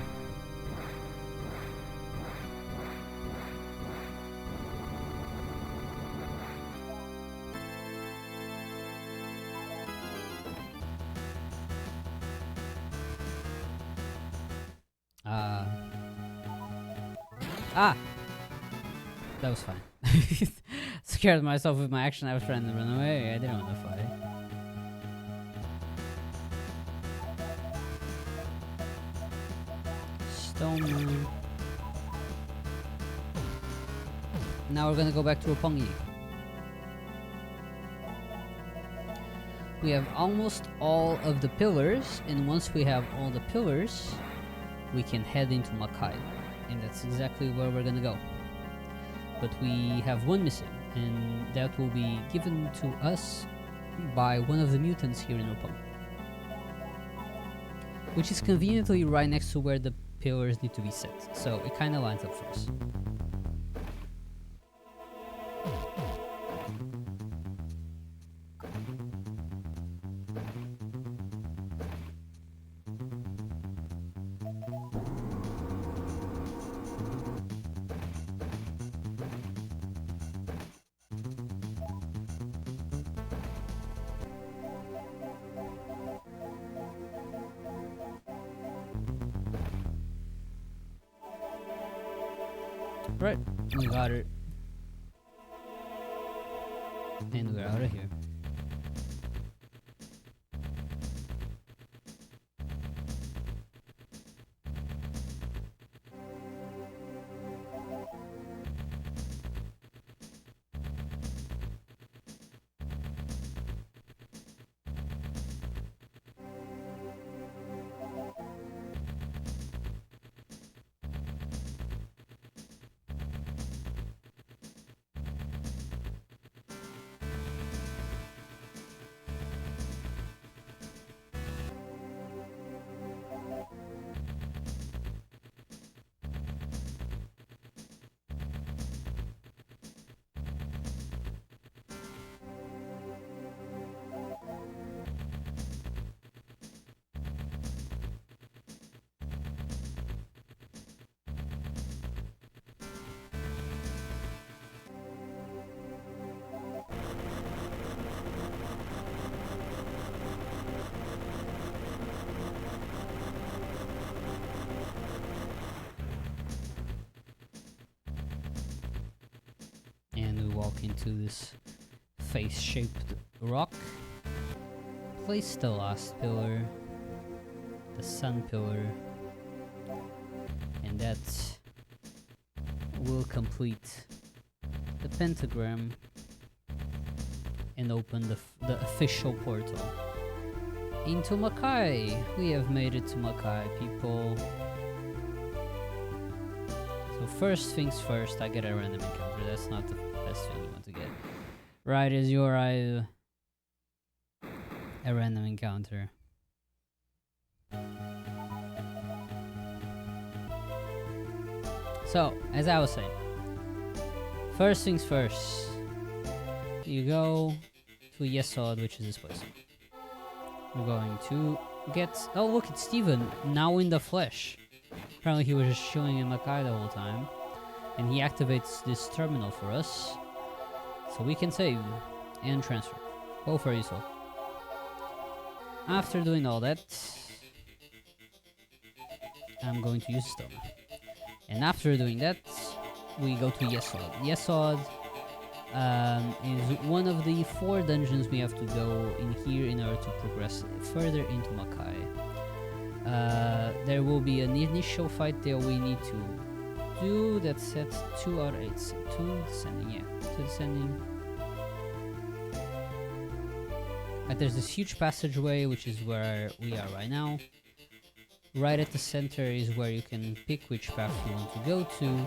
That was fine. Scared myself with my action. I was trying to run away. I didn't want to fight. Stone. Now we're gonna go back to Roppongi. We have almost all of the pillars, and once we have all the pillars, we can head into Makai. And that's exactly where we're gonna go. But we have one missing, and that will be given to us by one of the mutants here in Roppongi, which is conveniently right next to where the pillars need to be set, so it kinda lines up for us. Right, we got it. And we're out of here. Walk into this face-shaped rock. Place the last pillar, the sun pillar, and that will complete the pentagram and open the official portal into Makai. We have made it to Makai, people. So first things first, I get a random encounter. That's not the best thing you want to get. Right as you arrive, a random encounter. So, as I was saying, first things first, you go to Yesod, which is this place. We're going to get... Oh, look, it's Steven, now in the flesh. Apparently he was just chilling in Makai the whole time. And he activates this terminal for us. So we can save and transfer. Both very useful. After doing all that, I'm going to use Stone. And after doing that, we go to Yesod. Yesod is one of the 4 dungeons we have to go in here in order to progress further into Makai. There will be an initial fight there we need to do that sets 2 out of 8. 2 descending, yeah. 2 descending. But there's this huge passageway, which is where we are right now. Right at the center is where you can pick which path you want to go to.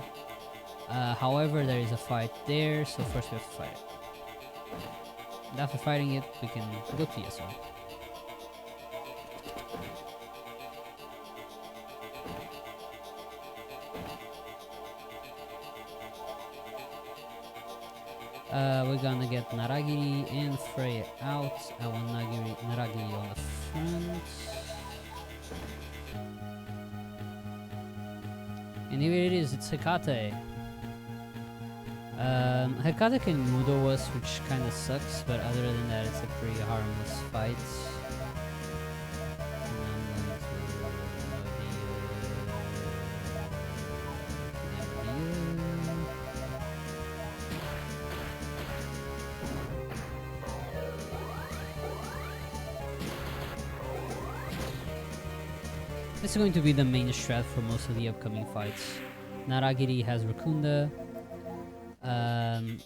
However, there is a fight there, so first we have to fight it. And after fighting it, we can go to Yesod. We're gonna get Naragiri and Freya out. I want Naragiri on the front. And here it is, it's Hekate. Hekate can Mudo us, which kinda sucks, but other than that, it's a pretty harmless fight. This is going to be the main strat for most of the upcoming fights. Naragiri has Rakunda.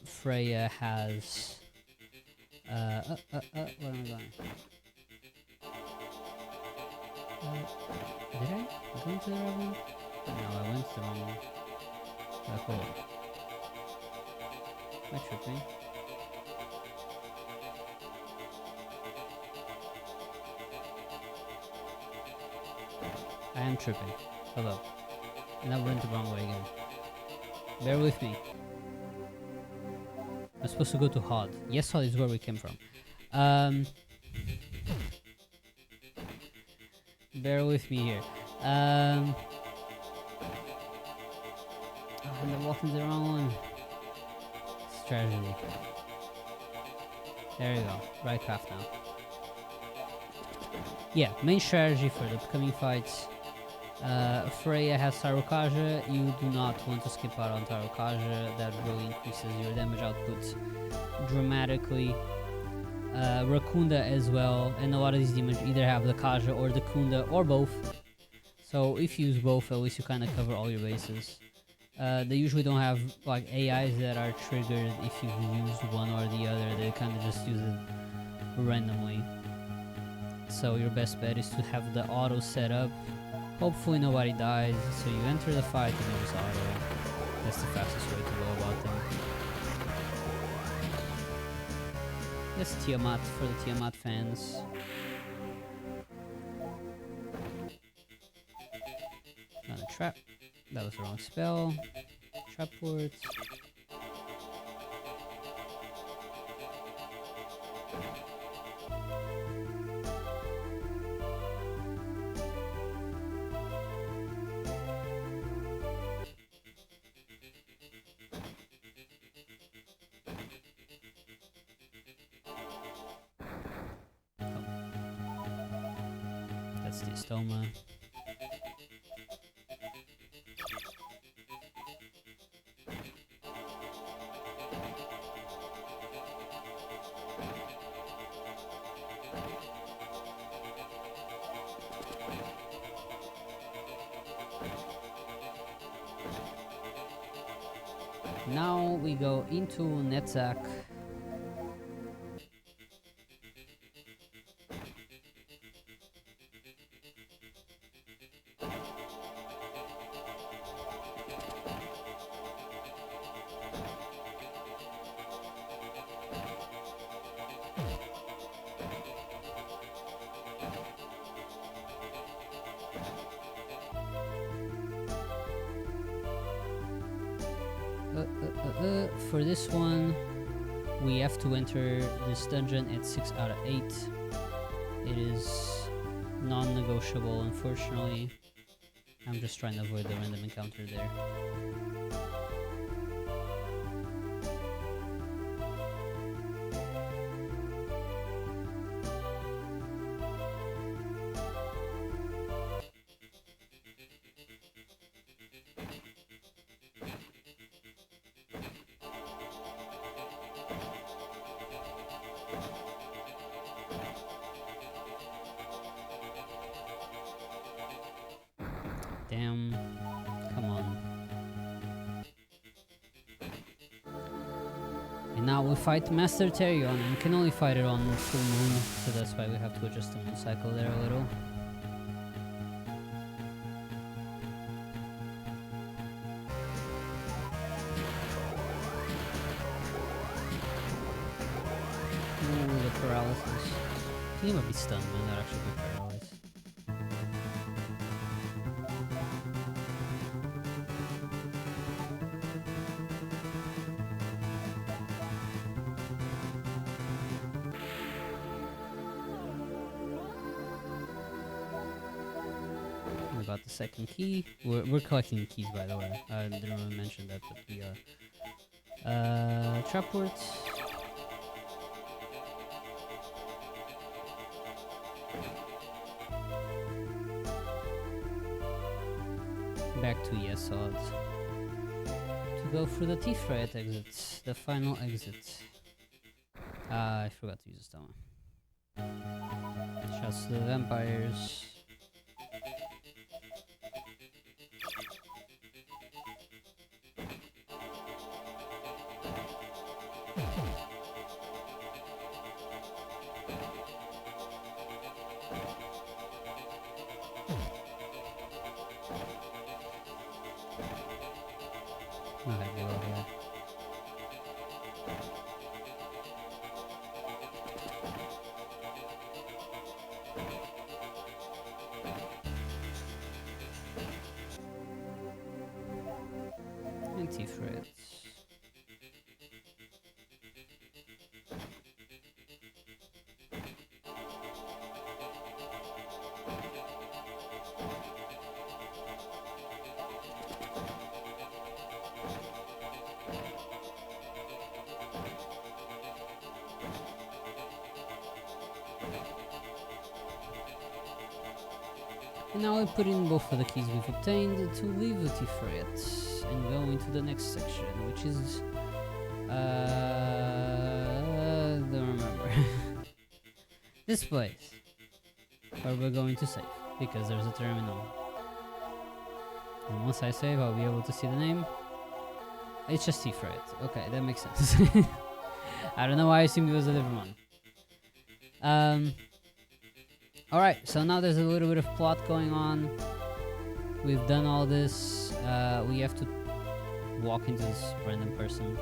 Freya has... where am I going? Did I go into the wrong one? No, I went to the wrong one. Hold on. Am I tripping? I am tripping. Hello. And I went the wrong way again. Bear with me. I'm supposed to go to Hod. Yes, Hod is where we came from. Bear with me here. Oh, I'm walking the wrong one. It's tragedy. There you go. Right path now. Yeah, main strategy for the upcoming fights. Freya has Tarokaja. You do not want to skip out on Tarokaja. That really increases your damage output dramatically. Rakunda as well, and a lot of these demons either have the Kaja or the Kunda or both. So if you use both, at least you kind of cover all your bases. They usually don't have like AIs that are triggered if you use one or the other. They kind of just use it randomly. So your best bet is to have the auto set up. Hopefully nobody dies, so you enter the fight and you just auto. That's the fastest way to go about them. That's Tiamat for the Tiamat fans. Not a trap. That was the wrong spell. Trap words. That's the stoma. Now we go into Netzach. For this one, We have to enter this dungeon at 6 out of 8. It is non-negotiable, unfortunately. I'm just trying to avoid the random encounter there. Damn. Come on. And now we fight Master Terion, and we can only fight it on full moon, so that's why we have to adjust the moon cycle there a little. Ooh, the paralysis. I think he might be stunned, man. That actually be paralyzed. We got the second key. We're collecting keys, by the way. I didn't really mention that, but we are. Trapports. Back to Yesod. To go through the T-Freight exit, the final exit. I forgot to use this one. Shouts to the vampires. Okay, go over there. And T-Freights. And now we put in both of the keys we've obtained to leave the T-Freight and go into the next section, which is don't remember. This place where we're going to save, because there's a terminal. And once I save, I'll be able to see the name. It's just T-Freight. Okay, that makes sense. I don't know why I assumed it was a different one. Alright, so now there's a little bit of plot going on. We've done all this. We have to walk into this random person.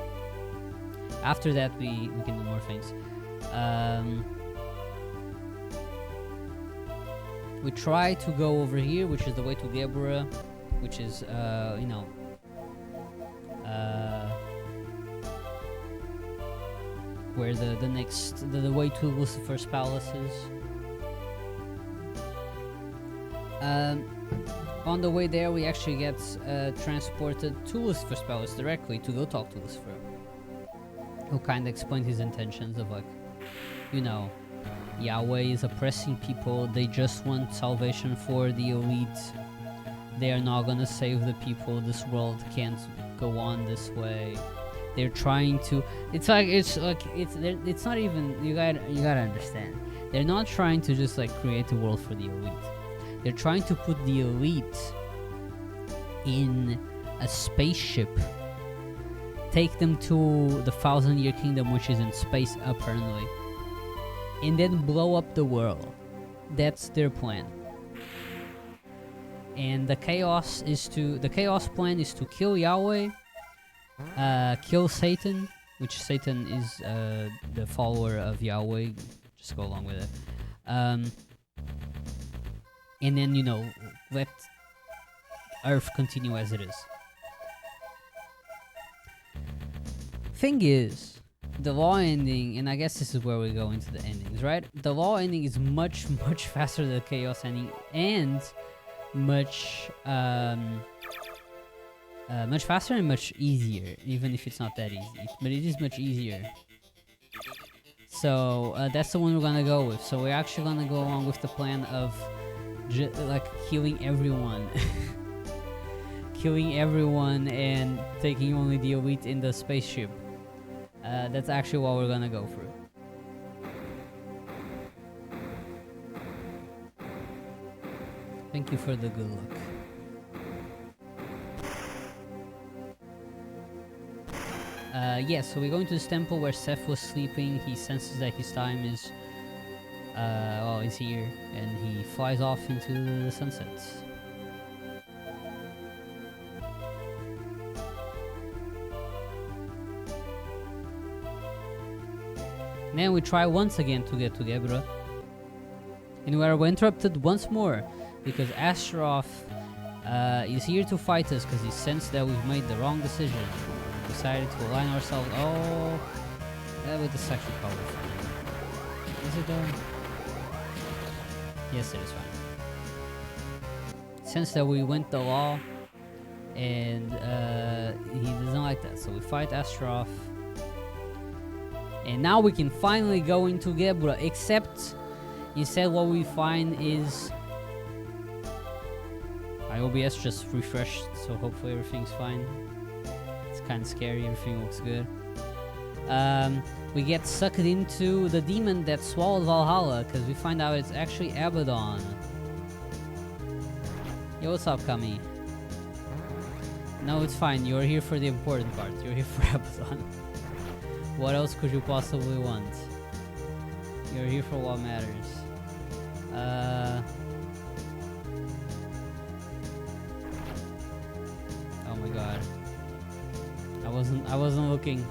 After that, we can do more things. We try to go over here, which is the way to Gebra, which is, you know, where the way to Lucifer's palace is. On the way there, we actually get transported to Lucifer's palace directly to go talk to Lucifer, who kind of explained his intentions of, like, you know, Yahweh is oppressing people. They just want salvation for the elite. They are not gonna save the people. This world can't go on this way. They're trying to. It's not even. You gotta understand. They're not trying to just like create a world for the elite. They're trying to put the elite in a spaceship, take them to the 1,000-year kingdom, which is in space apparently, and then blow up the world. That's their plan. And the chaos plan is to kill Yahweh, kill Satan, which Satan is the follower of Yahweh. Just go along with it. And then, you know, let Earth continue as it is. Thing is, the law ending, and I guess this is where we go into the endings, right? The law ending is much faster than the chaos ending, and much much faster and much easier, even if it's not that easy, but it is much easier. So that's the one we're gonna go with. So we're actually gonna go along with the plan of like killing everyone. Killing everyone and taking only the elite in the spaceship. That's actually what we're gonna go through. Thank you for the good luck. Yeah, so we go into this temple where Seth was sleeping. He senses that his time is, well, is here, and he flies off into the sunset. Then we try once again to get to Gebra, and we are interrupted once more because Astaroth is here to fight us because he sensed that we've made the wrong decision. We decided to align ourselves. Oh, with the sexual power. Is it though? Yes, it is fine. Since that we went the law, and he doesn't like that, so we fight Astaroth. And now we can finally go into Gebra, except instead what we find is my OBS just refreshed, so hopefully everything's fine. It's kind of scary, everything looks good. We get sucked into the demon that swallowed Valhalla, because we find out it's actually Abaddon. Yo, what's up, Kami? No, it's fine, you're here for the important part. You're here for Abaddon. What else could you possibly want? You're here for what matters. Oh my god. I wasn't looking.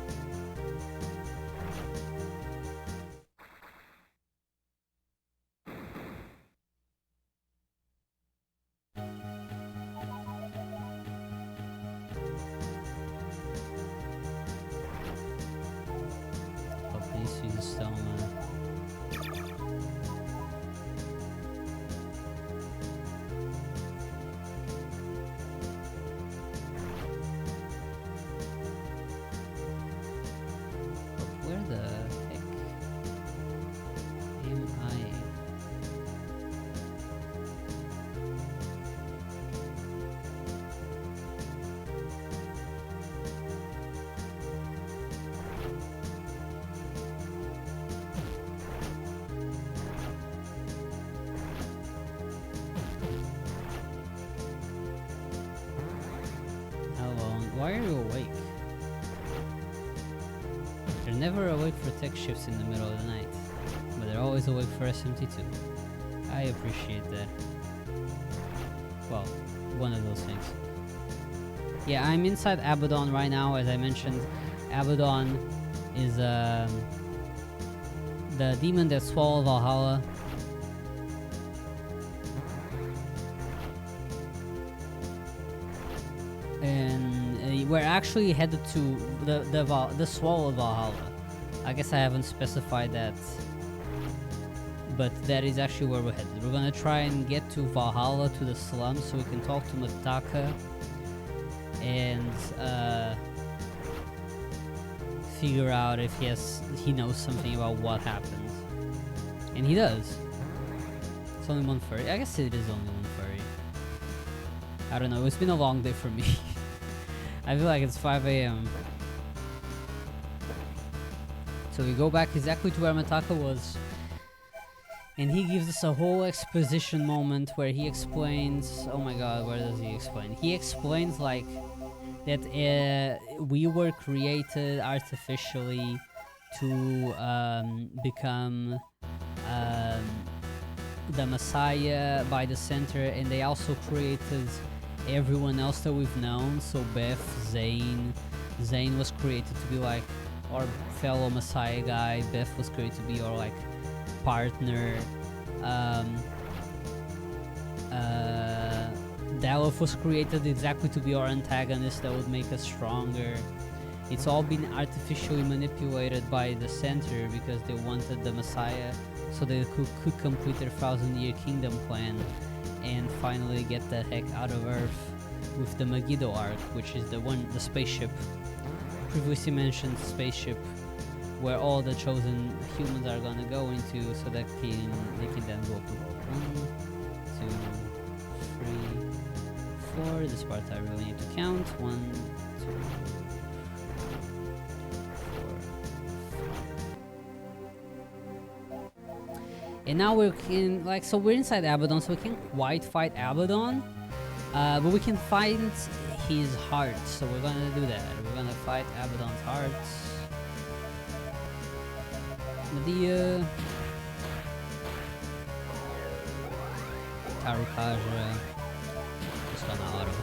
Why are you awake? They're never awake for tech shifts in the middle of the night, but they're always awake for SMT2. I appreciate that. Well, one of those things. Yeah, I'm inside Abaddon right now. As I mentioned, Abaddon is the demon that swallowed Valhalla. And we're actually headed to the swallowed Valhalla. I guess I haven't specified that, but that is actually where we're headed. We're gonna try and get to Valhalla, to the slums, so we can talk to Mataka and figure out if he knows something about what happened. And he does. It's only one furry. I guess it is only one furry. I don't know. It's been a long day for me. I feel like it's 5 a.m. So we go back exactly to where Mataka was. And he gives us a whole exposition moment where he explains... Oh my god, where does he explain? He explains like that we were created artificially to become the Messiah by the center, and they also created everyone else that we've known. So Beth, Zane was created to be like our fellow Messiah guy. Beth was created to be our like partner. Dalif was created exactly to be our antagonist that would make us stronger. It's all been artificially manipulated by the center because they wanted the Messiah so they could complete their 1,000-year kingdom plan and finally get the heck out of Earth with the Megiddo arc, which is the spaceship, previously mentioned spaceship, where all the chosen humans are gonna go into, so that they can then go up the world. 1, 2, 3, 4. This part I really need to count. 1, 2, 3, 4. And now we can, like, so we're inside Abaddon, so we can't quite fight Abaddon, but we can find his heart. So we're gonna do that. We're gonna fight Abaddon's heart. Medea, Tarukaja, just gonna auto.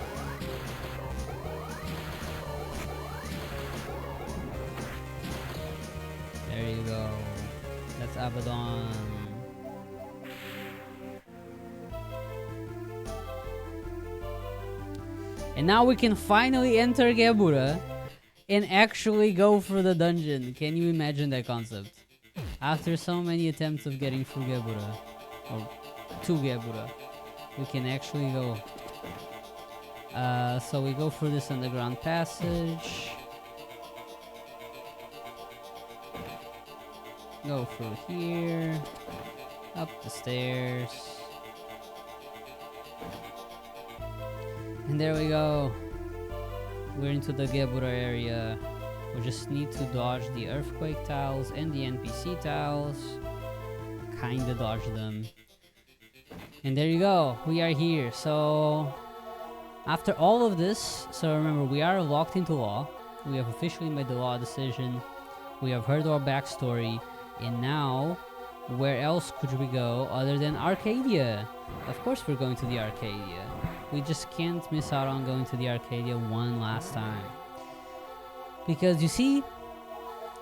There you go. That's Abaddon. And now we can finally enter Gebura and actually go for the dungeon. Can you imagine that concept? After so many attempts of getting through Gebura, or to Gebura, we can actually go. So we go through this underground passage. Go through here, up the stairs. And there we go. We're into the Gebura area. We just need to dodge the earthquake tiles and the NPC tiles. Kinda dodge them. And there you go. We are here. So after all of this, so remember, we are locked into law. We have officially made the law decision. We have heard our backstory. And now, where else could we go other than Arcadia? Of course we're going to the Arcadia. We just can't miss out on going to the Arcadia one last time. Because you see,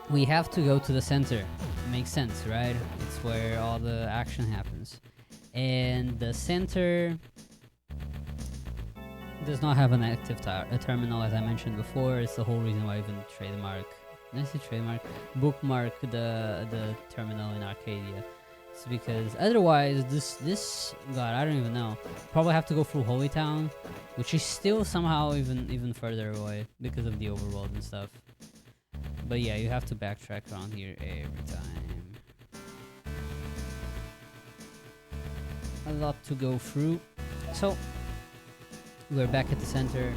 we have to go to the center. It makes sense, right? It's where all the action happens. And the center does not have an active terminal, as I mentioned before. It's the whole reason why I even bookmark the terminal in Arcadia. It's because otherwise this god, I don't even know. Probably have to go through Holy Town, which is still somehow even further away because of the overworld and stuff. But yeah, you have to backtrack around here every time. A lot to go through. So we're back at the center.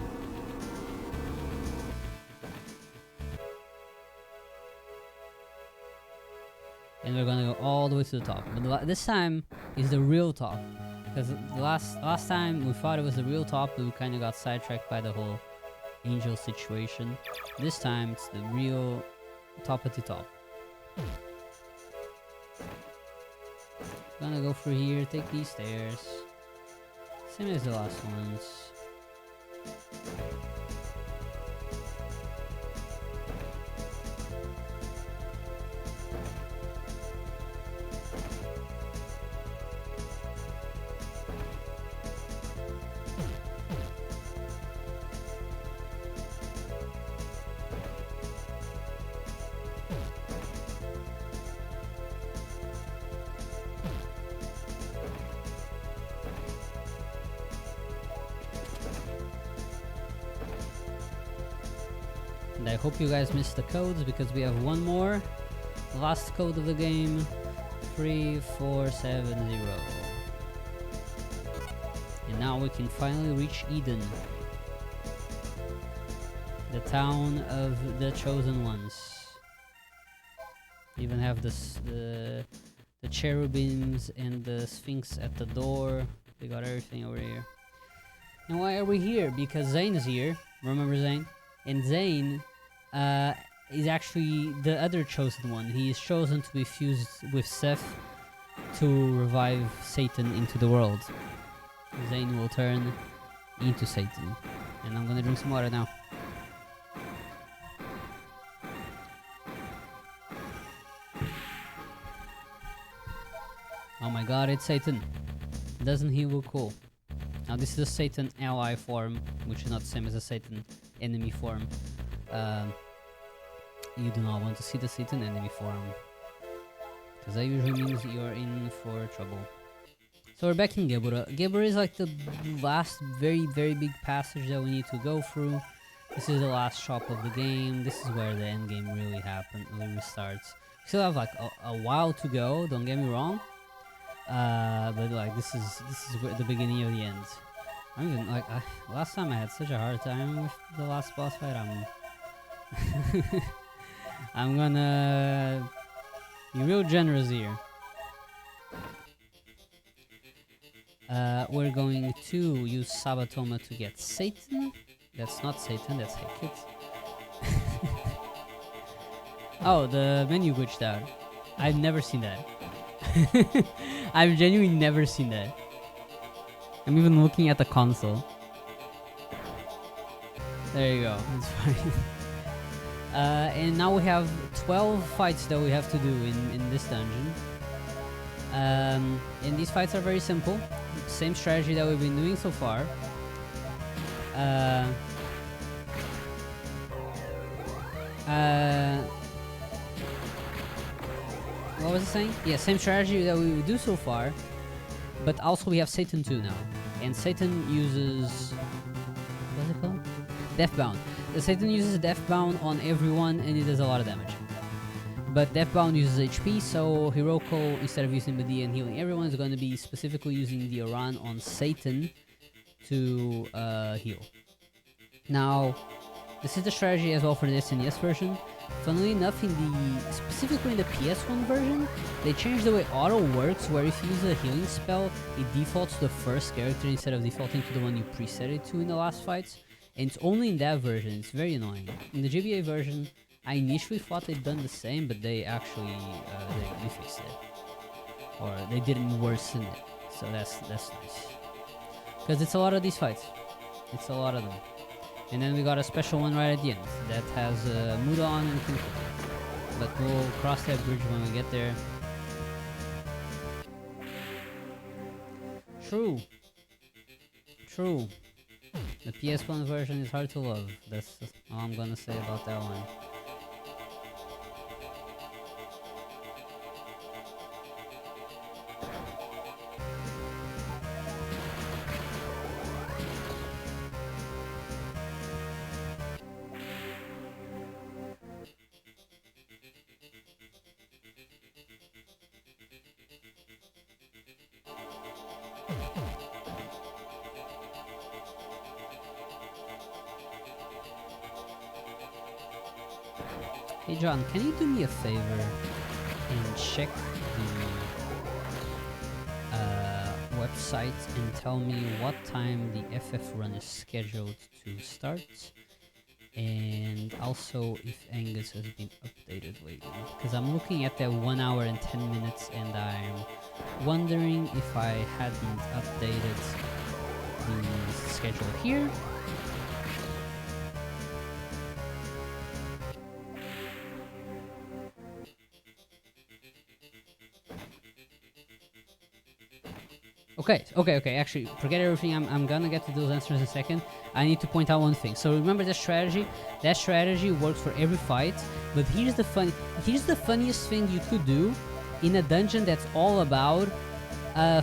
And we're gonna go all the way to the top. But this time is the real top. Because the last time we thought it was the real top, but we kind of got sidetracked by the whole angel situation. This time it's the real top at the top. Gonna go through here, take these stairs. Same as the last ones. And I hope you guys missed the codes because we have one more. Last code of the game, 3470. And now we can finally reach Eden, the town of the chosen ones. Even have the cherubims and the sphinx at the door. We got everything over here. And why are we here? Because Zane is here. Remember Zane? And Zane is actually the other chosen one. He is chosen to be fused with Seth to revive Satan into the world. Zane will turn into Satan. And I'm gonna drink some water now. Oh my god, it's Satan. Doesn't he look cool? Now this is a Satan ally form, which is not the same as a Satan enemy form. you do not want to see the Satan enemy form, because that usually means you're in for trouble. So we're back in Gebura. Gebura is like the last very big passage that we need to go through. This is the last shop of the game. This is where the end game really starts. We still have like a while to go, don't get me wrong. But like this is the beginning of the end. I'm even like last time I had such a hard time with the last boss fight. I'm gonna be real generous here. We're going to use Sabatoma to get Satan. That's not Satan, that's Hekit. Oh, the menu glitched out. I've never seen that. I've genuinely never seen that. I'm even looking at the console. There you go, it's fine. And now we have 12 fights that we have to do in this dungeon. And these fights are very simple. Same strategy that we've been doing so far. What was I saying? Yeah, same strategy that we do so far. But also we have Satan 2 now. And Satan uses... what's it called? Deathbound. The Satan uses Deathbound on everyone and it does a lot of damage. But Deathbound uses HP, so Hiroko, instead of using Medea and healing everyone, is going to be specifically using the Aran on Satan to heal. Now, this is the strategy as well for the SNES version. Funnily enough, specifically in the PS1 version, they changed the way auto works, where if you use a healing spell, it defaults to the first character instead of defaulting to the one you preset it to in the last fights. And it's only in that version, it's very annoying. In the GBA version, I initially thought they'd done the same, but they actually they fixed it, or they didn't worsen it. So that's nice, because it's a lot of these fights. It's a lot of them. And then we got a special one right at the end that has Muda-on and Kinko. But we'll cross that bridge when we get there. True. The PS1 version is hard to love. That's all I'm gonna say about that one. Hey John, can you do me a favor and check the website and tell me what time the FF run is scheduled to start? And also if Angus has been updated lately. Because I'm looking at that 1 hour and 10 minutes and I'm wondering if I hadn't updated the schedule here. Okay, actually, forget everything, I'm gonna get to those answers in a second. I need to point out one thing. So remember that strategy works for every fight, but here's the funniest thing you could do in a dungeon that's all about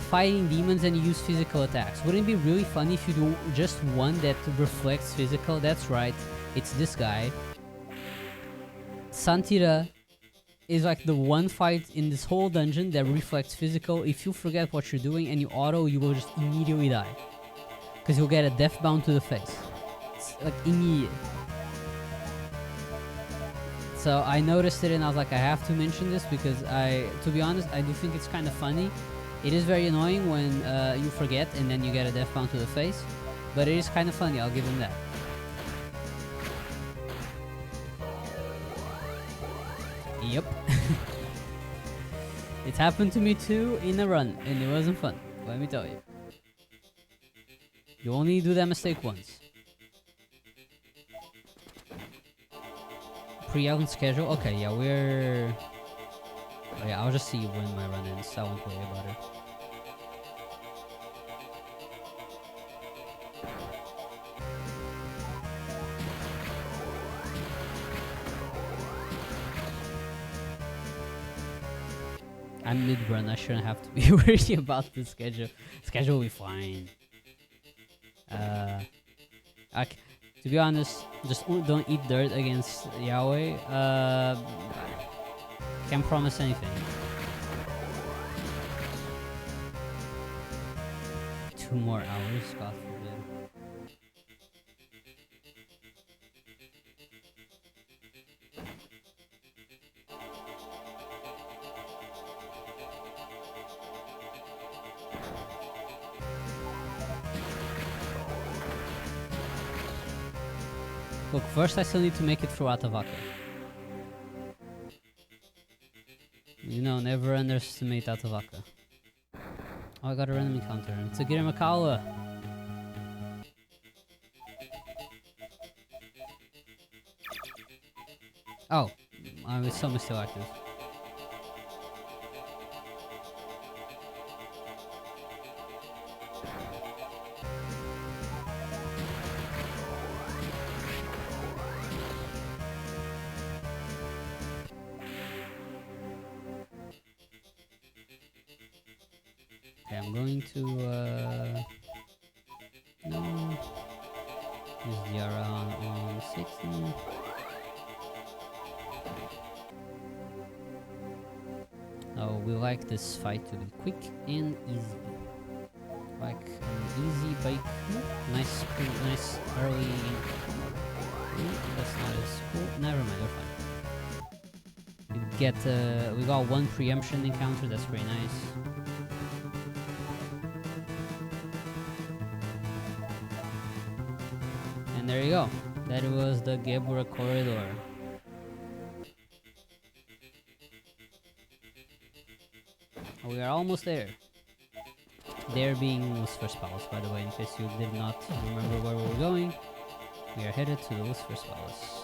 fighting demons and you use physical attacks. Wouldn't it be really funny if you do just one that reflects physical? That's right, it's this guy. Santira is like the one fight in this whole dungeon that reflects physical. If you forget what you're doing and you auto, you will just immediately die. Because you'll get a death bound to the face. It's like immediate. So I noticed it and I was like, I have to mention this because to be honest, I do think it's kind of funny. It is very annoying when you forget and then you get a death bound to the face. But it is kind of funny, I'll give him that. Yep. It happened to me too in a run, and it wasn't fun, let me tell you. You only do that mistake once. Pre-out schedule? Okay, yeah, we're... Oh yeah, I'll just see when my run ends, I won't worry about it. I'm mid-run. I shouldn't have to be worried about the schedule. Schedule will be fine. To be honest, just don't eat dirt against Yahweh. Can't promise anything. 2 more hours, God forbid. Look, first I still need to make it through Atavaka. You know, never underestimate Atavaka. Oh, I got a random encounter. It's a Girimakawa. Oh, I was so still active. Okay, I'm going to no, use Diara on 16. Oh, we like this fight to be quick and easy. Like an easy bike. Nice early. That's not as cool. Never mind, we're fine. We got 1 preemption encounter. That's pretty nice. And there you go. That was the Gebura corridor. We are almost there. There being Lucifer's Palace, by the way, in case you did not remember where we were going. We are headed to the Lucifer's Palace.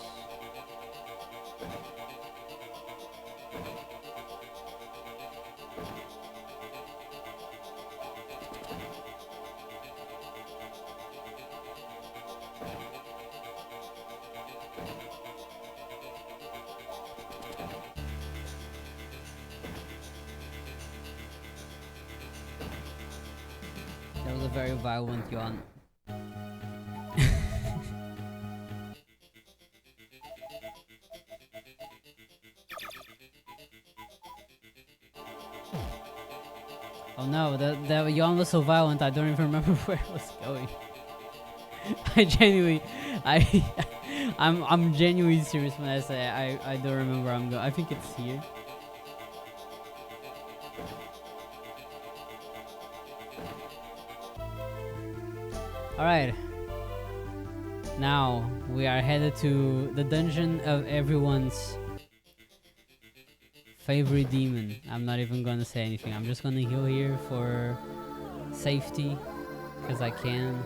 That was a very violent yawn. Oh no, that yawn was so violent I don't even remember where it was going. I'm genuinely serious when I say I don't remember where I'm going. I think it's here. Alright. Now we are headed to the dungeon of everyone's favorite demon. I'm not even gonna say anything. I'm just gonna heal here for safety, because I can.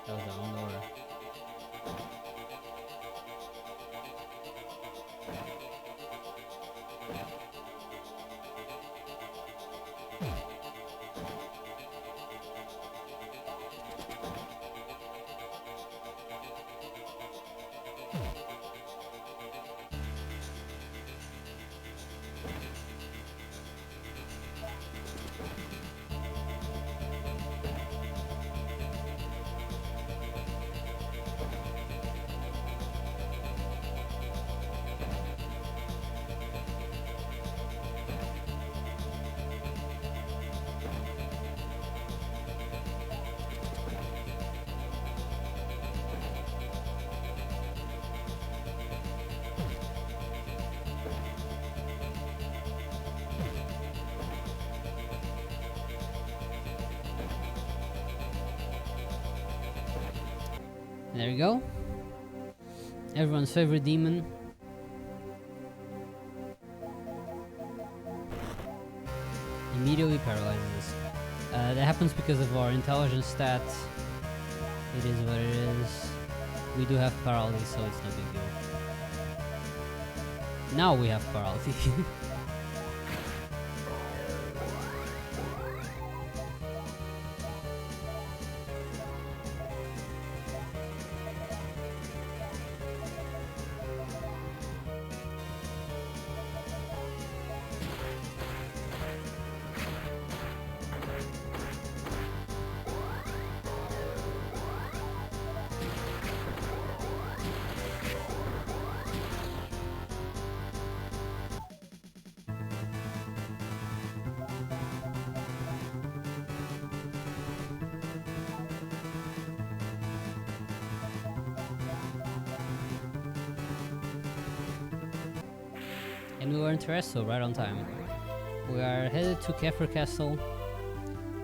That was the wrong order. There we go. Everyone's favorite demon. Immediately paralyzes us. That happens because of our intelligence stat It is what it is. We do have paralysis, so it's no big deal. Now we have paralysis. And we were in Terrestrial right on time. We are headed to Kefir Castle.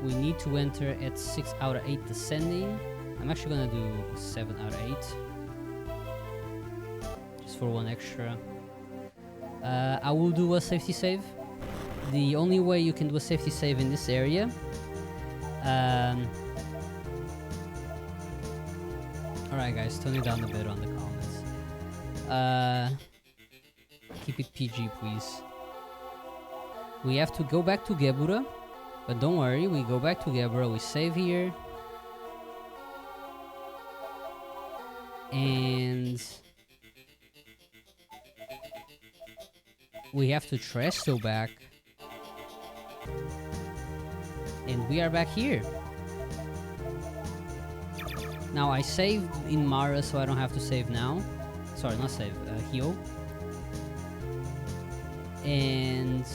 We need to enter at 6 out of 8 descending. I'm actually gonna do 7 out of 8. Just for one extra. I will do a safety save. The only way you can do a safety save in this area. Alright guys, tone it down a bit on the comments. Keep it PG, please. We have to go back to Gebura, but don't worry, we go back to Gebura, we save here. And we have to Tresto back. And we are back here. Now I saved in Mara, so I don't have to save now. Sorry, not save, heal. And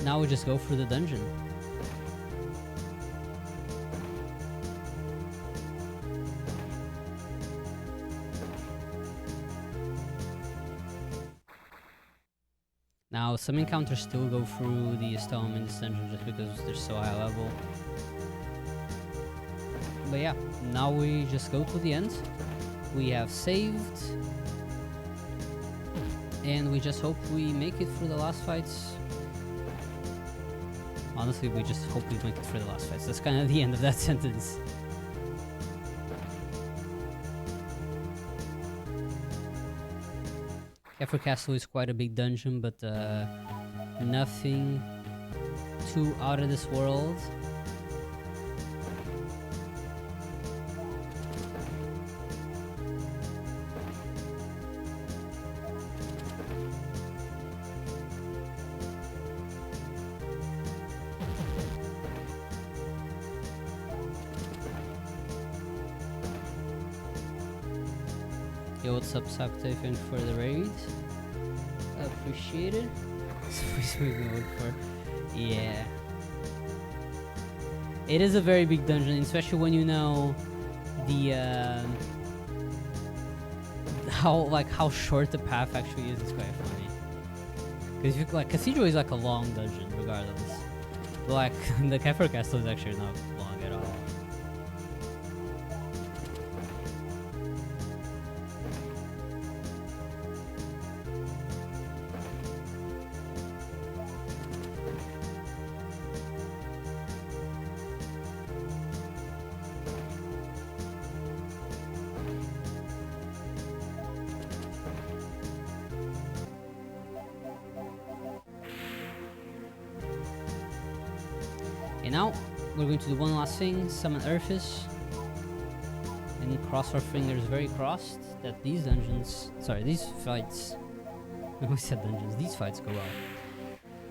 now we just go through the dungeon. Now some encounters still go through the stone in this dungeon just because they're so high level. But yeah, now we just go to the end. We have saved. And we just hope we make it through the last fights. Honestly, we just hope we make it through the last fights. That's kind of the end of that sentence. Kefir Castle is quite a big dungeon, but nothing too out of this world. Yo, what's up, Sabte? Thanks for the raid. Appreciate it. Please make me look for. Yeah. It is a very big dungeon, especially when you know the how short the path actually is. It's quite funny. Because like Cathedral is like a long dungeon, regardless. But, like the Kefir Castle is actually not long at all. And now we're going to do one last thing, summon Earthis, and cross our fingers very crossed that these fights, I said dungeons, these fights go well.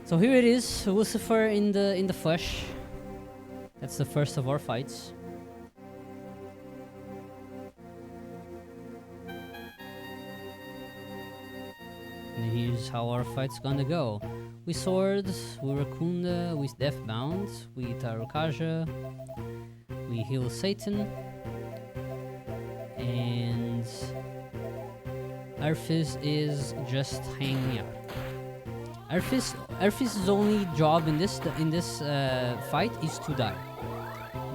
So here it is, Lucifer in the flesh. That's the first of our fights. And here's how our fight's gonna go. We sword, we Rakunda, we Deathbound, we Tarukaja, we heal Satan, and Earthis is just hanging out. Earthis' only job in this fight is to die.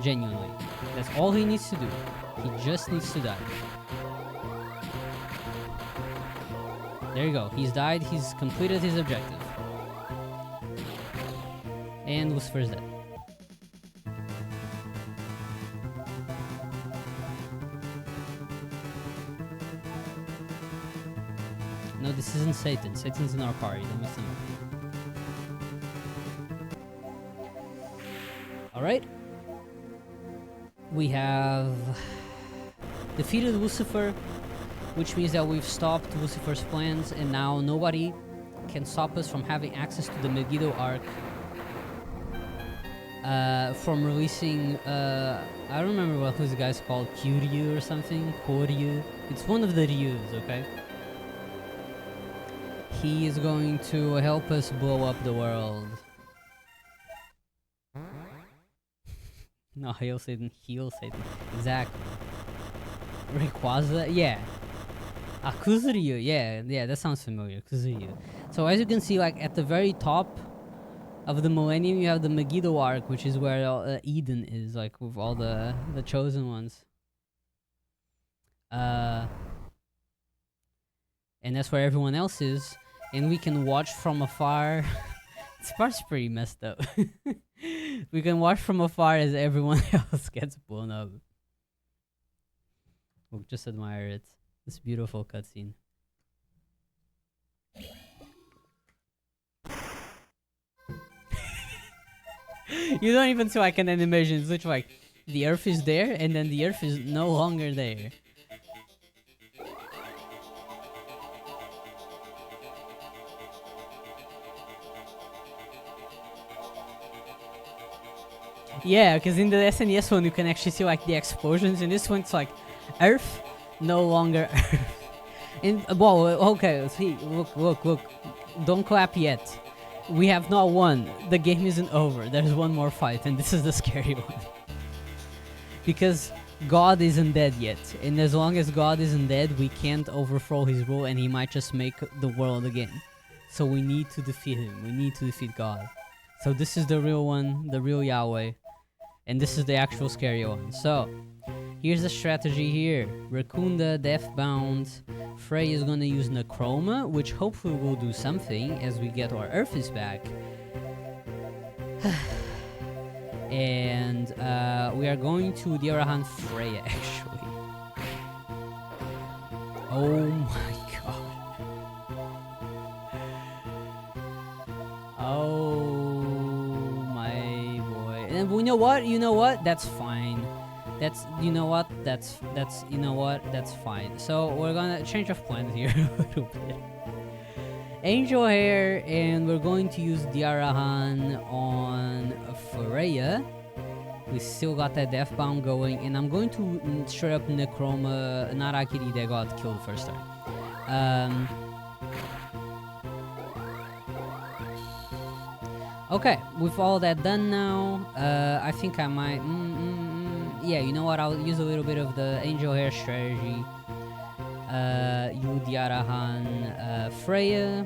Genuinely, that's all he needs to do. He just needs to die. There you go. He's died. He's completed his objective. And Lucifer's dead. No, this isn't Satan. Satan's in our party. Don't mix him up. Alright. We have defeated Lucifer, which means that we've stopped Lucifer's plans, and now nobody can stop us from having access to the Megiddo Arc. From releasing, I don't remember what this guy's called, Kuryu or something, Koryu. It's one of the Ryus, okay? He is going to help us blow up the world. No, heal Satan, exactly. Rayquaza, yeah. Kuzuryu, yeah, that sounds familiar, Kuzuryu. So as you can see, like, at the very top of the Millennium, you have the Megiddo Arc, which is where Eden is, like, with all the chosen ones. And that's where everyone else is, and we can watch from afar. This part's pretty messed up. We can watch from afar as everyone else gets blown up. We'll just admire it. This beautiful cutscene. You don't even see like an animation. It's literally like the Earth is there, and then the Earth is no longer there. Yeah, because in the SNES one you can actually see like the explosions. In this one it's like Earth, no longer Earth. And well, okay, see, look. Don't clap yet. We have not won. The game isn't over. There's one more fight, and this is the scary one. Because God isn't dead yet, and as long as God isn't dead, we can't overthrow his rule, and he might just make the world again. So we need to defeat him. We need to defeat God. So this is the real one, the real Yahweh. And this is the actual scary one. So, here's the strategy here. Rakunda, Deathbound. Frey is gonna use Necroma, which hopefully will do something as we get our Earthis back. And we are going to the Arahan Freya, actually. Oh my god. Oh my boy. And you know what? That's fine. That's fine. So we're gonna change of plans here a little bit. Angel Hair, and we're going to use the Arahan on Freya. We still got that Deathbound going, and I'm going to straight up Necroma Narakiri that got killed first time. Okay, with all that done now, I think I might... yeah, you know what, I'll use a little bit of the Angel Hair strategy. You the Arahan Freya.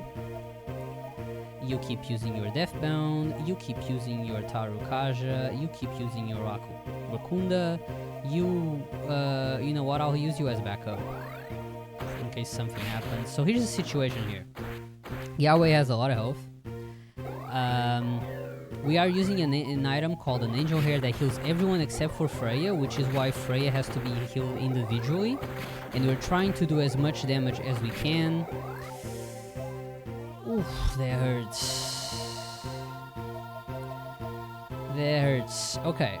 You keep using your Deathbound. You keep using your Tarukaja. You keep using your Rakunda. You know what, I'll use you as backup in case something happens. So here's the situation here. Yahweh has a lot of health. We are using an item called an Angel Hair that heals everyone except for Freya, which is why Freya has to be healed individually. And we're trying to do as much damage as we can. Oof, that hurts. That hurts. Okay,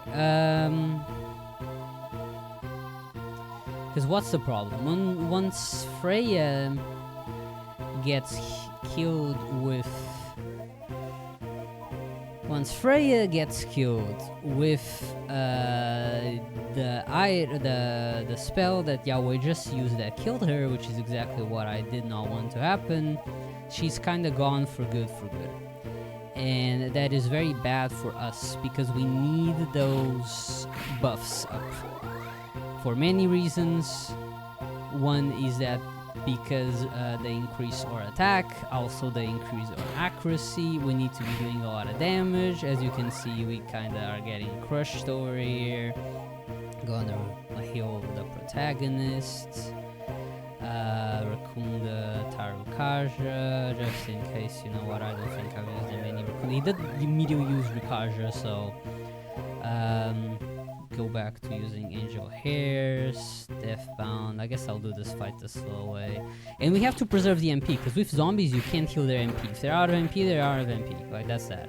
because what's the problem? Once Freya gets killed with... Once Freya gets killed with the spell that Yahweh just used that killed her, which is exactly what I did not want to happen, she's kinda gone for good. And that is very bad for us, because we need those buffs up. For many reasons. One is that because they increase our attack, also they increase our accuracy. We need to be doing a lot of damage. As you can see, we kinda are getting crushed over here. Gonna heal the protagonist. Rakunda, Tarukaja, just in case, you know what, I don't think I've used him any Rakunda. He did immediately use Rikaja, so go back to using Angel Hairs, Deathbound. I guess I'll do this fight the slow way. And we have to preserve the MP, because with zombies you can't heal their MP. If they're out of MP, they're out of MP. Like, that's that.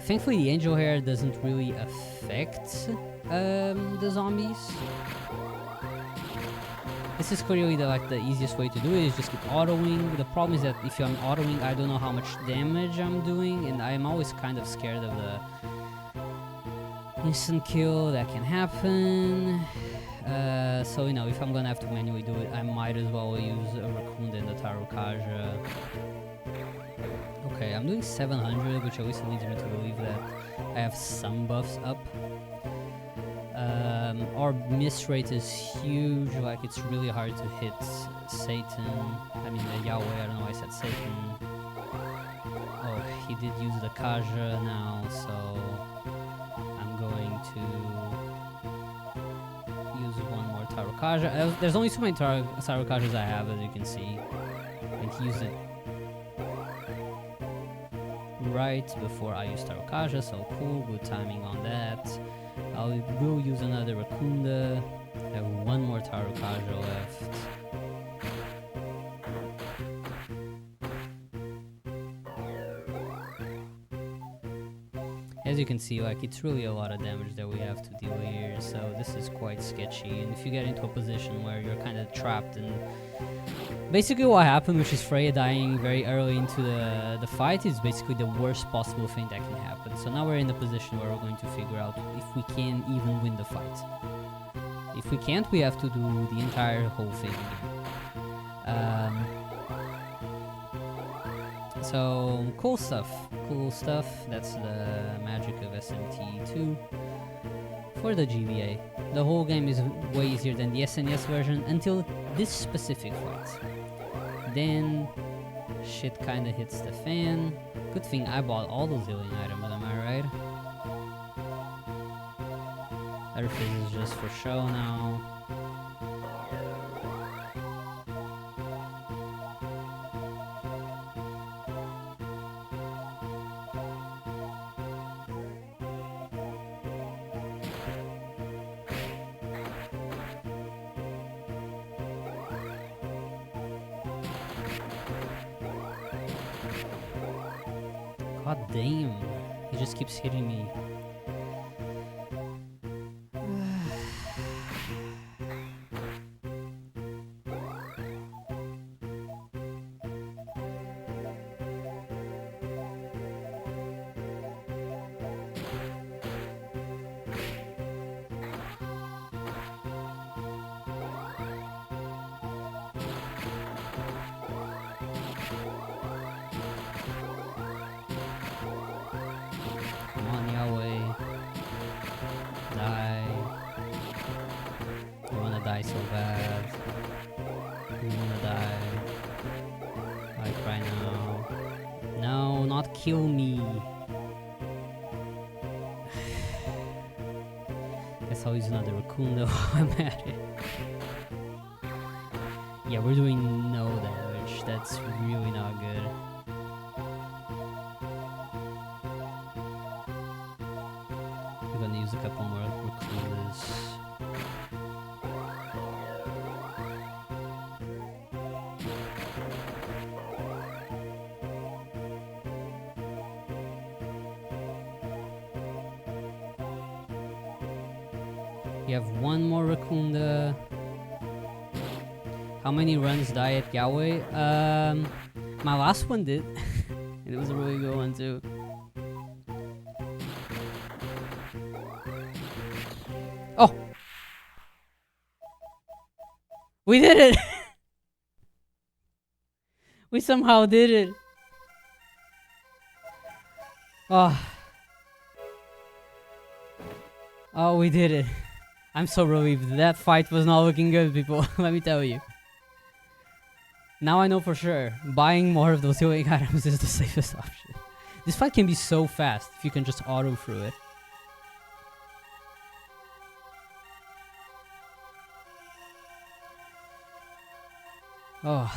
Thankfully the Angel Hair doesn't really affect the zombies. This is clearly the easiest way to do it, is just keep autoing. The problem is that if I'm autoing, I don't know how much damage I'm doing, and I'm always kind of scared of the instant kill that can happen. So, you know, if I'm gonna have to manually do it, I might as well use a Raccoon and the Tarukaja. Okay, I'm doing 700, which at least leads me to believe that I have some buffs up. Our miss rate is huge, like it's really hard to hit Satan. I mean Yahweh, I don't know why I said Satan. Oh, he did use the Kaja now, so I'm going to use one more Tarukaja. There's only so many Tarukajas I have, as you can see. And he used it right before I used Tarukaja, so cool, good timing on that. I will use another Rakunda. I have one more Tarukaja left. As you can see, like, it's really a lot of damage that we have to deal here, so this is quite sketchy. And if you get into a position where you're kind of trapped, and basically what happened, which is Freya dying very early into the fight, is basically the worst possible thing that can happen. So now we're in the position where we're going to figure out if we can even win the fight. If we can't, we have to do the entire whole thing again. So cool stuff. That's the magic of SMT2 for the GBA. The whole game is way easier than the SNES version until this specific fight. Then shit kinda hits the fan. Good thing I bought all those healing items, am I right? Everything is just for show now. God damn, he just keeps hitting me. Come on, Yahweh. Die. I wanna die so bad. I wanna die. Like right now. No, not kill me. Guess I'll use another Raccoon though while I'm at it. Yeah, we're doing no damage. That's really not good. I'm gonna use a couple more Raccoons. You have one more Raccoon. How many runs die at Yahweh? My last one did. It was a really good one too. Oh! We did it! We somehow did it. Oh. Oh, we did it. I'm so relieved. That fight was not looking good, people. Let me tell you. Now I know for sure. Buying more of those healing items is the safest option. This fight can be so fast if you can just auto through it. Oh.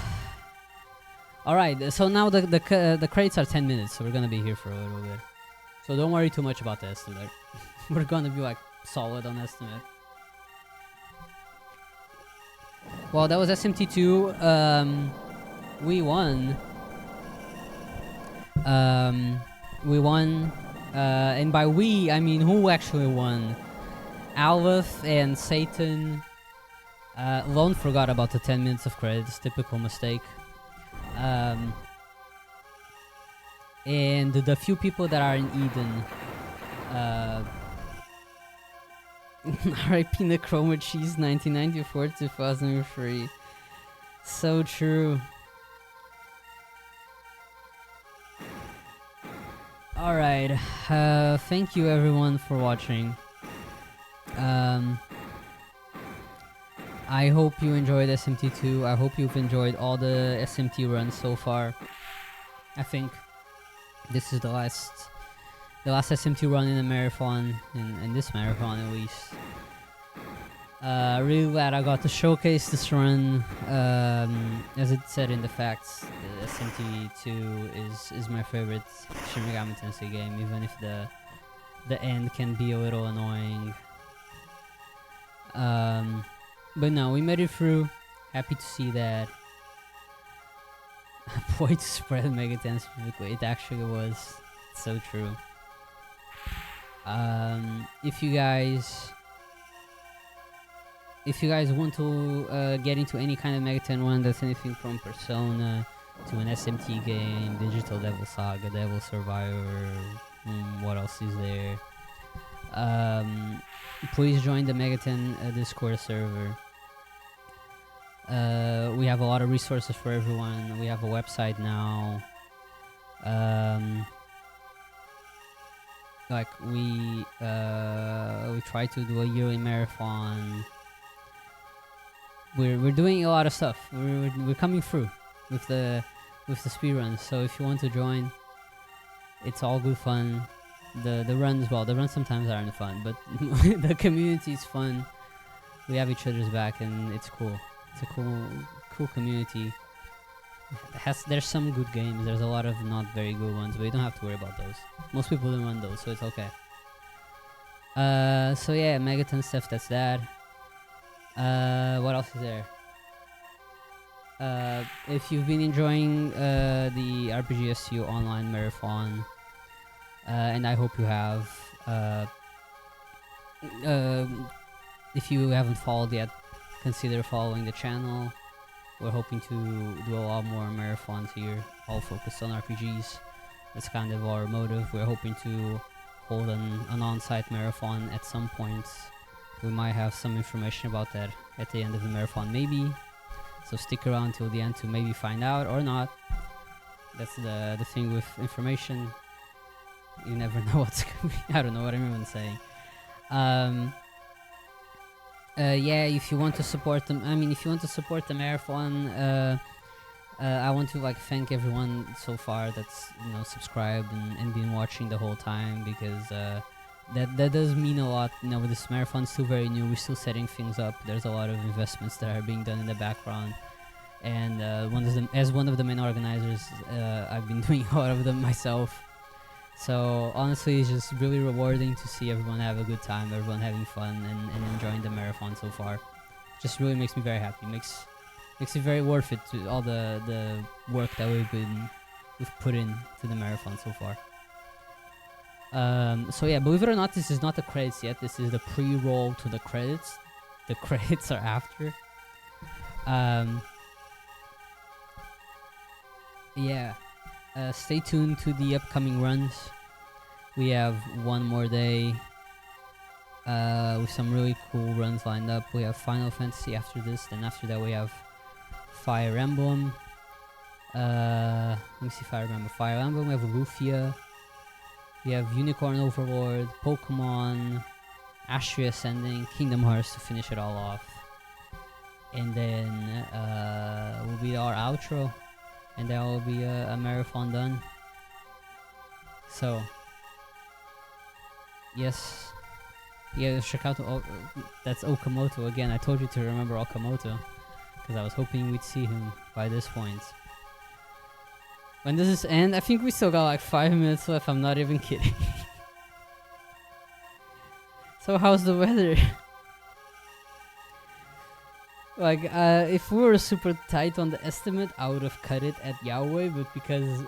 Alright, so now the crates are 10 minutes, so we're gonna be here for a little bit. So don't worry too much about the estimate. We're gonna be like solid on estimate. Well, that was SMT2. We won. We won. And by we, I mean who actually won? Alvith and Satan. Lone forgot about the 10 minutes of credits. Typical mistake. And the few people that are in Eden. RIP Necroma Cheese 1994-2003. So true. Alright, thank you everyone for watching. I hope you enjoyed SMT2. I hope you've enjoyed all the SMT runs so far. I think this is the last SMT run in a marathon, in this marathon at least. Really glad I got to showcase this run. As it said in the facts, the SMT2 is my favorite Shin Megami Tensei game, even if the end can be a little annoying. But no, we made it through. Happy to see that. Boy, to spread Mega Tensei specifically, it actually was so true. If you guys want to get into any kind of Megaten one, that's anything from Persona to an SMT game, Digital Devil Saga, Devil Survivor, what else is there? Please join the Megaten Discord server. We have a lot of resources for everyone. We have a website now. Like we try to do a yearly marathon. We're doing a lot of stuff. We're coming through with the speedruns. So if you want to join, it's all good fun. The runs sometimes aren't fun, but the community is fun. We have each other's back, and it's cool. It's a cool community. There's some good games. There's a lot of not very good ones, but you don't have to worry about those. Most people don't run those, so it's okay. So yeah, Megaton stuff. That's that. What else is there? If you've been enjoying the RPGSU online marathon, and I hope you have. If you haven't followed yet, consider following the channel. We're hoping to do a lot more marathons here, all focused on RPGs. That's kind of our motive. We're hoping to hold an on-site marathon at some point. We might have some information about that at the end of the marathon, maybe. So stick around till the end to maybe find out, or not. That's the thing with information. You never know what's gonna be. I don't know what I'm even saying. Yeah, if you want to support them, if you want to support the marathon, I want to thank everyone so far that's subscribed and been watching the whole time, because that does mean a lot. This marathon's still very new. We're still setting things up. There's a lot of investments that are being done in the background, and as one of the main organizers, I've been doing a lot of them myself. So honestly, it's just really rewarding to see everyone have a good time, everyone having fun and enjoying the marathon so far. Just really makes me very happy. Makes it very worth it to all the work that we've put in to the marathon so far. So yeah, believe it or not, this is not the credits yet. This is the pre-roll to the credits. The credits are after. Yeah. Stay tuned to the upcoming runs. We have one more day with some really cool runs lined up. We have Final Fantasy after this, then after that we have Fire Emblem. Let me see if I remember. Fire Emblem, we have Lufia. We have Unicorn Overlord, Pokemon, Astria Ascending, Kingdom Hearts to finish it all off. And then will be our outro. And that will be a marathon done. So, yes. Yeah, check out, that's Okamoto again. I told you to remember Okamoto, because I was hoping we'd see him by this point. When does this end? I think we still got 5 minutes left, I'm not even kidding. So how's the weather? Like, if we were super tight on the estimate, I would have cut it at Yahweh, but because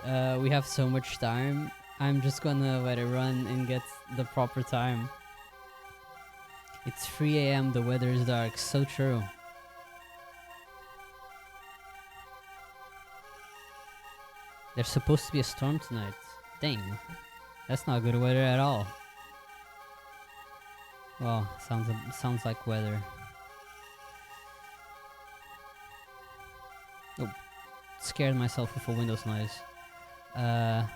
we have so much time, I'm just gonna let it run and get the proper time. It's 3 a.m, the weather is dark, so true. There's supposed to be a storm tonight. Dang, that's not good weather at all. Well, sounds like weather. Oh, scared myself with a Windows noise. I'm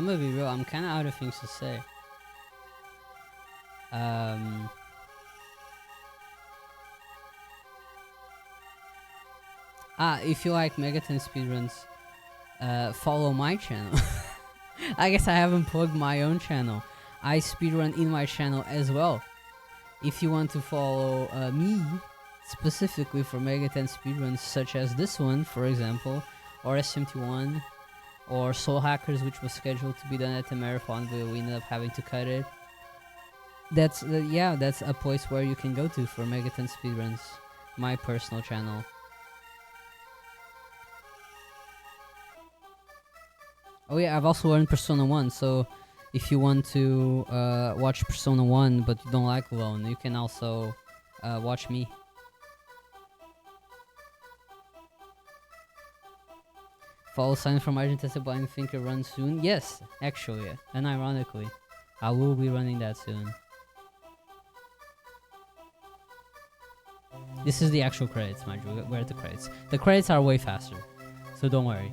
gonna be real, I'm kinda out of things to say. If you like Megaton speedruns, follow my channel. I guess I haven't plugged my own channel. I speedrun in my channel as well. If you want to follow me, specifically for Megaton speedruns such as this one, for example, or SMT1, or Soul Hackers, which was scheduled to be done at the marathon, but we ended up having to cut it. That's a place where you can go to for Megaton speedruns. My personal channel. Oh yeah, I've also learned Persona 1, so if you want to watch Persona 1 but you don't like Alone, you can also watch me. Follow sign from Argentessa Blind Thinker run soon? Yes, actually, and ironically, I will be running that soon. This is the actual credits, mind you. We're at the credits. The credits are way faster, so don't worry.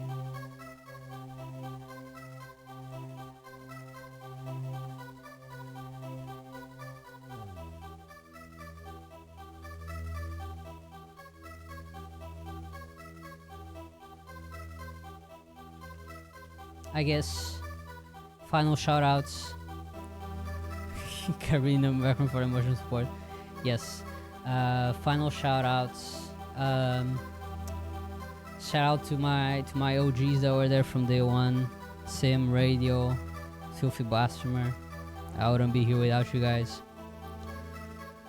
I guess final shoutouts. Karina, welcome for emotional support. Yes. Final shoutouts. Shout out to my OGs that were there from day one. Sim, Radio, Filthy Blasphemer. I wouldn't be here without you guys.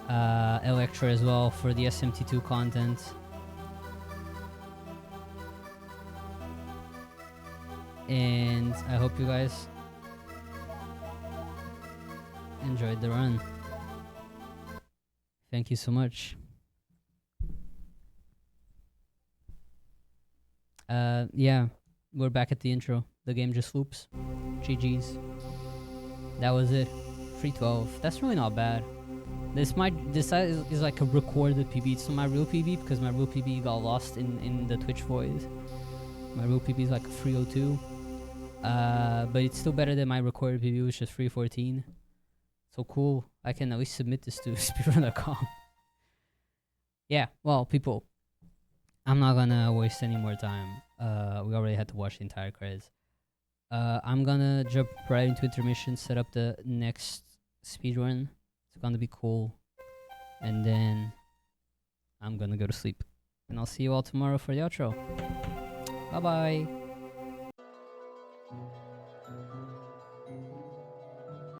Electra as well for the SMT2 content. And I hope you guys enjoyed the run. Thank you so much. Yeah, we're back at the intro. The game just loops. GG's. That was it. 312. That's really not bad. This is like a recorded PB. It's not my real PB because my real PB got lost in the Twitch void. My real PB is like 302. But it's still better than my recorded PB, which is 314. So cool. I can at least submit this to speedrun.com. Yeah, well, people, I'm not gonna waste any more time. We already had to watch the entire credits. I'm gonna jump right into intermission, set up the next speedrun. It's gonna be cool. And then I'm gonna go to sleep. And I'll see you all tomorrow for the outro. Bye bye.